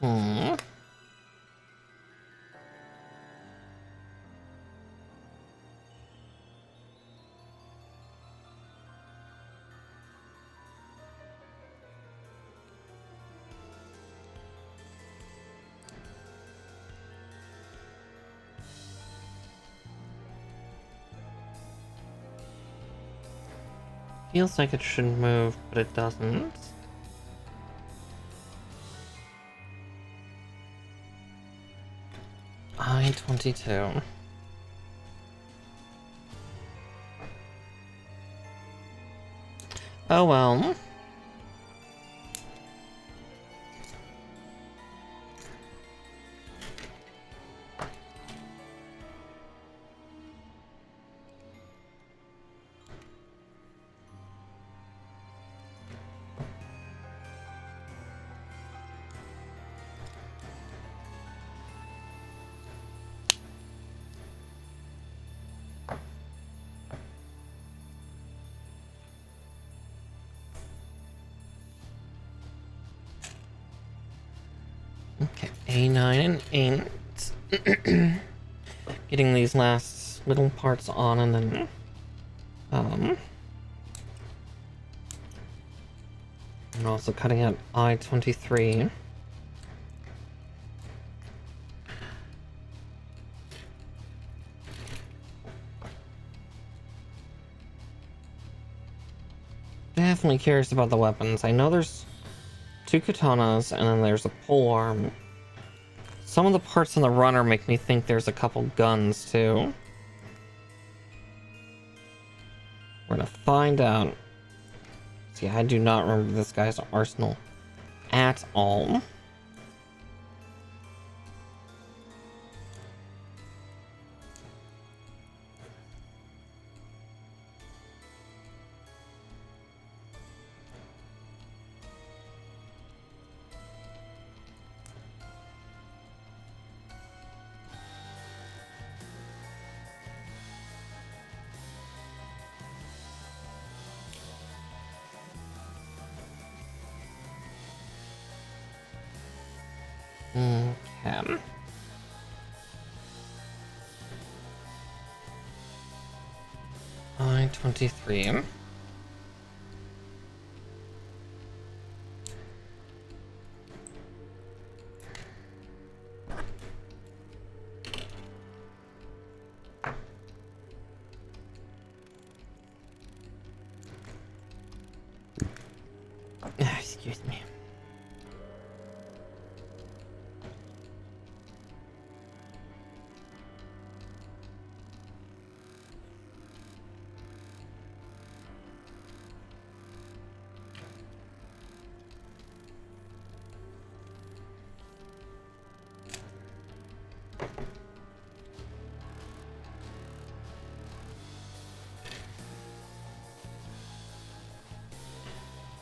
Hmm. Feels like it should move, but it doesn't. I-22. Oh well. Okay, A9 and 8. Getting these last little parts on, and then and also cutting out I-23. Definitely curious about the weapons. I know there's 2 katanas, and then there's a polearm. Some of the parts on the runner make me think there's a couple guns, too. We're gonna find out. See, I do not remember this guy's arsenal at all. Okay. I-23. Excuse me.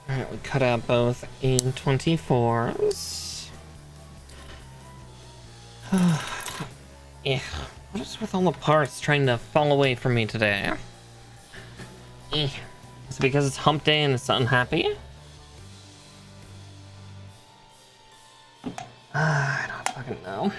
Alright, we cut out both A24s. Yeah, what is with all the parts trying to fall away from me today? Is it because it's hump day and it's unhappy? I don't fucking know.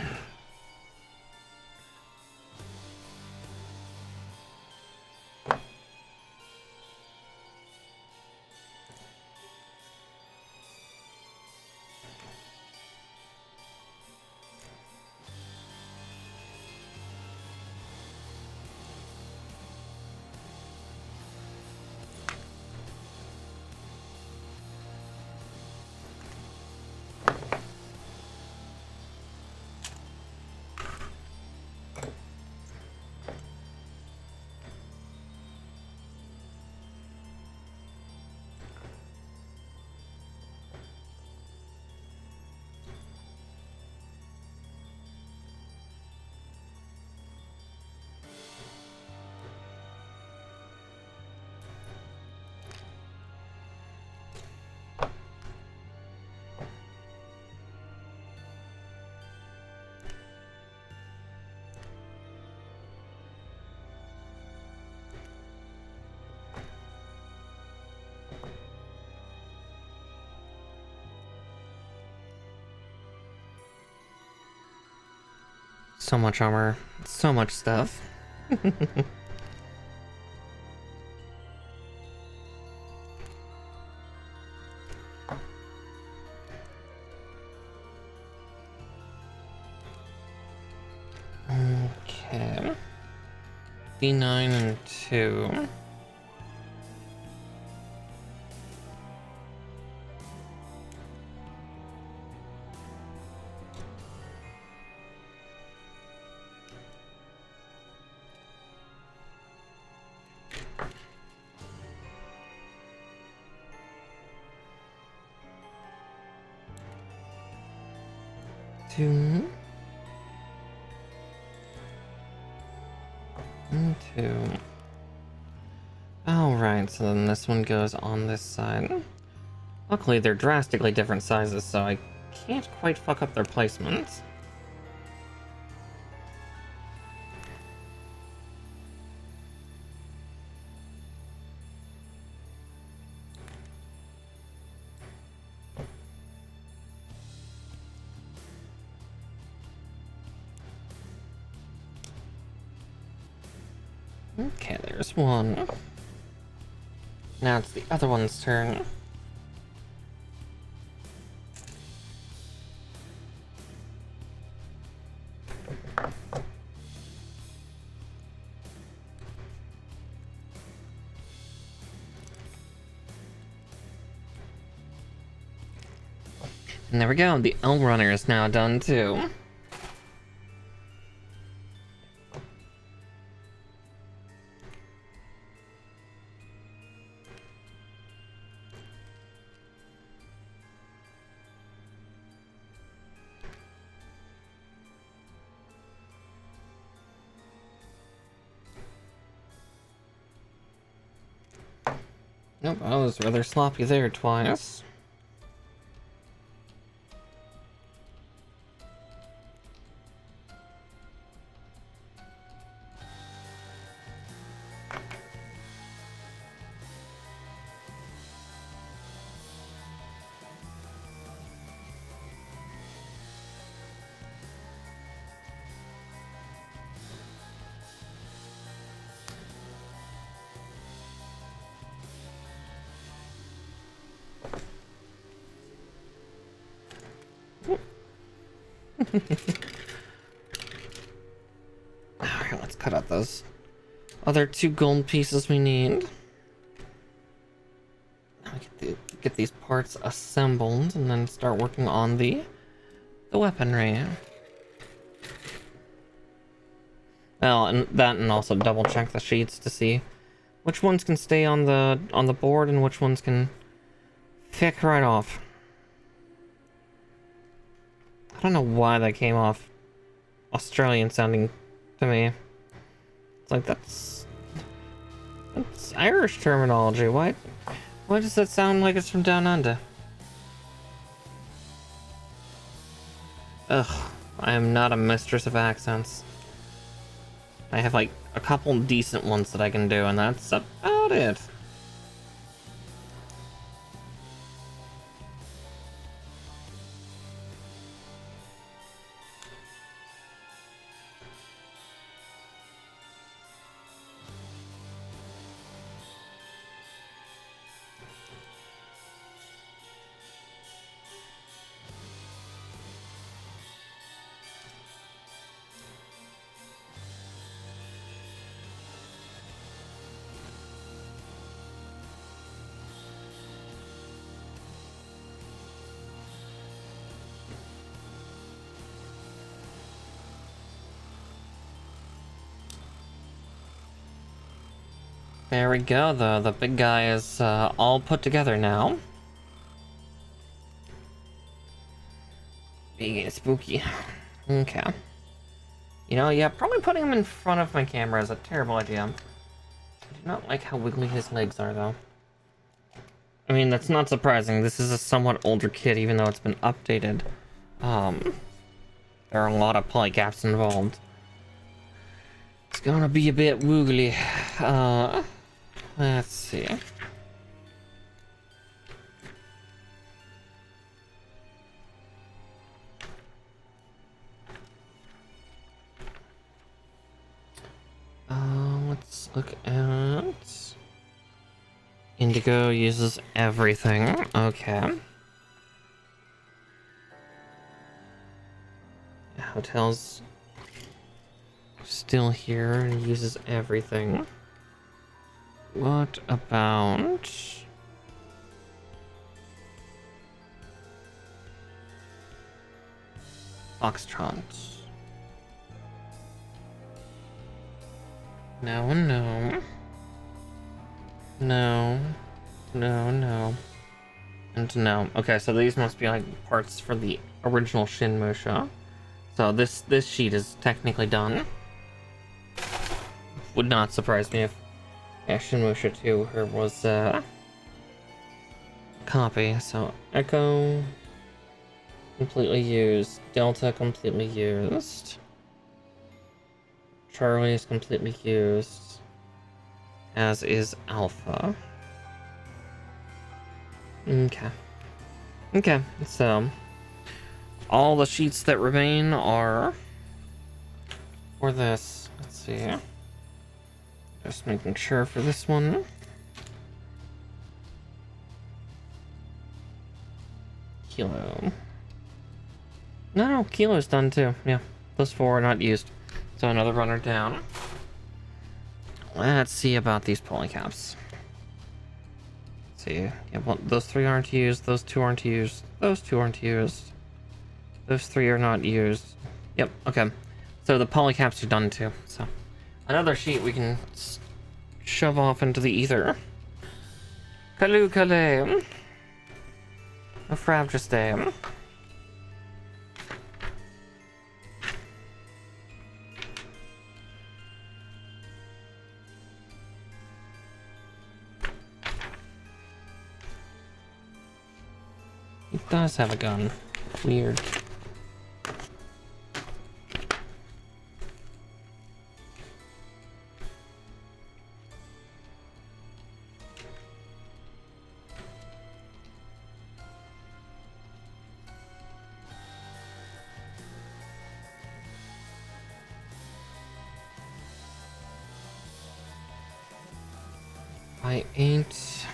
So much armor, so much stuff. Okay. D9 and 2. Two. And 2. Alright, so then this one goes on this side. Luckily, they're drastically different sizes, so I can't quite fuck up their placements. Okay, there's one. Now it's the other one's turn. And there we go, the L runner is now done too. Nope, I was rather sloppy there twice. Alright, let's cut out those other 2 gold pieces we need. Now we get these parts assembled and then start working on the weaponry. Well, and also double check the sheets to see which ones can stay on the board and which ones can pick right off. I don't know why that came off Australian sounding to me. It's like that's Irish terminology. Why does that sound like it's from down under? Ugh, I am not a mistress of accents. I have like a couple decent ones that I can do, and that's about it. There we go, the big guy is all put together now. Big and spooky. Okay. You know, yeah, probably putting him in front of my camera is a terrible idea. I do not like how wiggly his legs are, though. I mean, that's not surprising. This is a somewhat older kit, even though it's been updated. There are a lot of polycaps involved. It's gonna be a bit woogly. Let's see. Let's look at... Indigo uses everything. Okay. Hotel's still here and uses everything. What about... Foxtrot? No, no. No. No, no. And no. Okay, so these must be like parts for the original Shun Musha. So this sheet is technically done. Would not surprise me if Shun Musha 2 was copy. So Echo completely used. Delta completely used. Charlie is completely used. As is Alpha. Okay. Okay, so all the sheets that remain are for this. Let's see. Just making sure for this one. Kilo. No, Kilo's done too. Yeah, those 4 are not used. So another runner down. Let's see about these polycaps. Let's see. Yeah, well, those 3 aren't used. Those 2 aren't used. Those 2 aren't used. Those 3 are not used. Yep, okay. So the polycaps are done too. So another sheet we can shove off into the ether. Kalu Kale. A Frabjestame. He does have a gun. Weird. I ain't...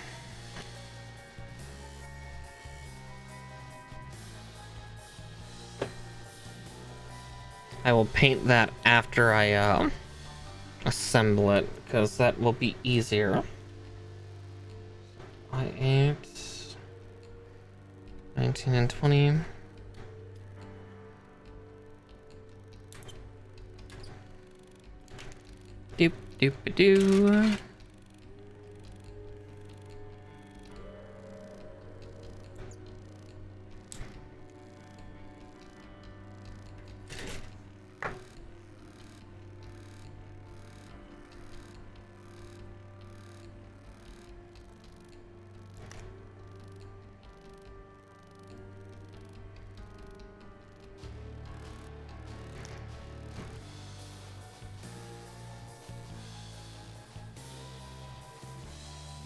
I will paint that after I assemble it, because that will be easier. I8, 19 and 20. Doop doop doo.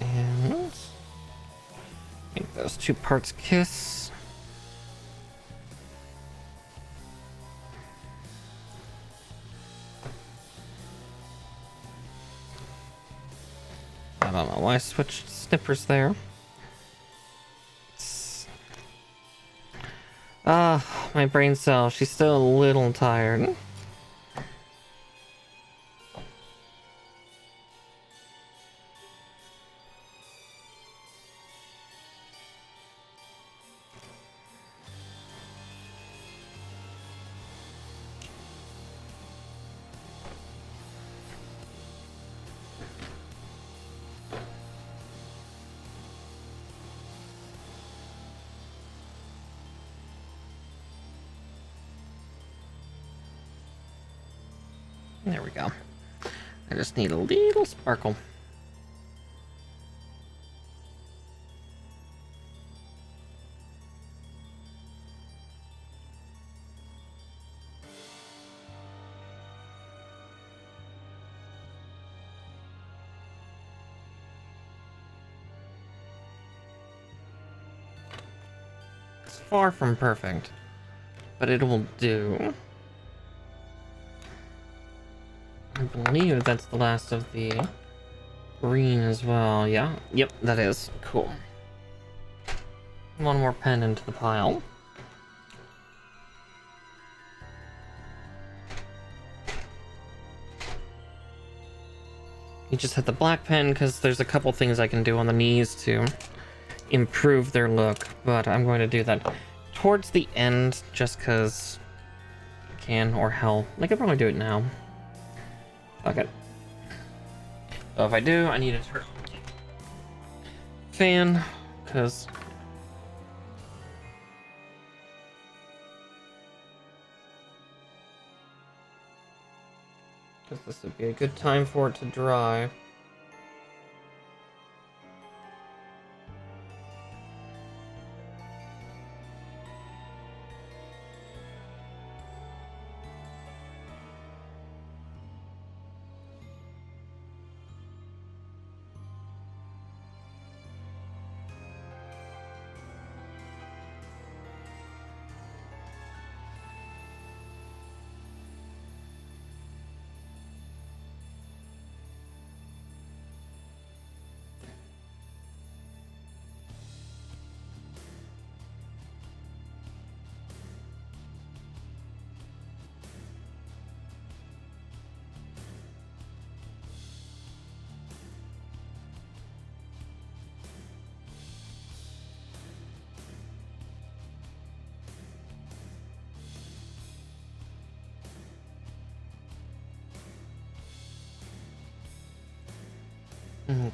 And make those 2 parts kiss. I don't know why I switched snippers there. My brain cell, she's still a little tired. There we go. I just need a little sparkle. It's far from perfect, but it will do. I believe that's the last of the green as well. Yeah, yep, that is. Cool. One more pen into the pile. You just hit the black pen because there's a couple things I can do on the knees to improve their look, but I'm going to do that towards the end just because I can, or hell, I could probably do it now. Fuck it. So if I do, I need to turn on the fan, because this would be a good time for it to dry.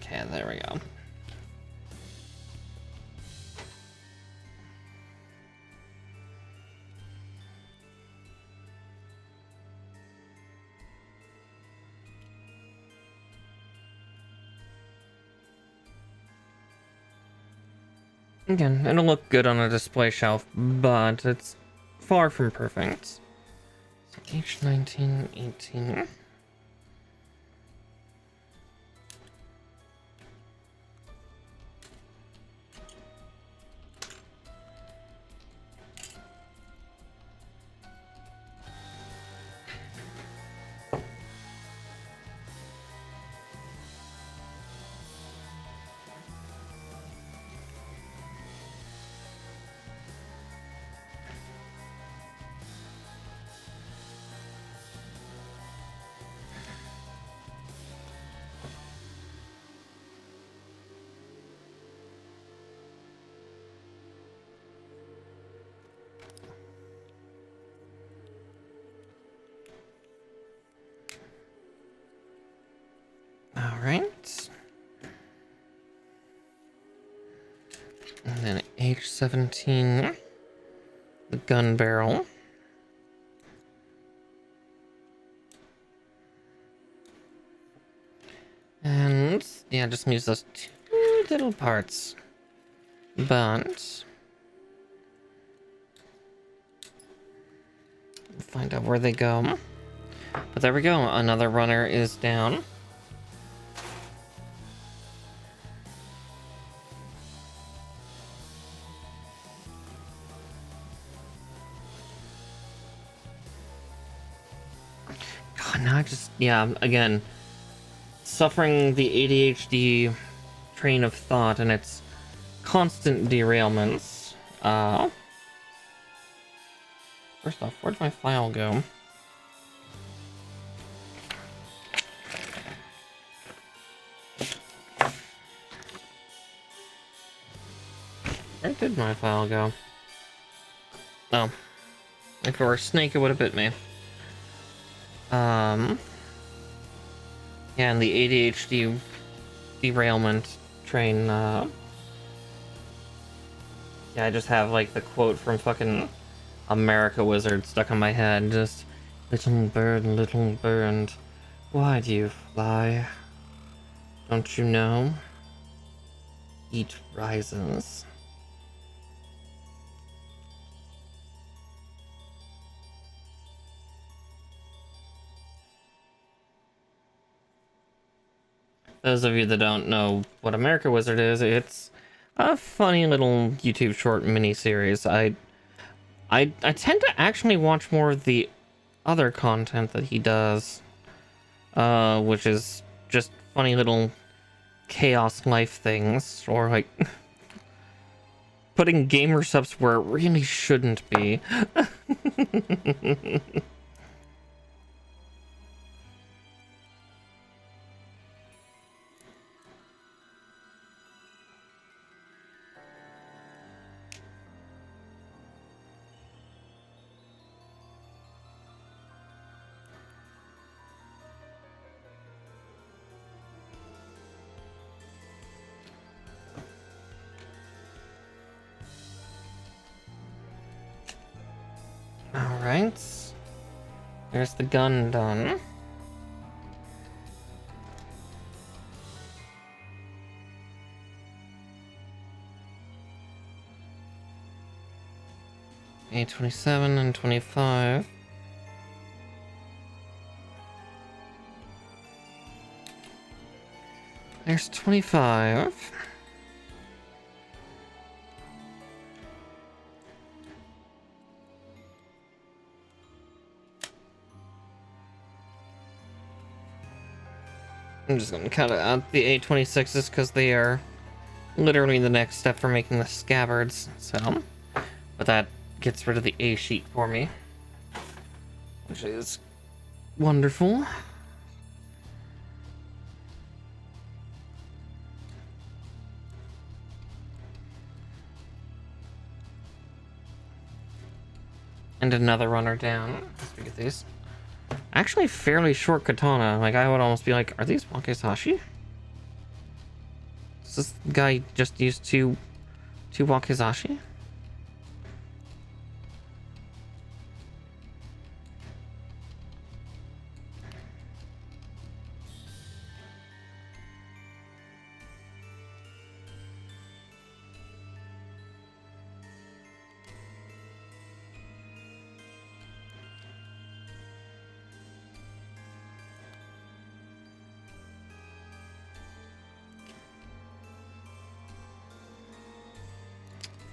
Okay, there we go. Again, it'll look good on a display shelf, but it's far from perfect. So H19, 18. Alright. And then H17, the gun barrel. And yeah, just use those two little parts. But find out where they go. But there we go, another runner is down. God, now I just, yeah, again, suffering the ADHD train of thought and its constant derailments. First off, where'd my file go? Where did my file go? Oh. If it were a snake, it would have bit me. Yeah, and the ADHD derailment train, yeah, I just have, like, the quote from fucking America Wizard stuck in my head, just, little bird, why do you fly? Don't you know? Heat rises. Those of you that don't know what America Wizard is, it's a funny little YouTube short mini-series. I tend to actually watch more of the other content that he does, which is just funny little chaos life things, or like putting gamer subs where it really shouldn't be. Alright. There's the gun done. A27 and 25. There's 25. I'm just gonna cut out the A26s because they are literally the next step for making the scabbards, so. But that gets rid of the A sheet for me, which is wonderful. And another runner down. Let's get these. Actually, fairly short katana. Like, I would almost be like, are these wakizashi? Does this guy just use two wakizashi?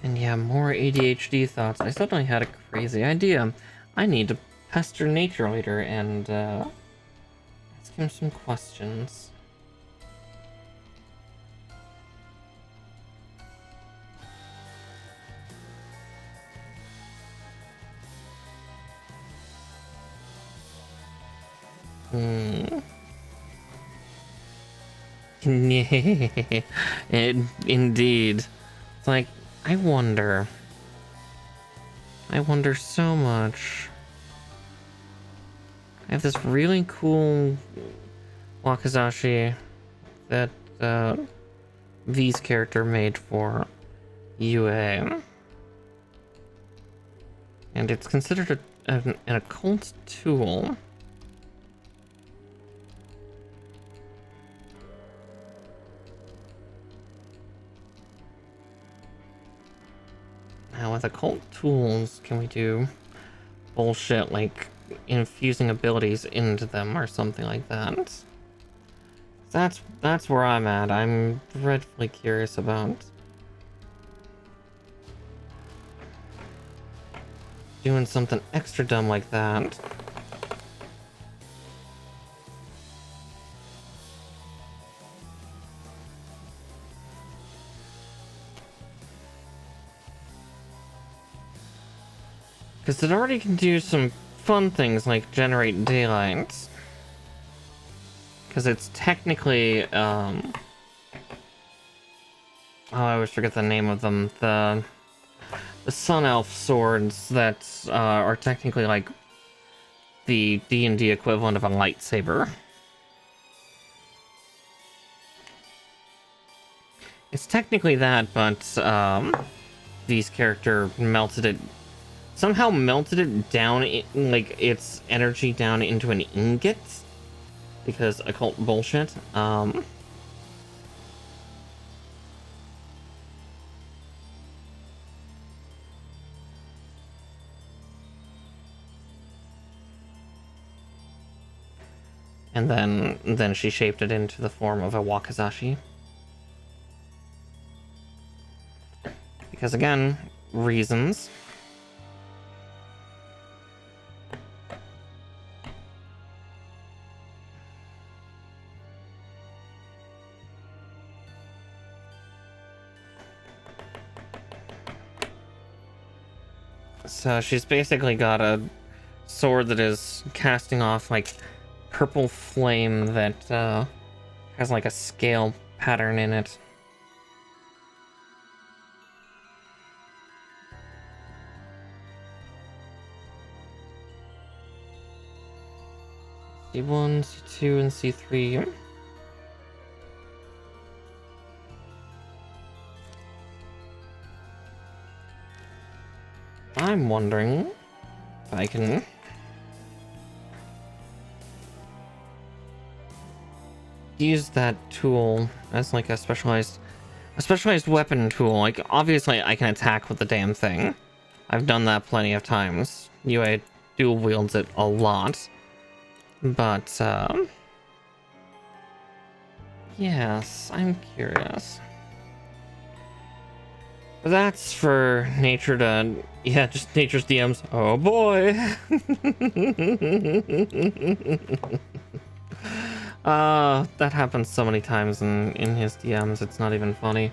And yeah, more ADHD thoughts. I suddenly had a crazy idea. I need to pester Nature Leader and ask him some questions. Indeed. It's like, I wonder so much. I have this really cool wakizashi that V's character made for UA. And it's considered an occult tool. Now, with occult tools, can we do bullshit like infusing abilities into them or something like that? That's where I'm at. I'm dreadfully curious about doing something extra dumb like that. Because it already can do some fun things like generate daylight. Because it's technically, oh, I always forget the name of them. The Sun Elf swords that are technically like the D&D equivalent of a lightsaber. It's technically that, but V's character somehow melted it down, like its energy down into an ingot, because occult bullshit. And then she shaped it into the form of a wakizashi. Because again, reasons. So she's basically got a sword that is casting off like purple flame that has like a scale pattern in it. C1, C2, and C3. I'm wondering if I can use that tool as like a specialized weapon tool. Like, obviously I can attack with the damn thing. I've done that plenty of times. UA dual wields it a lot. But yes, I'm curious. But that's for nature to, yeah, just nature's DMs. Oh boy. That happens so many times in his DMs, it's not even funny.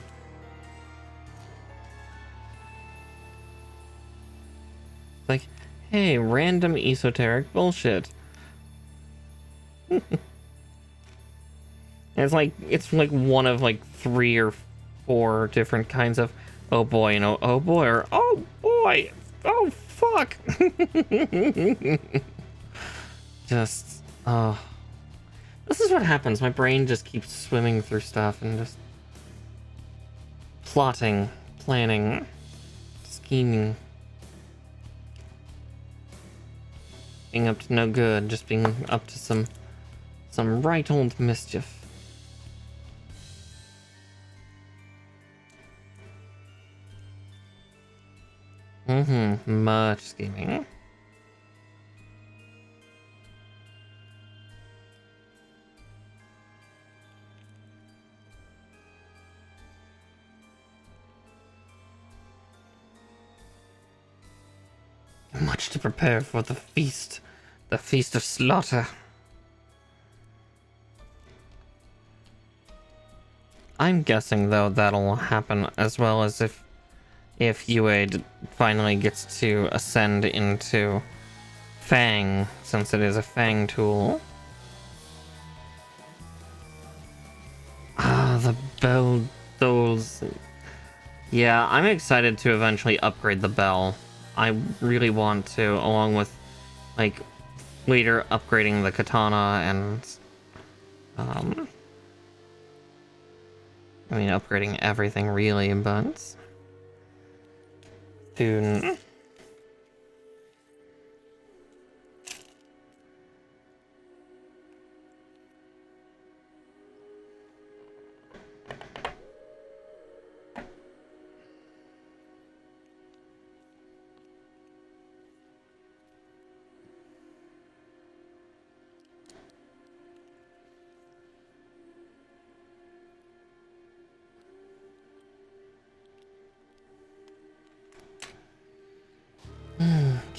Like, hey, random esoteric bullshit. It's like one of like 3 or 4 different kinds of oh boy, oh boy, or oh boy, oh fuck. Just this is what happens. My brain just keeps swimming through stuff and just plotting, planning, scheming, being up to no good, just being up to some right old mischief. Much scheming. Much to prepare for the feast of slaughter. I'm guessing though that'll happen as well as if UA finally gets to ascend into Fang, since it is a Fang tool. The bell, those. Yeah, I'm excited to eventually upgrade the bell. I really want to, along with like later upgrading the katana and I mean, upgrading everything really, but soon.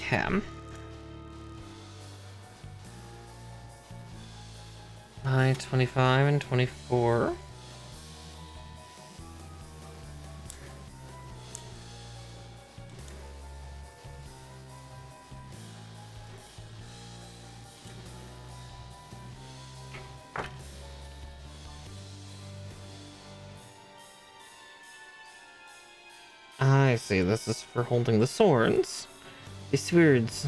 Okay. 25 and 24. I see, this is for holding the swords. The swords.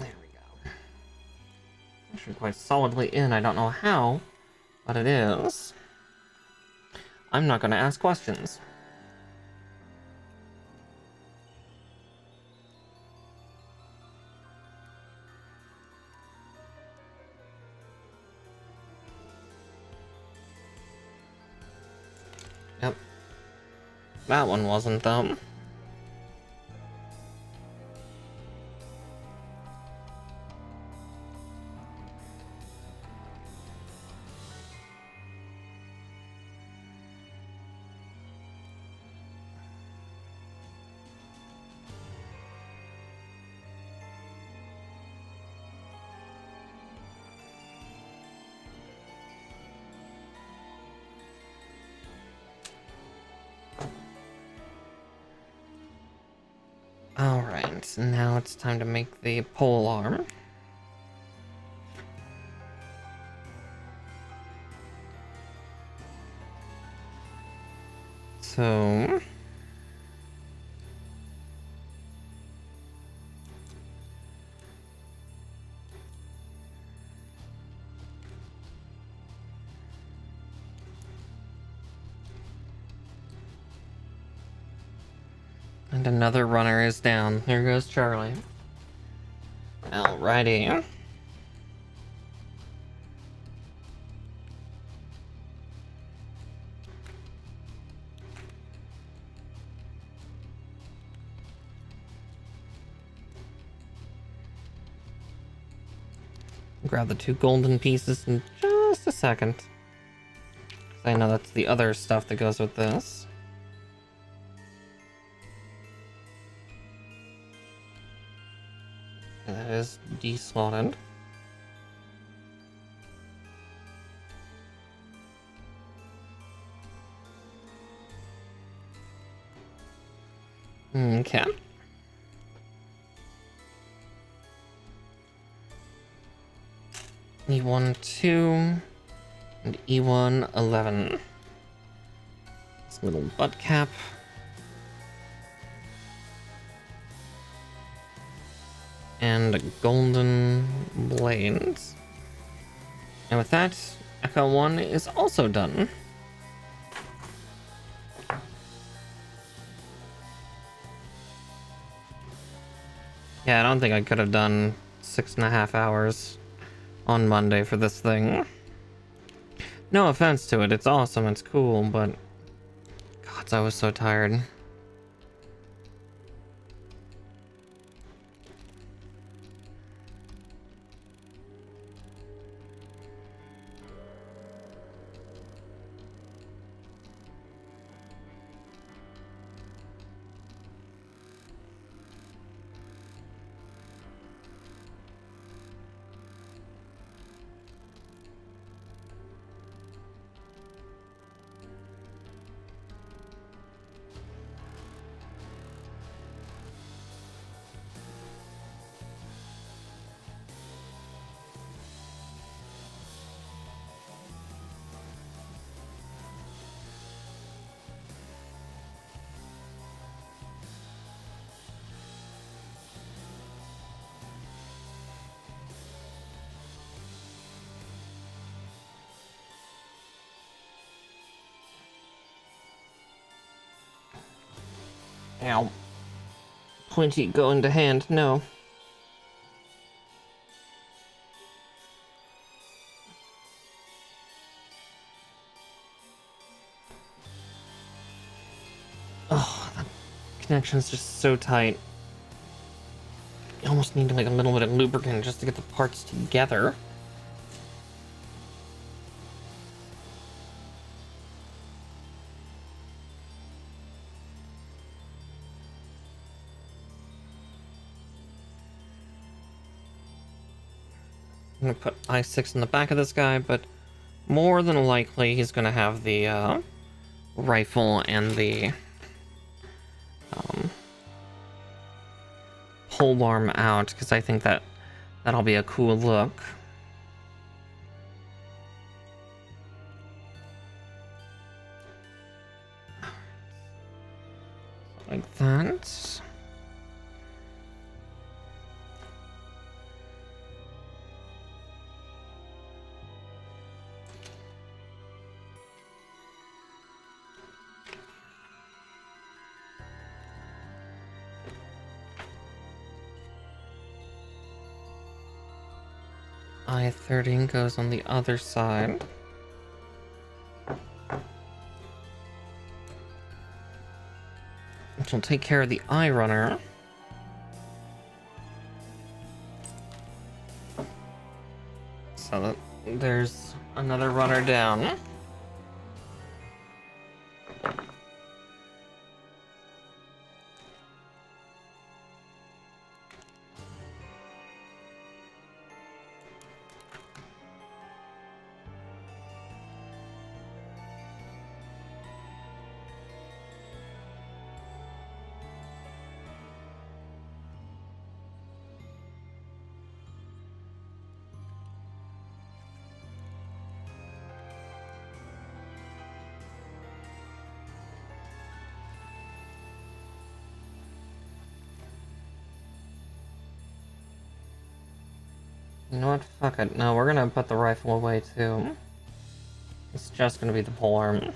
There we go. Actually quite solidly in, I don't know how, but it is. I'm not gonna ask questions. Yep. That one wasn't, though. Alright, now it's time to make the pole arm. So... and another runner is down. There goes Charlie. Alrighty. Grab the 2 golden pieces in just a second. I know that's the other stuff that goes with this. And that is deslotted. Okay. E1 2 and E1 11. This little butt cap. And golden blades. And with that, Echo 1 is also done. Yeah, I don't think I could have done 6.5 hours on Monday for this thing. No offense to it, it's awesome, it's cool, but... God, I was so tired. Ow. Pointy go into hand, no. Oh, that connection's just so tight. You almost need like a little bit of lubricant just to get the parts together. I'm gonna put I6 in the back of this guy, but more than likely he's gonna have the rifle and the pole arm out, because I think that'll be a cool look. Like that. I-30 goes on the other side. Which will take care of the eye runner. So that there's another runner down. You know what? Fuck it. No, we're gonna put the rifle away too. It's just gonna be the polearm.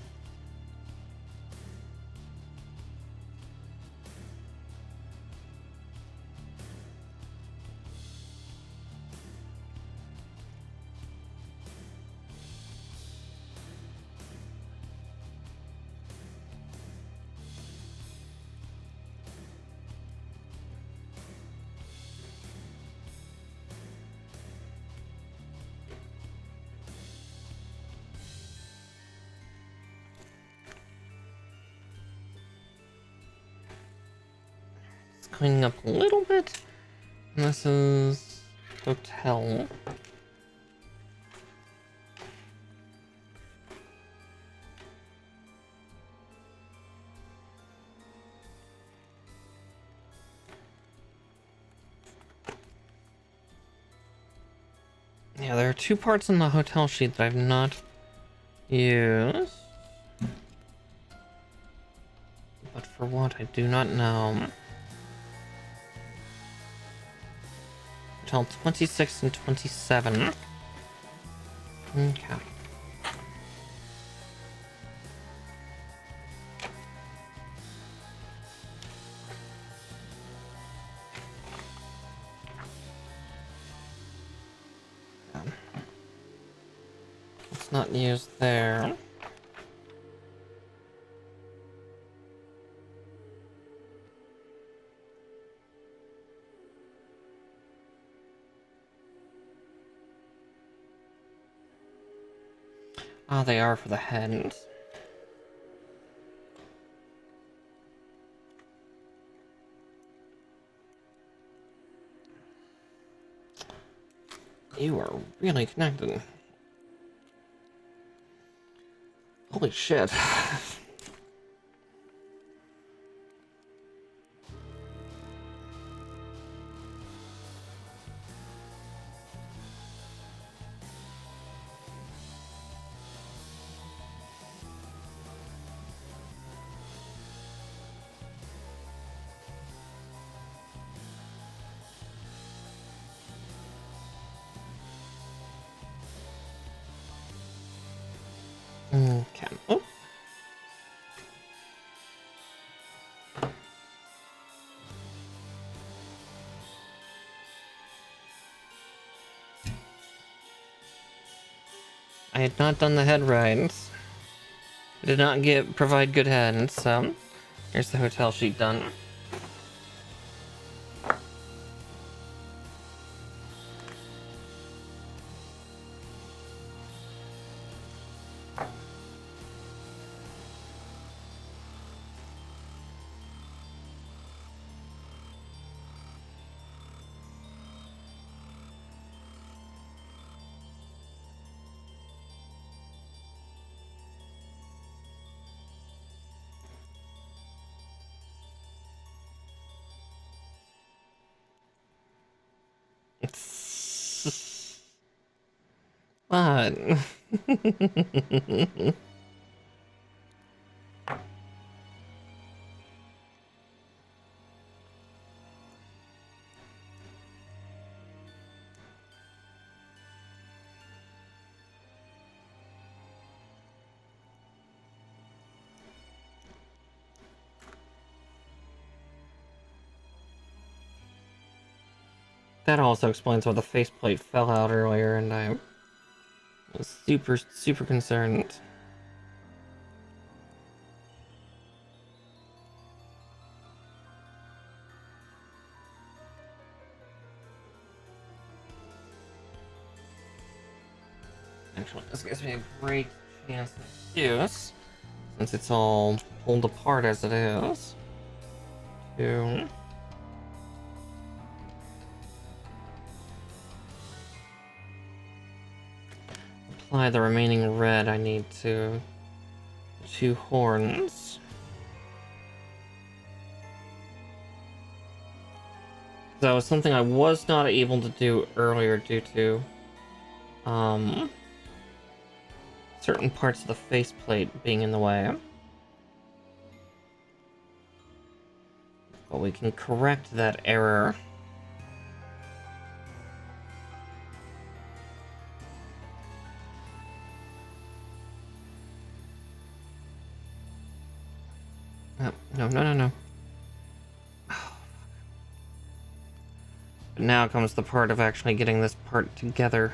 Cleaning up a little bit. And this is hotel. Yeah, there are two parts in the hotel sheet that I've not used. But for what, I do not know. Hotel 26 and 27. Okay. Let's not use there. Ah, they are for the hens. You are really connected. Holy shit. Okay. Oh. I had not done the head rides. I did not provide good heads, so here's the hotel sheet done. What? That also explains why the faceplate fell out earlier, and I was super concerned. Actually, this gives me a great chance to use, since it's all pulled apart as it is, to apply the remaining red I need to 2 horns. That was something I was not able to do earlier due to certain parts of the faceplate being in the way. But we can correct that error. No. But now comes the part of actually getting this part together.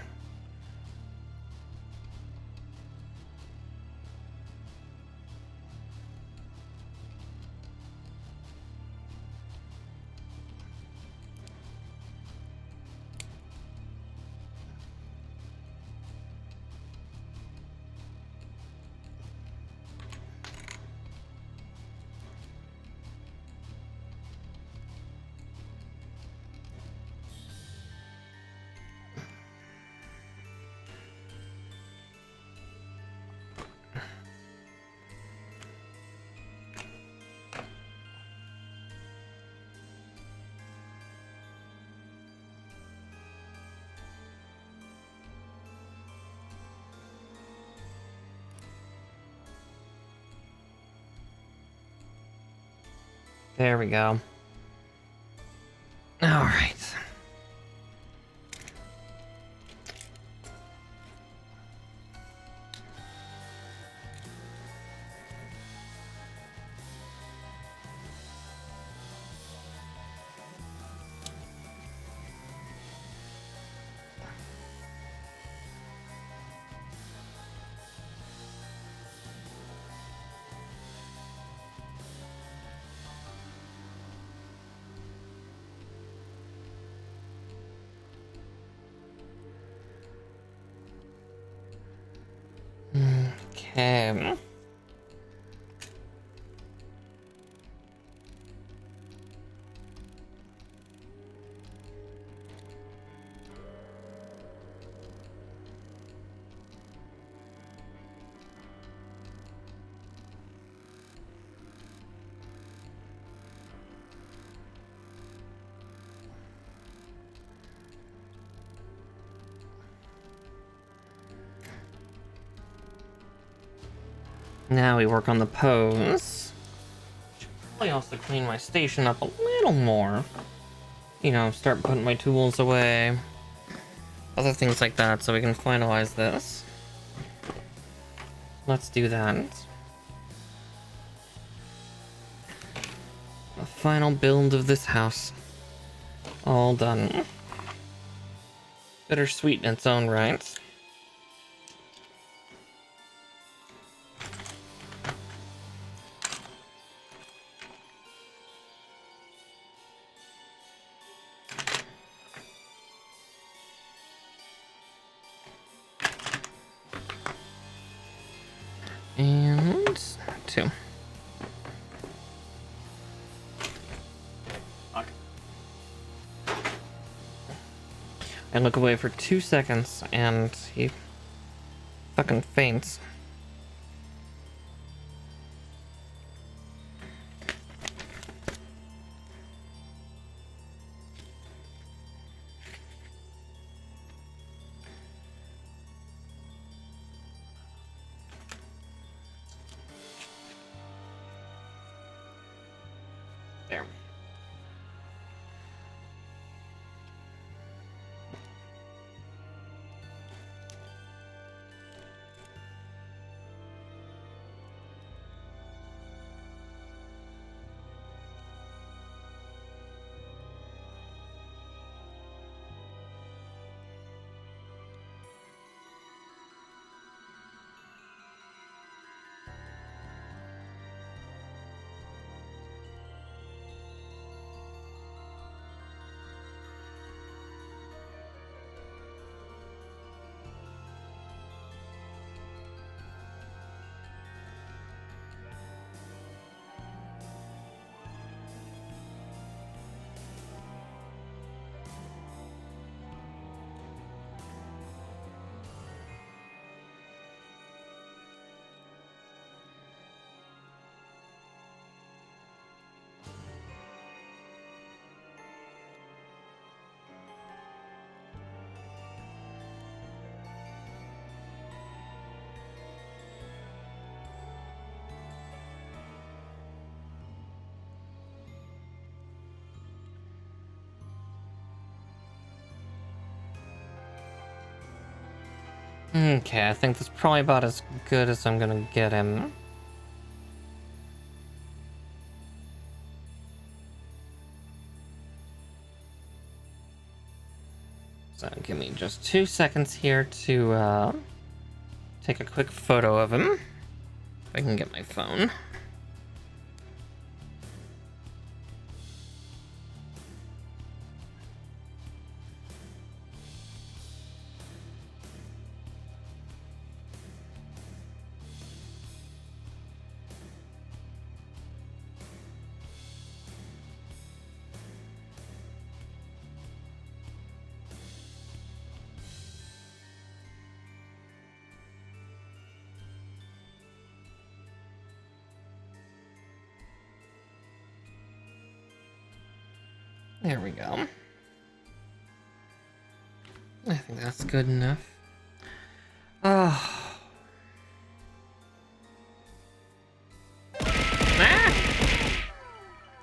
There we go. Alright. Okay. Now we work on the pose. Should probably also clean my station up a little more. You know, start putting my tools away. Other things like that, so we can finalize this. Let's do that. The final build of this house. All done. Bittersweet in its own right. And 2. Okay. I look away for 2 seconds and he fucking faints. There. Okay, I think that's probably about as good as I'm gonna get him. So give me just 2 seconds here to take a quick photo of him. If I can get my phone. There we go. I think that's good enough. Oh. Ah!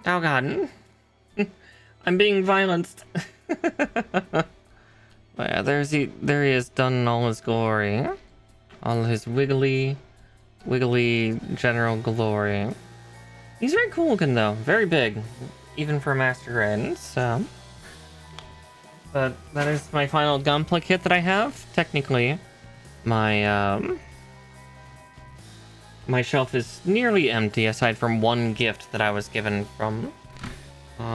Oh god. I'm being violenced. But yeah, there he is, done in all his glory. All his wiggly general glory. He's very cool looking though, very big. Even for Master Grade, so... But that is my final Gunpla kit that I have. Technically, my my shelf is nearly empty, aside from one gift that I was given from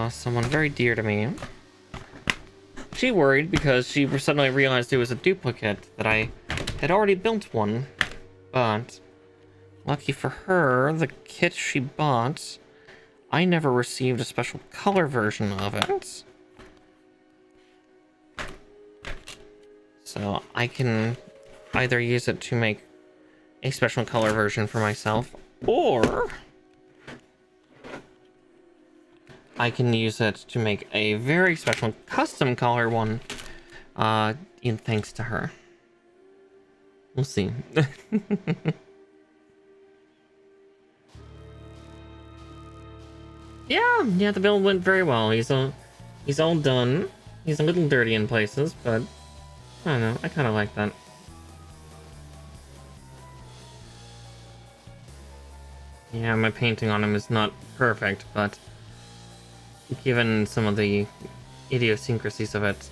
someone very dear to me. She worried because she suddenly realized it was a duplicate, that I had already built one. But Lucky for her, the kit she bought, I never received a special color version of it. So I can either use it to make a special color version for myself, or I can use it to make a very special custom color one, in thanks to her. We'll see. Yeah, the build went very well. He's all done. He's a little dirty in places, but I don't know, I kind of like that. Yeah, my painting on him is not perfect, but given some of the idiosyncrasies of it,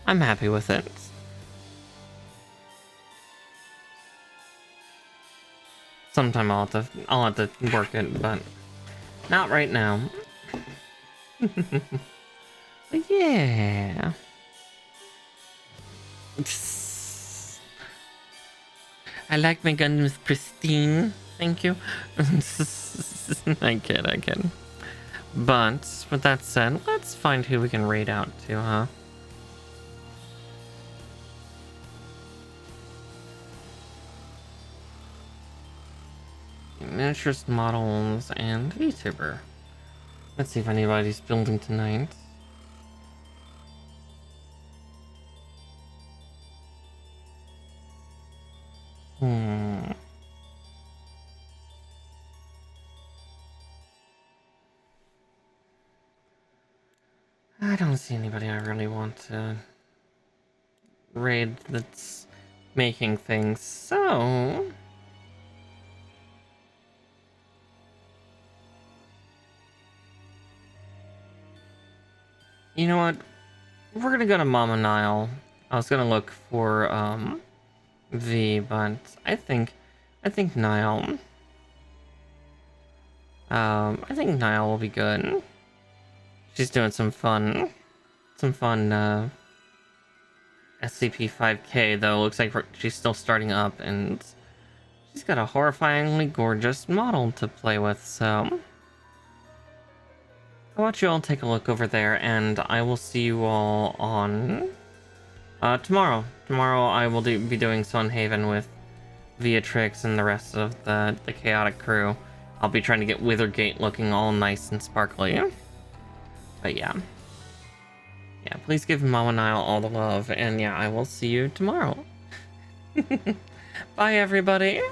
I'm happy with it. Sometime I'll have to work it, but not right now. But yeah. I like my Gundams pristine. Thank you. I kid. But with that said, let's find who we can raid out to, huh? Miniatures, models, and VTuber. Let's see if anybody's building tonight. I don't see anybody I really want to raid that's making things, so you know what? We're gonna go to Mama Nile. I was gonna look for V, but I think Nile. I think Nile will be good. She's doing some fun SCP-5K though. Looks like she's still starting up, and she's got a horrifyingly gorgeous model to play with. So how about you all take a look over there, and I will see you all on tomorrow. Tomorrow I will be doing Sunhaven with Viatrix and the rest of the chaotic crew. I'll be trying to get Withergate looking all nice and sparkly. But yeah, please give Mama Nile all the love, and yeah, I will see you tomorrow. Bye, everybody.